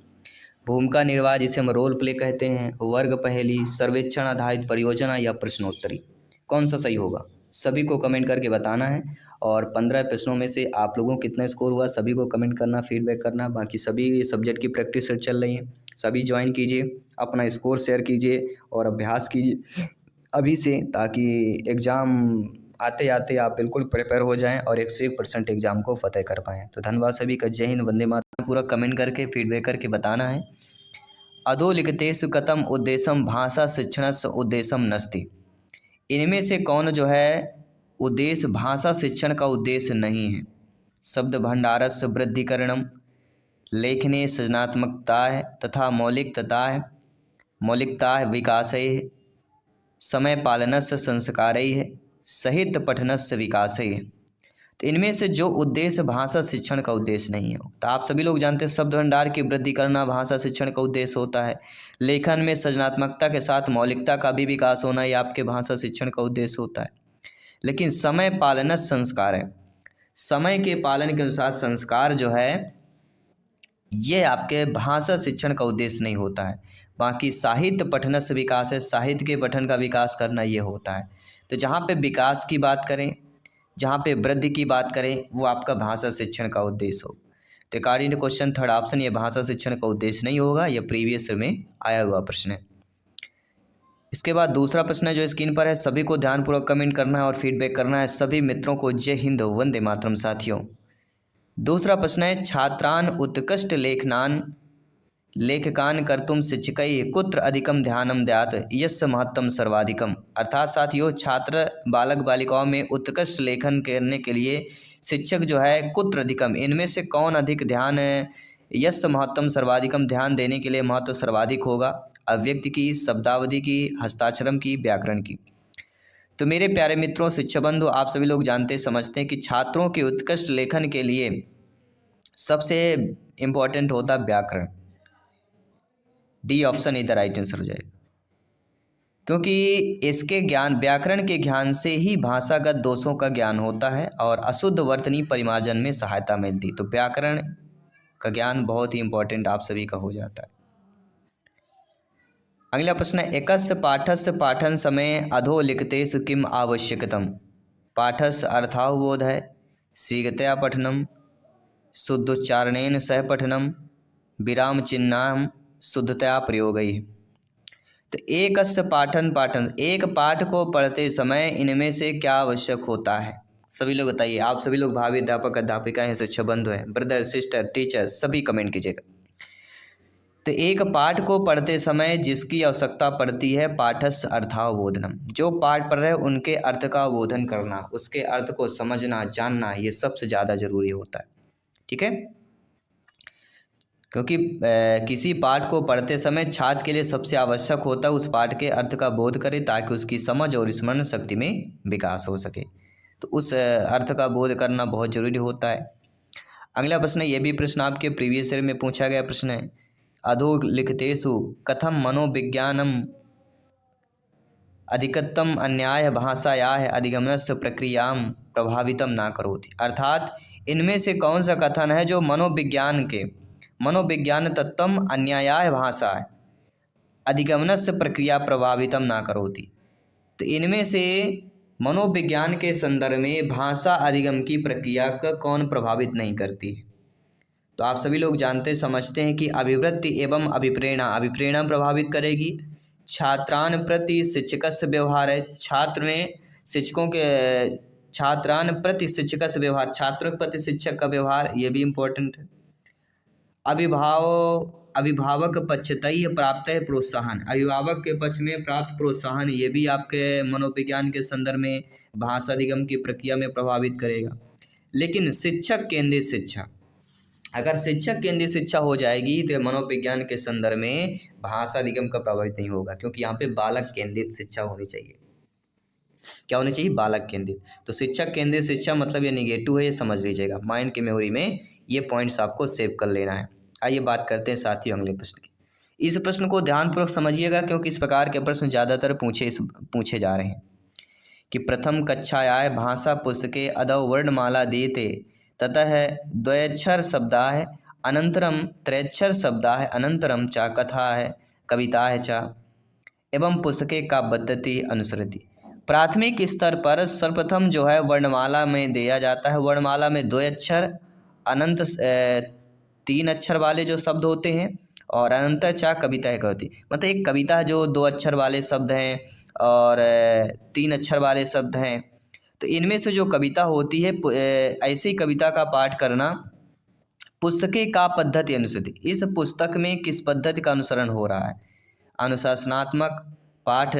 भूमिका निर्वाह, जिसे हम रोल प्ले कहते हैं, वर्ग पहेली, सर्वेक्षण आधारित परियोजना या प्रश्नोत्तरी, कौन सा सही होगा सभी को कमेंट करके बताना है। और 15 प्रश्नों में से आप लोगों को कितना स्कोर हुआ सभी को कमेंट करना, फीडबैक करना। बाकी सभी सब्जेक्ट की प्रैक्टिस चल रही है, सभी ज्वाइन कीजिए, अपना स्कोर शेयर कीजिए और अभ्यास कीजिए अभी से, ताकि एग्ज़ाम आते आते आप बिल्कुल प्रिपेयर हो जाएं और 101% एग्ज़ाम को फतेह कर पाएँ। तो धन्यवाद सभी का, जय हिंद, वंदे मातरम। पूरा कमेंट करके फीडबैक करके बताना है। अधोलिखितेषु कथम उद्देश्यम भाषा शिक्षणस्य उद्देश्यम नस्ति। इनमें से कौन जो है उद्देश्य भाषा शिक्षण का उद्देश्य नहीं है। शब्द भंडारस्य वृद्धिकरणम, लेखने सृजनात्मकता तथा मौलिकता विकासय, समय पालनस्य संस्कारैः, साहित्य पठनस्य विकासैः। तो इनमें से जो उद्देश्य भाषा शिक्षण का उद्देश्य नहीं है। तो आप सभी लोग जानते हैं शब्द भंडार की वृद्धि करना भाषा शिक्षण का उद्देश्य होता है। लेखन में सृजनात्मकता के साथ मौलिकता का भी विकास होना, ये आपके भाषा शिक्षण का उद्देश्य होता है। लेकिन समय पालन संस्कार है, समय के पालन के अनुसार संस्कार जो है ये आपके भाषा शिक्षण का उद्देश्य नहीं होता है। बाकी साहित्य पठन से विकास है, साहित्य के पठन का विकास करना ये होता है। तो जहाँ पे विकास की बात करें, जहाँ पे वृद्धि की बात करें, वो आपका भाषा शिक्षण का उद्देश्य हो। तो according to question third option, ये भाषा शिक्षण का उद्देश्य नहीं होगा, ये प्रीवियस में आया हुआ प्रश्न है। इसके बाद दूसरा प्रश्न है जो स्क्रीन पर है, सभी को ध्यानपूर्वक कमेंट करना है और फीडबैक करना है। सभी मित्रों को जय हिंद, वंदे मातरम साथियों। दूसरा प्रश्न है, छात्रान उत्कृष्ट लेखकान कर्तुम शिक्षकै कुत्र अधिकम ध्यानम द्यात यस्य महत्तम सर्वाधिकम। अर्थात साथियों, छात्र बालक बालिकाओं में उत्कृष्ट लेखन करने के लिए शिक्षक जो है कुत्र अधिकम, इनमें से कौन अधिक ध्यान यस्य महत्तम सर्वाधिकम, ध्यान देने के लिए महत्व सर्वाधिक होगा। अव्यक्त की, शब्दावधि की, हस्ताक्षरम की, व्याकरण की। तो मेरे प्यारे मित्रों, शिक्षा बंधु, आप सभी लोग जानते समझते हैं कि छात्रों के उत्कृष्ट लेखन के लिए सबसे इम्पोर्टेंट होता है व्याकरण। डी ऑप्शन इधर राइट आंसर हो जाएगा, क्योंकि इसके ज्ञान, व्याकरण के ज्ञान से ही भाषागत दोषों का ज्ञान होता है और अशुद्ध वर्तनी परिमार्जन में सहायता मिलती। तो व्याकरण का ज्ञान बहुत ही इम्पोर्टेंट आप सभी का हो जाता है। अगला प्रश्न है, एकस्य पाठस्य पाठन समय अधो लिखतेषु किम आवश्यकतम। पाठस्य अर्थावबोध है, शीघ्रतया पठनम, शुद्धोच्चारणेन सह पठनम, विराम चिह्नाम शुद्धतया प्रयोगैः। तो एकस्य पाठन, एक पाठ को पढ़ते समय इनमें से क्या आवश्यक होता है? सभी लोग बताइए। आप सभी लोग भावी अध्यापक अध्यापिका हैं, शिक्षक बंधु हैं, ब्रदर सिस्टर टीचर सभी कमेंट कीजिएगा। तो एक पाठ को पढ़ते समय जिसकी आवश्यकता पड़ती है, पाठस्य अर्थावबोधनम, जो पाठ पढ़ रहे हैं उनके अर्थ का बोधन करना, उसके अर्थ को समझना, जानना, ये सबसे ज़्यादा जरूरी होता है। ठीक है, क्योंकि किसी पाठ को पढ़ते समय छात्र के लिए सबसे आवश्यक होता है उस पाठ के अर्थ का बोध करे, ताकि उसकी समझ और स्मरण शक्ति में विकास हो सके। तो उस अर्थ का बोध करना बहुत जरूरी होता है। अगला प्रश्न है, ये भी प्रश्न आपके प्रीवियस ईयर में पूछा गया प्रश्न है, अधोलिखितेषु कथम मनोविज्ञानम अधिकतम अन्याय भाषायाः अधिगमनस्य प्रक्रियां प्रभावितम ना करोति। अर्थात इनमें से कौन सा कथन है जो मनोविज्ञान तत्वम अन्याय भाषा अधिगमनस्य प्रक्रिया प्रभावितम ना करोति। तो इनमें से मनोविज्ञान के संदर्भ में भाषा अधिगम की प्रक्रिया का कौन प्रभावित नहीं करती है? तो आप सभी लोग जानते समझते हैं कि अभिवृत्ति एवं अभिप्रेरणा प्रभावित करेगी। छात्रान प्रति शिक्षकस्य व्यवहार है, छात्र में शिक्षकों के, छात्रान प्रति शिक्षकस्य व्यवहार, छात्रों के प्रति शिक्षक का व्यवहार, ये भी इम्पोर्टेंट है। अभिभावक पक्षतः प्राप्त है प्रोत्साहन, अभिभावक के पक्ष में प्राप्त प्रोत्साहन, ये भी आपके मनोविज्ञान के संदर्भ में भाषा अधिगम की प्रक्रिया में प्रभावित करेगा। लेकिन शिक्षक केंद्रित शिक्षा, अगर शिक्षक केंद्रित शिक्षा हो जाएगी तो मनोविज्ञान के संदर्भ में भाषा अधिगम का प्रभावित नहीं होगा, क्योंकि यहाँ पे बालक केंद्रित शिक्षा होनी चाहिए। क्या होनी चाहिए? बालक केंद्रित। तो शिक्षक केंद्रित शिक्षा मतलब ये निगेटिव है, ये समझ लीजिएगा। माइंड की मेमोरी में ये पॉइंट्स आपको सेव कर लेना है। आइए बात करते हैं साथियों अगले प्रश्न की। इस प्रश्न को ध्यानपूर्वक समझिएगा, क्योंकि इस प्रकार के प्रश्न ज़्यादातर पूछे जा रहे हैं कि प्रथम कक्षायाः भाषा पुस्तके अदौ वर्णमाला दीयते, ततः द्वयक्षर शब्दाः अनन्तरं त्रयक्षर शब्दाः अनन्तरं च कथाः कविताः च एवं पुस्तके का पद्धति अनुसरति। प्राथमिक स्तर पर सर्वप्रथम जो है वर्णमाला में दिया जाता है। वर्णमाला में 2 अक्षर, अनंत 3 अक्षर वाले जो शब्द होते हैं, और अनंत च कविता कहती, मतलब एक कविता जो 2 अक्षर वाले शब्द हैं और 3 अक्षर वाले शब्द हैं। तो इनमें से जो कविता होती है, ऐसी कविता का पाठ करना पुस्तके का पद्धति अनुसृति, इस पुस्तक में किस पद्धति का अनुसरण हो रहा है, अनुशासनात्मक, पाठ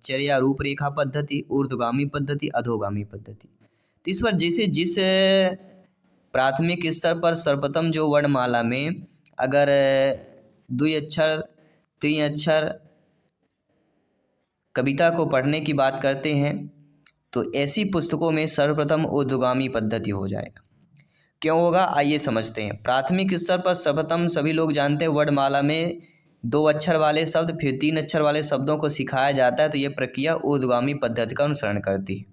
चर्या रूपरेखा पद्धति, ऊर्ध्वगामी पद्धति, अधोगामी पद्धति। तो इस पर जैसे जिस प्राथमिक स्तर पर सर्वप्रथम जो वर्णमाला में अगर 2 अक्षर 3 अक्षर कविता को पढ़ने की बात करते हैं, तो ऐसी पुस्तकों में सर्वप्रथम ऊर्ध्वगामी पद्धति हो जाएगा। क्यों होगा, आइए समझते हैं। प्राथमिक स्तर पर सर्वप्रथम सभी लोग जानते हैं वर्णमाला में 2 अक्षर वाले शब्द फिर 3 अक्षर वाले शब्दों को सिखाया जाता है, तो ये प्रक्रिया ऊर्ध्वगामी पद्धति का अनुसरण करती है,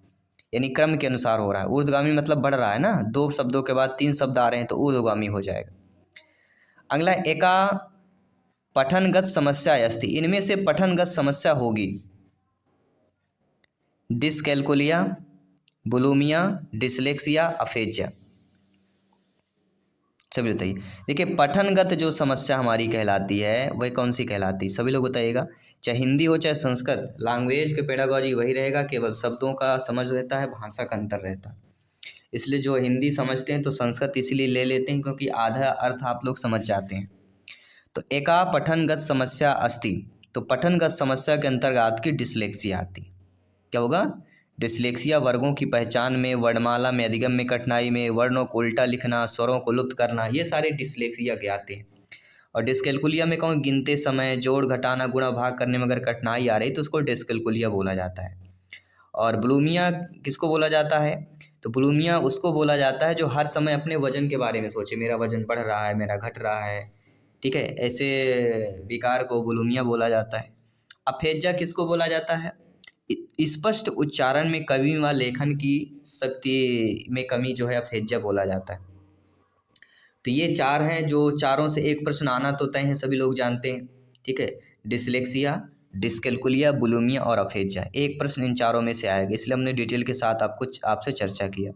यानी क्रम के अनुसार हो रहा है। ऊर्ध्वगामी मतलब बढ़ रहा है ना, 2 शब्दों के बाद 3 शब्द आ रहे हैं तो ऊर्ध्वगामी हो जाएगा। अगला, एका पठनगत समस्या अस्ति, इनमें से पठनगत समस्या होगी। Dyscalculia, bulimia, dyslexia, aphasia. सभी बताइए। देखिए, पठनगत जो समस्या हमारी कहलाती है वह कौन सी कहलाती है, सभी लोग बताइएगा। चाहे हिंदी हो चाहे संस्कृत, लैंग्वेज के पेडागॉजी वही रहेगा, केवल शब्दों का समझ रहता है, भाषा का अंतर रहता है। इसलिए जो हिंदी समझते हैं तो संस्कृत इसीलिए ले लेते हैं क्योंकि आधा अर्थ आप लोग समझ जाते हैं। तो एका पठनगत समस्या अस्ति, तो पठनगत समस्या के अंतर्गत आपकी डिसलेक्सिया आती। क्या होगा? डिसलेक्सिया वर्गों की पहचान में, वर्णमाला में अधिगम में कठिनाई में, वर्णों को उल्टा लिखना, स्वरों को लुप्त करना, ये सारे डिसलेक्सिया के आते हैं। और डिस्कैलकुलिया में कौन, गिनते समय जोड़ घटाना गुणा भाग करने में अगर कठिनाई आ रही तो उसको डिस्कैलकुलिया बोला जाता है। और ब्लूमिया किसको बोला जाता है? तो ब्लूमिया उसको बोला जाता है जो हर समय अपने वजन के बारे में सोचे, मेरा वजन बढ़ रहा है, मेरा घट रहा है, ठीक है, ऐसे विकार को बुलिमिया बोला जाता है। अफेज्या किसको बोला जाता है? स्पष्ट उच्चारण में कवि व लेखन की शक्ति में कमी जो है अफेज्या बोला जाता है। तो ये चार हैं, जो चारों से एक प्रश्न आना तो तय है, सभी लोग जानते हैं, ठीक है। डिसलेक्सिया, डिस्कैलकुलिया, बुलिमिया और अफेज्या, एक प्रश्न इन चारों में से आएगा, इसलिए हमने डिटेल के साथ आपसे चर्चा किया।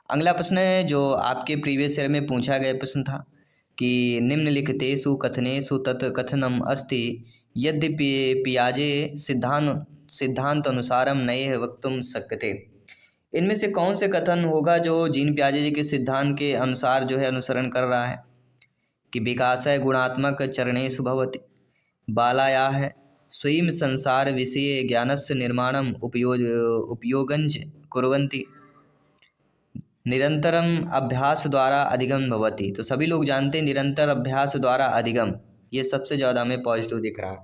अगला प्रश्न है जो आपके प्रीवियस ईयर में पूछा गया प्रश्न था कि निम्नलिखितेषु कथनेषु तत् कथनम अस्ति यद्यपि पियाजे सिद्धांतानुसारम नए वक्तुम शक्यते। इनमें से कौन से कथन होगा जो जीन पियाजे जी के सिद्धांत के अनुसार जो है अनुसरण कर रहा है? कि विकासः गुणात्मक चरणेषु भवति, बालायाः स्वयं संसार विषये ज्ञानस्य निर्माणम उपयोगञ्च कुर्वन्ति, निरंतरम अभ्यास द्वारा अधिगम भवति। तो सभी लोग जानते हैं निरंतर अभ्यास द्वारा अधिगम, ये सबसे ज़्यादा हमें पॉजिटिव दिख रहा है,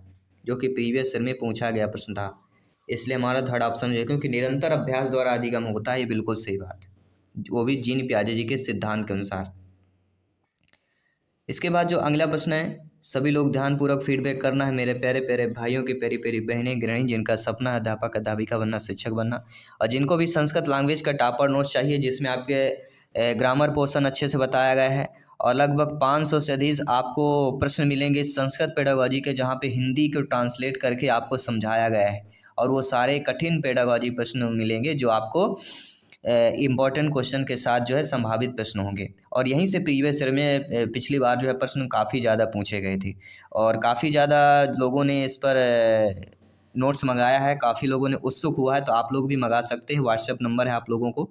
जो कि प्रीवियस ईयर में पूछा गया प्रश्न था, इसलिए हमारा थर्ड ऑप्शन जो है, क्योंकि निरंतर अभ्यास द्वारा अधिगम होता है, ये बिल्कुल सही बात है, वो भी जीन पियाजे जी के सिद्धांत के अनुसार। इसके बाद जो अगला प्रश्न है, सभी लोग ध्यानपूर्वक फीडबैक करना है, मेरे प्यारे प्यारे भाइयों की प्यारी प्यारी बहनें गृहिणी जिनका सपना है अध्यापक अध्यापिका बनना, शिक्षक बनना, और जिनको भी संस्कृत लैंग्वेज का टॉपर नोट्स चाहिए जिसमें आपके ग्रामर पोर्शन अच्छे से बताया गया है, और लगभग 500 से अधिक आपको प्रश्न मिलेंगे संस्कृत पेडागॉजी के, जहाँ पे हिंदी को ट्रांसलेट करके आपको समझाया गया है, और वो सारे कठिन पेडागॉजी प्रश्न मिलेंगे जो आपको इम्पॉर्टेंट क्वेश्चन के साथ जो है संभावित प्रश्न होंगे। और यहीं से प्रीवियस ईयर में पिछली बार जो है प्रश्न काफ़ी ज़्यादा पूछे गए थे, और काफ़ी ज़्यादा लोगों ने इस पर नोट्स मंगाया है, काफ़ी लोगों ने उत्सुक हुआ है, तो आप लोग भी मंगा सकते हैं। व्हाट्सएप नंबर है आप लोगों को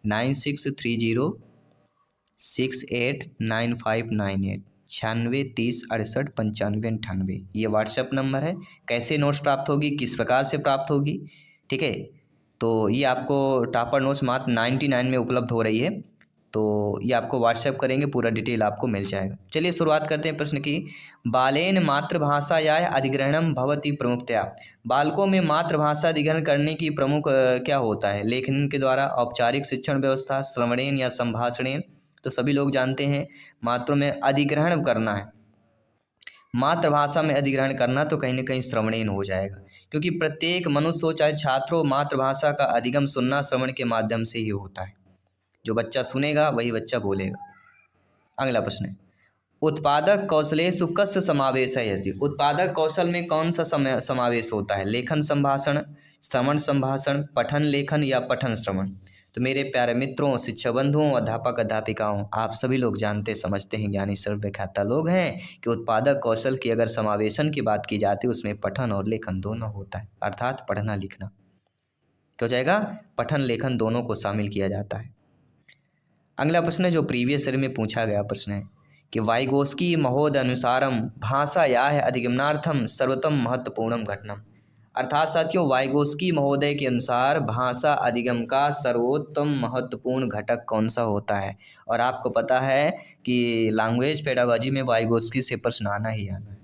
9630689598, 9630689598, ये व्हाट्सएप नंबर है। कैसे नोट्स प्राप्त होगी, किस प्रकार से प्राप्त होगी, ठीक है, तो ये आपको टॉपर नोट्स मात्र 99 में उपलब्ध हो रही है, तो ये आपको व्हाट्सएप करेंगे, पूरा डिटेल आपको मिल जाएगा। चलिए शुरुआत करते हैं प्रश्न की। बालेन मातृभाषायाः अधिग्रहणम भवति प्रमुखतया, बालकों में मातृभाषा अधिग्रहण करने की प्रमुख क्या होता है? लेखन के द्वारा, औपचारिक शिक्षण व्यवस्था, श्रवणेन या संभाषणेन। तो सभी लोग जानते हैं मातृ में अधिग्रहण करना है, मातृभाषा में अधिग्रहण करना तो कहीं ना कहीं श्रवणेन हो जाएगा, क्योंकि प्रत्येक मनुष्य हो चाहे छात्र हो, मातृभाषा का अधिगम सुनना श्रवण के माध्यम से ही होता है। जो बच्चा सुनेगा वही बच्चा बोलेगा। अगला प्रश्न है, उत्पादक कौशलेषु कस्य समावेशः अस्ति, उत्पादक कौशल में कौन सा समावेश होता है? लेखन संभाषण, श्रवण संभाषण, पठन लेखन या पठन श्रवण। तो मेरे प्यारे मित्रों, शिक्षक बंधुओं, अध्यापक अध्यापिकाओं, आप सभी लोग जानते समझते हैं, ज्ञानी सर्वव्याख्याता लोग हैं कि उत्पादक कौशल की अगर समावेशन की बात की जाती है उसमें पठन और लेखन दोनों होता है, अर्थात पढ़ना लिखना क्या हो जाएगा? पठन लेखन दोनों को शामिल किया जाता है। अगला प्रश्न है जो प्रीवियस ईयर में पूछा गया प्रश्न है कि वाइगोस्की महोदय अनुसारम भाषायाः अधिगमनार्थम सर्वोत्तम महत्वपूर्णम घटनम, अर्थात साथियों वाइगोस्की महोदय के अनुसार भाषा अधिगम का सर्वोत्तम महत्वपूर्ण घटक कौन सा होता है? और आपको पता है कि लैंग्वेज पेडागॉजी में वाइगोस्की से प्रश्न आना ही आना है।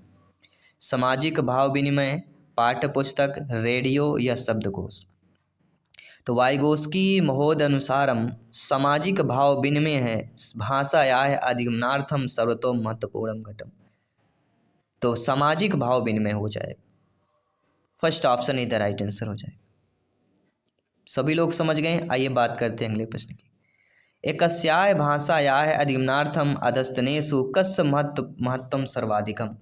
सामाजिक भाव विनिमय, पाठ्य पुस्तक, रेडियो या शब्दकोश। तो वाइगोस्की महोदय अनुसारम सामाजिक भाव विनिमय है भाषायाः अधिगमनार्थम सर्वतोम महत्वपूर्णम घटम, तो सामाजिक भाव विनिमय हो जाएगा, फर्स्ट ऑप्शन इधर राइट आंसर हो जाएगा। सभी लोग समझ गए? आइए बात करते हैं अगले प्रश्न की। एकस्याः भाषायाः अधिगमनार्थम अधस्तनेषु कस्य महत्तम सर्वाधिकम,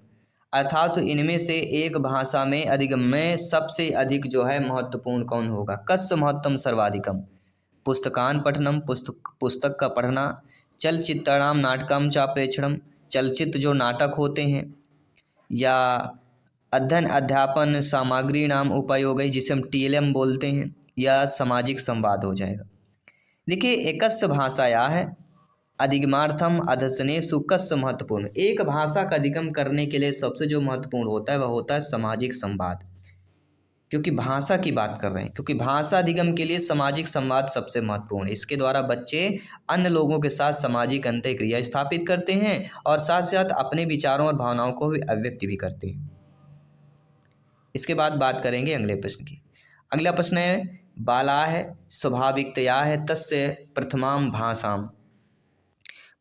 अर्थात तो इनमें से एक भाषा में अधिगम में सबसे अधिक जो है महत्वपूर्ण कौन होगा? कस्य महत्तम सर्वाधिकम, पुस्तकान पठनम, पुस्तक का पढ़ना, चलचित्राणाम नाटकम चा प्रेक्षणम, चलचित्र जो नाटक होते हैं, या अध्ययन अध्यापन सामग्री नाम उपयोग है जिसे हम TLM बोलते हैं, या सामाजिक संवाद हो जाएगा। देखिए एकस्य भाषाया है अधिगमार्थम अध्यसनेषु कस्य महत्वपूर्ण, एक भाषा का अधिगम करने के लिए सबसे जो महत्वपूर्ण होता है वह होता है सामाजिक संवाद, क्योंकि भाषा की बात कर रहे हैं, क्योंकि भाषा अधिगम के लिए सामाजिक संवाद सबसे महत्वपूर्ण है। इसके द्वारा बच्चे अन्य लोगों के साथ सामाजिक अंतःक्रिया स्थापित करते हैं और साथ साथ अपने विचारों और भावनाओं को भी अभिव्यक्त भी करते हैं। इसके बाद बात करेंगे अगले प्रश्न की। अगला प्रश्न है बालाः स्वाभाविकतया तस्य प्रथमां भाषाम,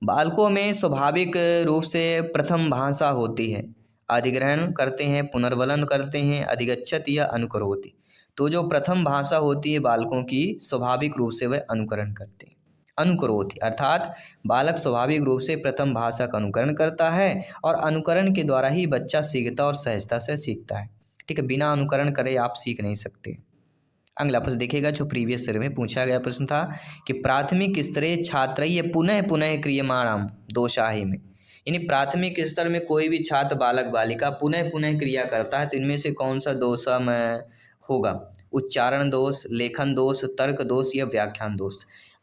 बालकों में स्वाभाविक रूप से प्रथम भाषा होती है, अधिग्रहण करते हैं, पुनर्वलन करते हैं, अधिगच्छति या अनुकरोति। तो जो प्रथम भाषा होती है बालकों की, स्वाभाविक रूप से वह अनुकरण करते हैं। अनुकरोति अर्थात बालक स्वाभाविक रूप से प्रथम भाषा का अनुकरण करता है और अनुकरण के द्वारा ही बच्चा सीखता और सहजता से सीखता है। ठीक है, बिना अनुकरण करे आप सीख नहीं सकते। अगला प्रश्न देखिएगा जो प्रीवियस ईयर में पूछा गया प्रश्न था कि प्राथमिक स्तरीय छात्रय पुनः पुनः क्रियमाणम दोषाहि में, यानी प्राथमिक स्तर में कोई भी छात्र बालक बालिका पुनः पुनः क्रिया करता है तो इनमें से कौन सा दोष में होगा? उच्चारण दोष, लेखन दोष, तर्क दोष या व्याख्यान दोष।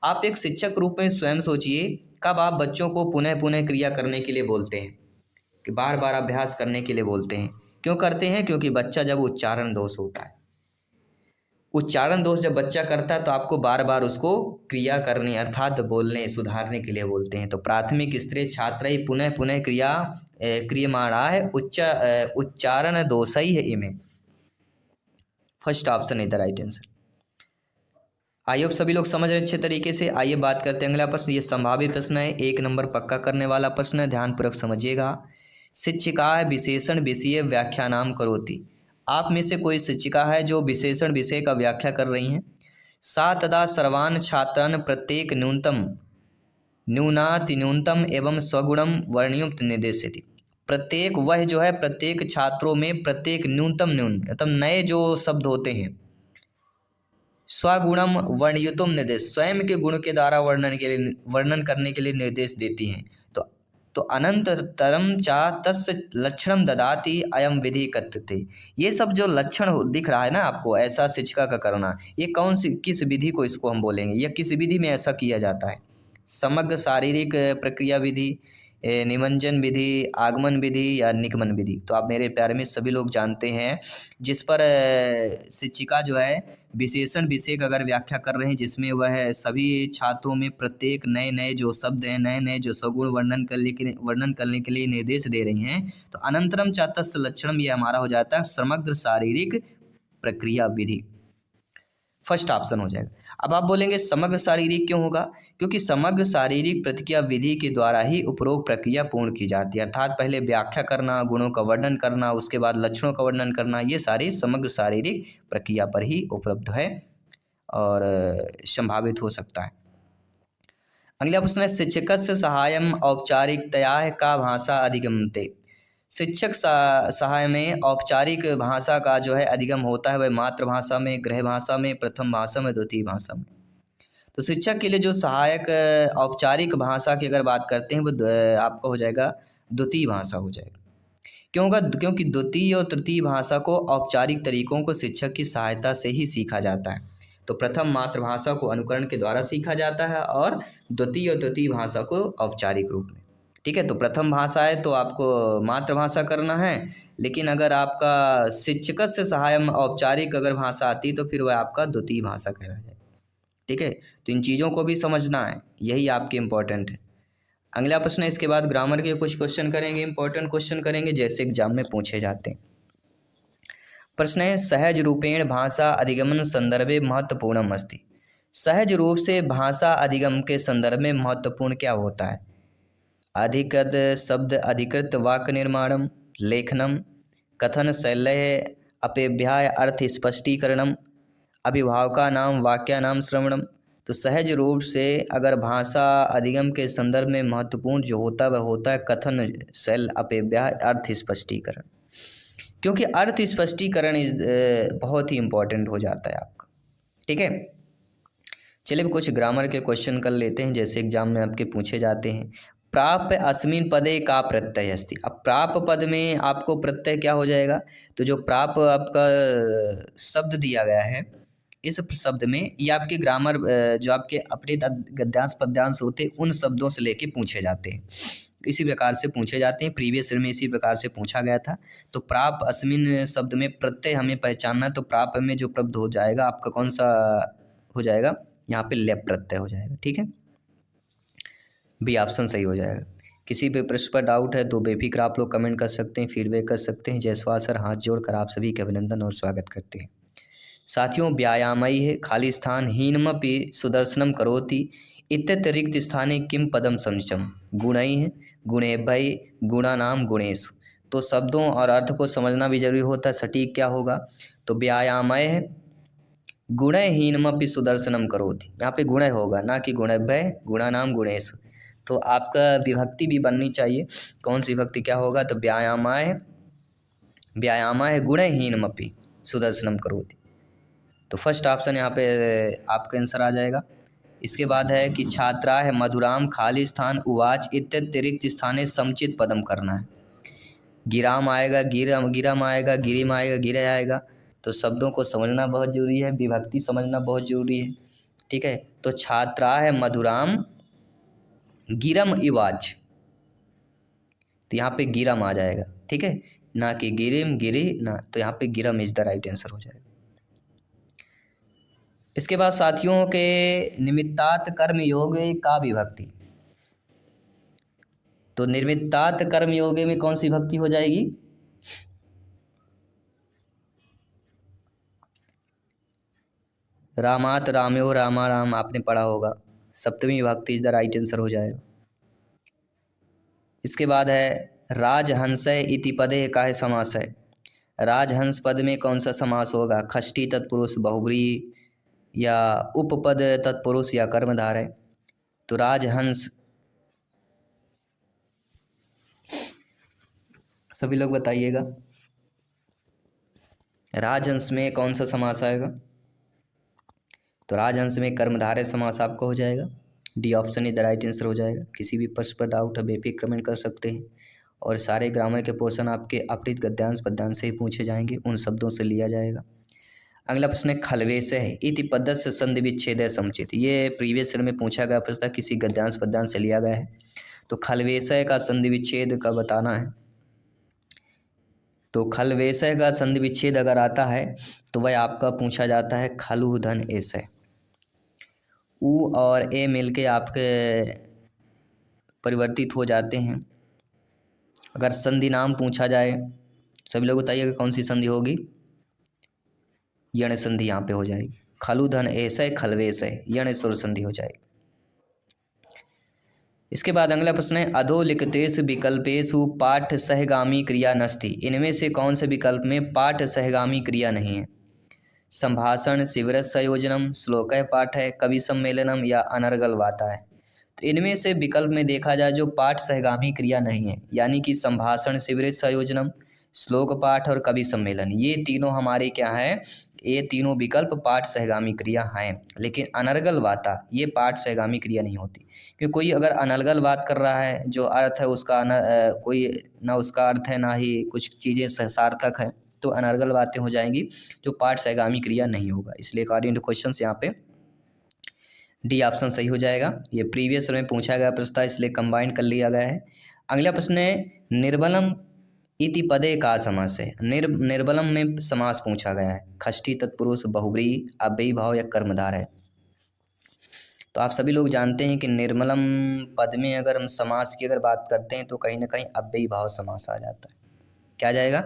आप एक शिक्षक रूप में स्वयं सोचिए, कब आप बच्चों को पुनः पुनः क्रिया करने के लिए बोलते हैं, कि बार बार अभ्यास करने के लिए बोलते हैं? क्यों करते हैं? क्योंकि बच्चा जब उच्चारण दोष होता है, उच्चारण दोष जब बच्चा करता है तो आपको बार बार उसको क्रिया करने अर्थात बोलने सुधारने के लिए बोलते हैं। तो प्राथमिक स्तरीय छात्र पुनः पुनः क्रियमाणा है उच्चारण दोष ही है इमें। First option is the right answer. आइए अब सभी लोग समझ रहे अच्छे तरीके से। आइए बात करते हैं अगला प्रश्न। ये संभावित प्रश्न है, 1 नंबर पक्का करने वाला प्रश्न है, ध्यानपूर्वक समझिएगा। शिक्षिका विशेषण विषय व्याख्यानाम करोति, आप में से कोई शिक्षिका है जो विशेषण विषय का व्याख्या कर रही हैं। सा तदा सर्वान् छात्रान् प्रत्येक न्यूनातिन्यूनतम एवं स्वगुणम वर्णयुक्त निर्देशयति, प्रत्येक वह जो है प्रत्येक छात्रों में प्रत्येक न्यूनतम नए जो शब्द होते हैं, स्वगुणम वर्णयुतम निर्देश, स्वयं के गुण के द्वारा वर्णन करने के लिए निर्देश देती हैं। तो अनंतरम चा तस्य लक्षणम ददाति अयम विधि कथ्यते, ये सब जो लक्षण दिख रहा है ना आपको ऐसा शिक्षिका का करना, ये कौन सी किस विधि को इसको हम बोलेंगे, या किस विधि में ऐसा किया जाता है? समग्र शारीरिक प्रक्रिया विधि, निमंजन विधि, आगमन विधि या निगमन विधि। तो आप मेरे प्यारे में सभी लोग जानते हैं जिस पर शिक्षिका जो है विशेषण विषय का अगर व्याख्या कर रहे हैं, जिसमें वह सभी छात्रों में प्रत्येक नए नए जो शब्द हैं, नए नए जो सगुण वर्णन करने के लिए निर्देश दे रही हैं। तो अनंतरम च तस्य लक्षणम ये हमारा हो जाता है समग्र शारीरिक प्रक्रिया विधि। फर्स्ट ऑप्शन हो जाएगा। अब आप बोलेंगे समग्र शारीरिक क्यों होगा? क्योंकि समग्र शारीरिक प्रतिक्रिया विधि के द्वारा ही उपरोक्त प्रक्रिया पूर्ण की जाती है, अर्थात पहले व्याख्या करना, गुणों का वर्णन करना, उसके बाद लक्षणों का वर्णन करना, ये सारी समग्र शारीरिक प्रक्रिया पर ही उपलब्ध है और संभावित हो सकता है। अगला प्रश्न है शिक्षकस्य सहायम औपचारिकतया का भाषा अधिगम्यते, शिक्षक सहाय में औपचारिक भाषा का जो है अधिगम होता है वह मातृभाषा में, गृह भाषा में, प्रथम भाषा में, द्वितीय भाषा में। तो शिक्षक के लिए जो सहायक औपचारिक भाषा की अगर बात करते हैं वो आपका हो जाएगा द्वितीय भाषा हो जाएगा। क्यों होगा? क्योंकि द्वितीय और तृतीय भाषा को औपचारिक तरीकों को शिक्षक की सहायता से ही सीखा जाता है। तो प्रथम मातृभाषा को अनुकरण के द्वारा सीखा जाता है और द्वितीय और तृतीय भाषा को औपचारिक रूप में। ठीक है, तो प्रथम भाषा है तो आपको मातृभाषा करना है, लेकिन अगर आपका शिक्षक से सहायम औपचारिक अगर भाषा आती तो फिर वह आपका द्वितीय भाषा कहला जाए। ठीक है, तो इन चीज़ों को भी समझना है, यही आपके इम्पोर्टेंट है। अगला प्रश्न है, इसके बाद ग्रामर के कुछ क्वेश्चन करेंगे, इंपॉर्टेंट क्वेश्चन करेंगे जैसे एग्जाम में पूछे जाते हैं। प्रश्न है सहज रूपेण भाषा अधिगमन संदर्भे महत्वपूर्णम अस्ति, सहज रूप से भाषा अधिगम के संदर्भ में महत्वपूर्ण क्या होता है? अधिकृत शब्द अधिकृत वाक्य निर्माणम, लेखनम, कथन शैल्य अपेभ्याय अर्थ स्पष्टीकरणम, अभिभावकानाम वाक्यानाम श्रवणम। तो सहज रूप से अगर भाषा अधिगम के संदर्भ में महत्वपूर्ण जो होता है वह होता है कथन शैल अपेभ्याय अर्थ स्पष्टीकरण, क्योंकि अर्थ स्पष्टीकरण बहुत ही इम्पोर्टेंट हो जाता है आपका। ठीक है, चलिए कुछ ग्रामर के क्वेश्चन कर लेते हैं, जैसे एग्जाम में आपके पूछे जाते हैं। प्राप अस्मिन पदे का प्रत्यय अस्ति। अब प्राप पद में आपको प्रत्यय क्या हो जाएगा? तो जो प्राप आपका शब्द दिया गया है, इस शब्द में ये आपके ग्रामर जो आपके अपने गद्यांश पद्यांश होते हैं उन शब्दों से लेके पूछे जाते हैं, इसी प्रकार से पूछे जाते हैं। प्रीवियस ईयर में इसी प्रकार से पूछा गया था। तो प्राप अस्मिन शब्द में प्रत्यय हमें पहचानना है, तो प्राप में जो प्रब्ध हो जाएगा आपका कौन सा हो जाएगा? यहाँ पे लेप प्रत्यय हो जाएगा। ठीक है, बी ऑप्शन सही हो जाएगा। किसी भी प्रश्न पर डाउट है तो बेफिक्र आप लोग कमेंट कर सकते हैं, फीडबैक कर सकते हैं। जयसवाल सर हाथ जोड़कर आप सभी के अभिनंदन और स्वागत करते हैं। साथियों, व्यायामयी है खाली स्थान हीनमपि सुदर्शनम करोति इत्यतिरिक्त स्थाने किम पदम समुचम। गुणई है गुणेभ्यय गुणानाम गुणेषु। तो शब्दों और अर्थ को समझना भी जरूरी होता है। सटीक क्या होगा? तो व्यायामय है गुणहीनमपि सुदर्शनम करोति। यहाँ पे गुण होगा, ना कि गुणेभ्यय गुणानाम गुणेषु। तो आपका विभक्ति भी बननी चाहिए। कौन सी विभक्ति क्या होगा? तो व्यायामाय गुणहीनमपि सुदर्शनम करोति। तो फर्स्ट ऑप्शन यहाँ पे आपका आंसर आ जाएगा। इसके बाद है कि छात्रा है मधुराम खाली स्थान उवाच इत्यतिरिक्त स्थाने समुचित पदम करना है। गिराम आएगा गिरम आएगा गिरिम आएगा गिरे आएगा। तो शब्दों को समझना बहुत जरूरी है, विभक्ति समझना बहुत जरूरी है। ठीक है, तो छात्रा है मधुराम गिरम इवाज, तो यहाँ पे गिरम आ जाएगा। ठीक है, ना कि गिरिम गिरी ना, तो यहाँ पे गिरम इज द राइट आंसर हो जाएगा। इसके बाद साथियों के निमित्तात् कर्म योग का विभक्ति। तो निर्मित्तात् कर्म योग में कौन सी विभक्ति हो जाएगी? रामात राम्यो रामा राम आपने पढ़ा होगा, सप्तमी विभक्ति इज द राइट आंसर हो जाएगा। इसके बाद है राजहंस इति पदे का है समास है। राजहंस पद में कौन सा समास होगा? खष्टी तत्पुरुष बहुब्रीहि या उपपद तत्पुरुष या कर्मधार है। तो राजहंस, सभी लोग बताइएगा, राजहंस में कौन सा समास आएगा? तो राजहंस में कर्मधारय समास आपको हो जाएगा। D option is the right answer हो जाएगा। किसी भी प्रश्न पर डाउट है बेफिक्र कमेंट कर सकते हैं, और सारे ग्रामर के पोर्शन आपके अपृत गद्यांश पद्यांश से ही पूछे जाएंगे, उन शब्दों से लिया जाएगा। अगला प्रश्न है खलवेश है इति पदस्य संधि विच्छेद समुचित। ये प्रीवियस ईयर में पूछा गया प्रश्न था, किसी गद्यांश पद्यांश से लिया गया है। तो खलवेशय का संधि विच्छेद का बताना है। तो खलवेशय का संधि विच्छेद अगर आता है तो वह आपका पूछा जाता है खलु धन एसय। उ और ए मिलके आपके परिवर्तित हो जाते हैं। अगर संधि नाम पूछा जाए, सभी लोग बताइएगा कौन सी संधि होगी? यण संधि यहाँ पे हो जाएगी। खलु धन एसय खलवेशय यण सुर संधि हो जाएगी। इसके बाद अगला प्रश्न है अधोलिखितेषु विकल्पेषु पाठ सहगामी क्रिया नस्ति। इनमें से कौन से विकल्प में पाठ सहगामी क्रिया नहीं है? संभाषण, शिविर संयोजनम, श्लोक पाठ है, कवि सम्मेलनम या अनर्गल वाता है। तो इनमें से विकल्प में देखा जाए जो पाठ सहगामी क्रिया नहीं है, यानी कि संभाषण, शिविर संयोजनम, श्लोक पाठ और कवि सम्मेलन, ये तीनों हमारे क्या है? ये तीनों विकल्प पाठ सहगामी क्रिया हैं। लेकिन अनर्गल वाता ये पाठ सहगामी क्रिया नहीं होती, क्योंकि कोई अगर अनर्गल बात कर रहा है जो अर्थ है उसका कोई ना उसका अर्थ है ना ही कुछ चीज़ें सार्थक है, तो अनर्गल बातें हो जाएंगी जो पाठ सहगामी क्रिया नहीं होगा। इसलिए अकॉर्डिंग टू क्वेश्चन यहाँ पे डी ऑप्शन सही हो जाएगा। ये प्रीवियस में पूछा गया प्रश्न था, इसलिए कंबाइन कर लिया गया है। अगला प्रश्न है निर्बलम इति पदे का समास है। निर्बलम में समास पूछा गया है। खष्टी तत्पुरुष बहुब्रीहि अव्ययी भाव या कर्मधार है। तो आप सभी लोग जानते हैं कि निर्मलम पद में अगर हम समास की अगर बात करते हैं तो कहीं ना कहीं अव्ययी भाव समास आ जाता है। क्या आ जाएगा?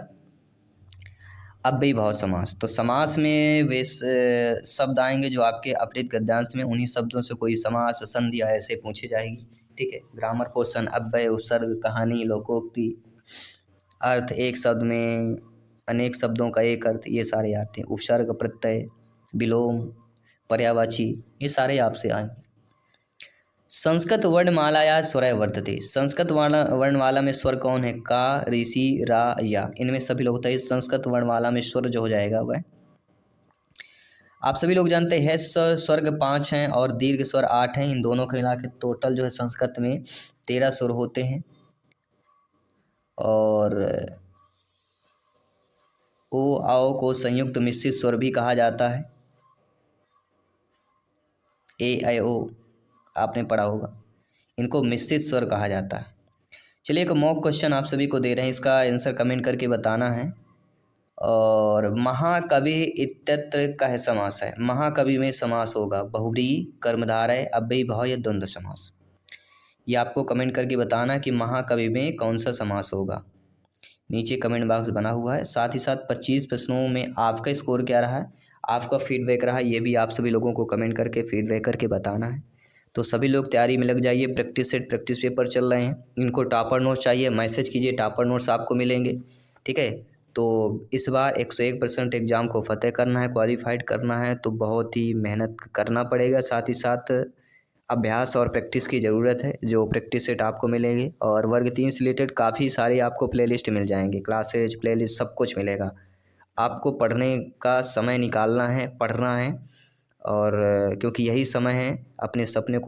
अव्ययी भाव समास। तो समास में वे शब्द आएंगे जो आपके अपृत गद्यांश में, उन्हीं शब्दों से कोई समास संधि ऐसे पूछी जाएगी। ठीक है, ग्रामर क्वेश्चन, अव्यय, उपसर्ग, कहानी, लोकोक्ति, अर्थ एक शब्द में अनेक शब्दों का एक अर्थ, ये सारे आते हैं। उपसर्ग, प्रत्यय, विलोम, पर्यायवाची, ये सारे आपसे आएंगे। संस्कृत वर्णमाला या स्वर वर्तते। संस्कृत वर्णमाला में स्वर कौन है? का, ऋषि, रा, या। इनमें सभी लोग बताइए संस्कृत वर्णमाला में स्वर जो हो जाएगा वह आप सभी लोग जानते हैं स्वर्ग 5 हैं और दीर्घ स्वर 8 हैं। इन दोनों को मिला के टोटल जो है संस्कृत में 13 स्वर होते हैं। और ओ आओ को संयुक्त मिश्रित स्वर भी कहा जाता है। ए आई ओ आपने पढ़ा होगा, इनको मिश्रित स्वर कहा जाता है। चलिए एक मॉक क्वेश्चन आप सभी को दे रहे हैं, इसका आंसर कमेंट करके बताना है। और महाकवि इत्यत्र कह समास है। महाकवि में समास होगा बहुव्रीहि, कर्मधारय, अव्ययीभाव या द्वंद्व समास। ये आपको कमेंट करके बताना कि महाकवि में कौन सा समास होगा। नीचे कमेंट बॉक्स बना हुआ है। साथ ही साथ 25 प्रश्नों में आपका स्कोर क्या रहा है, आपका फीडबैक रहा, ये भी आप सभी लोगों को कमेंट करके फीडबैक करके बताना है। तो सभी लोग तैयारी में लग जाइए। प्रैक्टिस सेट प्रैक्टिस पेपर चल रहे हैं, इनको टॉपर नोट्स चाहिए, मैसेज कीजिए, टॉपर नोट्स आपको मिलेंगे। ठीक है, तो इस बार 101% एग्ज़ाम को फतेह करना है, क्वालिफाइड करना है, तो बहुत ही मेहनत करना पड़ेगा। साथ ही साथ अभ्यास और प्रैक्टिस की ज़रूरत है, जो प्रैक्टिस सेट आपको मिलेंगे। और वर्ग 3 से रिलेटेड काफ़ी सारे आपको प्लेलिस्ट मिल जाएंगे, क्लासेज प्लेलिस्ट सब कुछ मिलेगा। आपको पढ़ने का समय निकालना है, पढ़ना है। और क्योंकि यही समय है अपने सपने को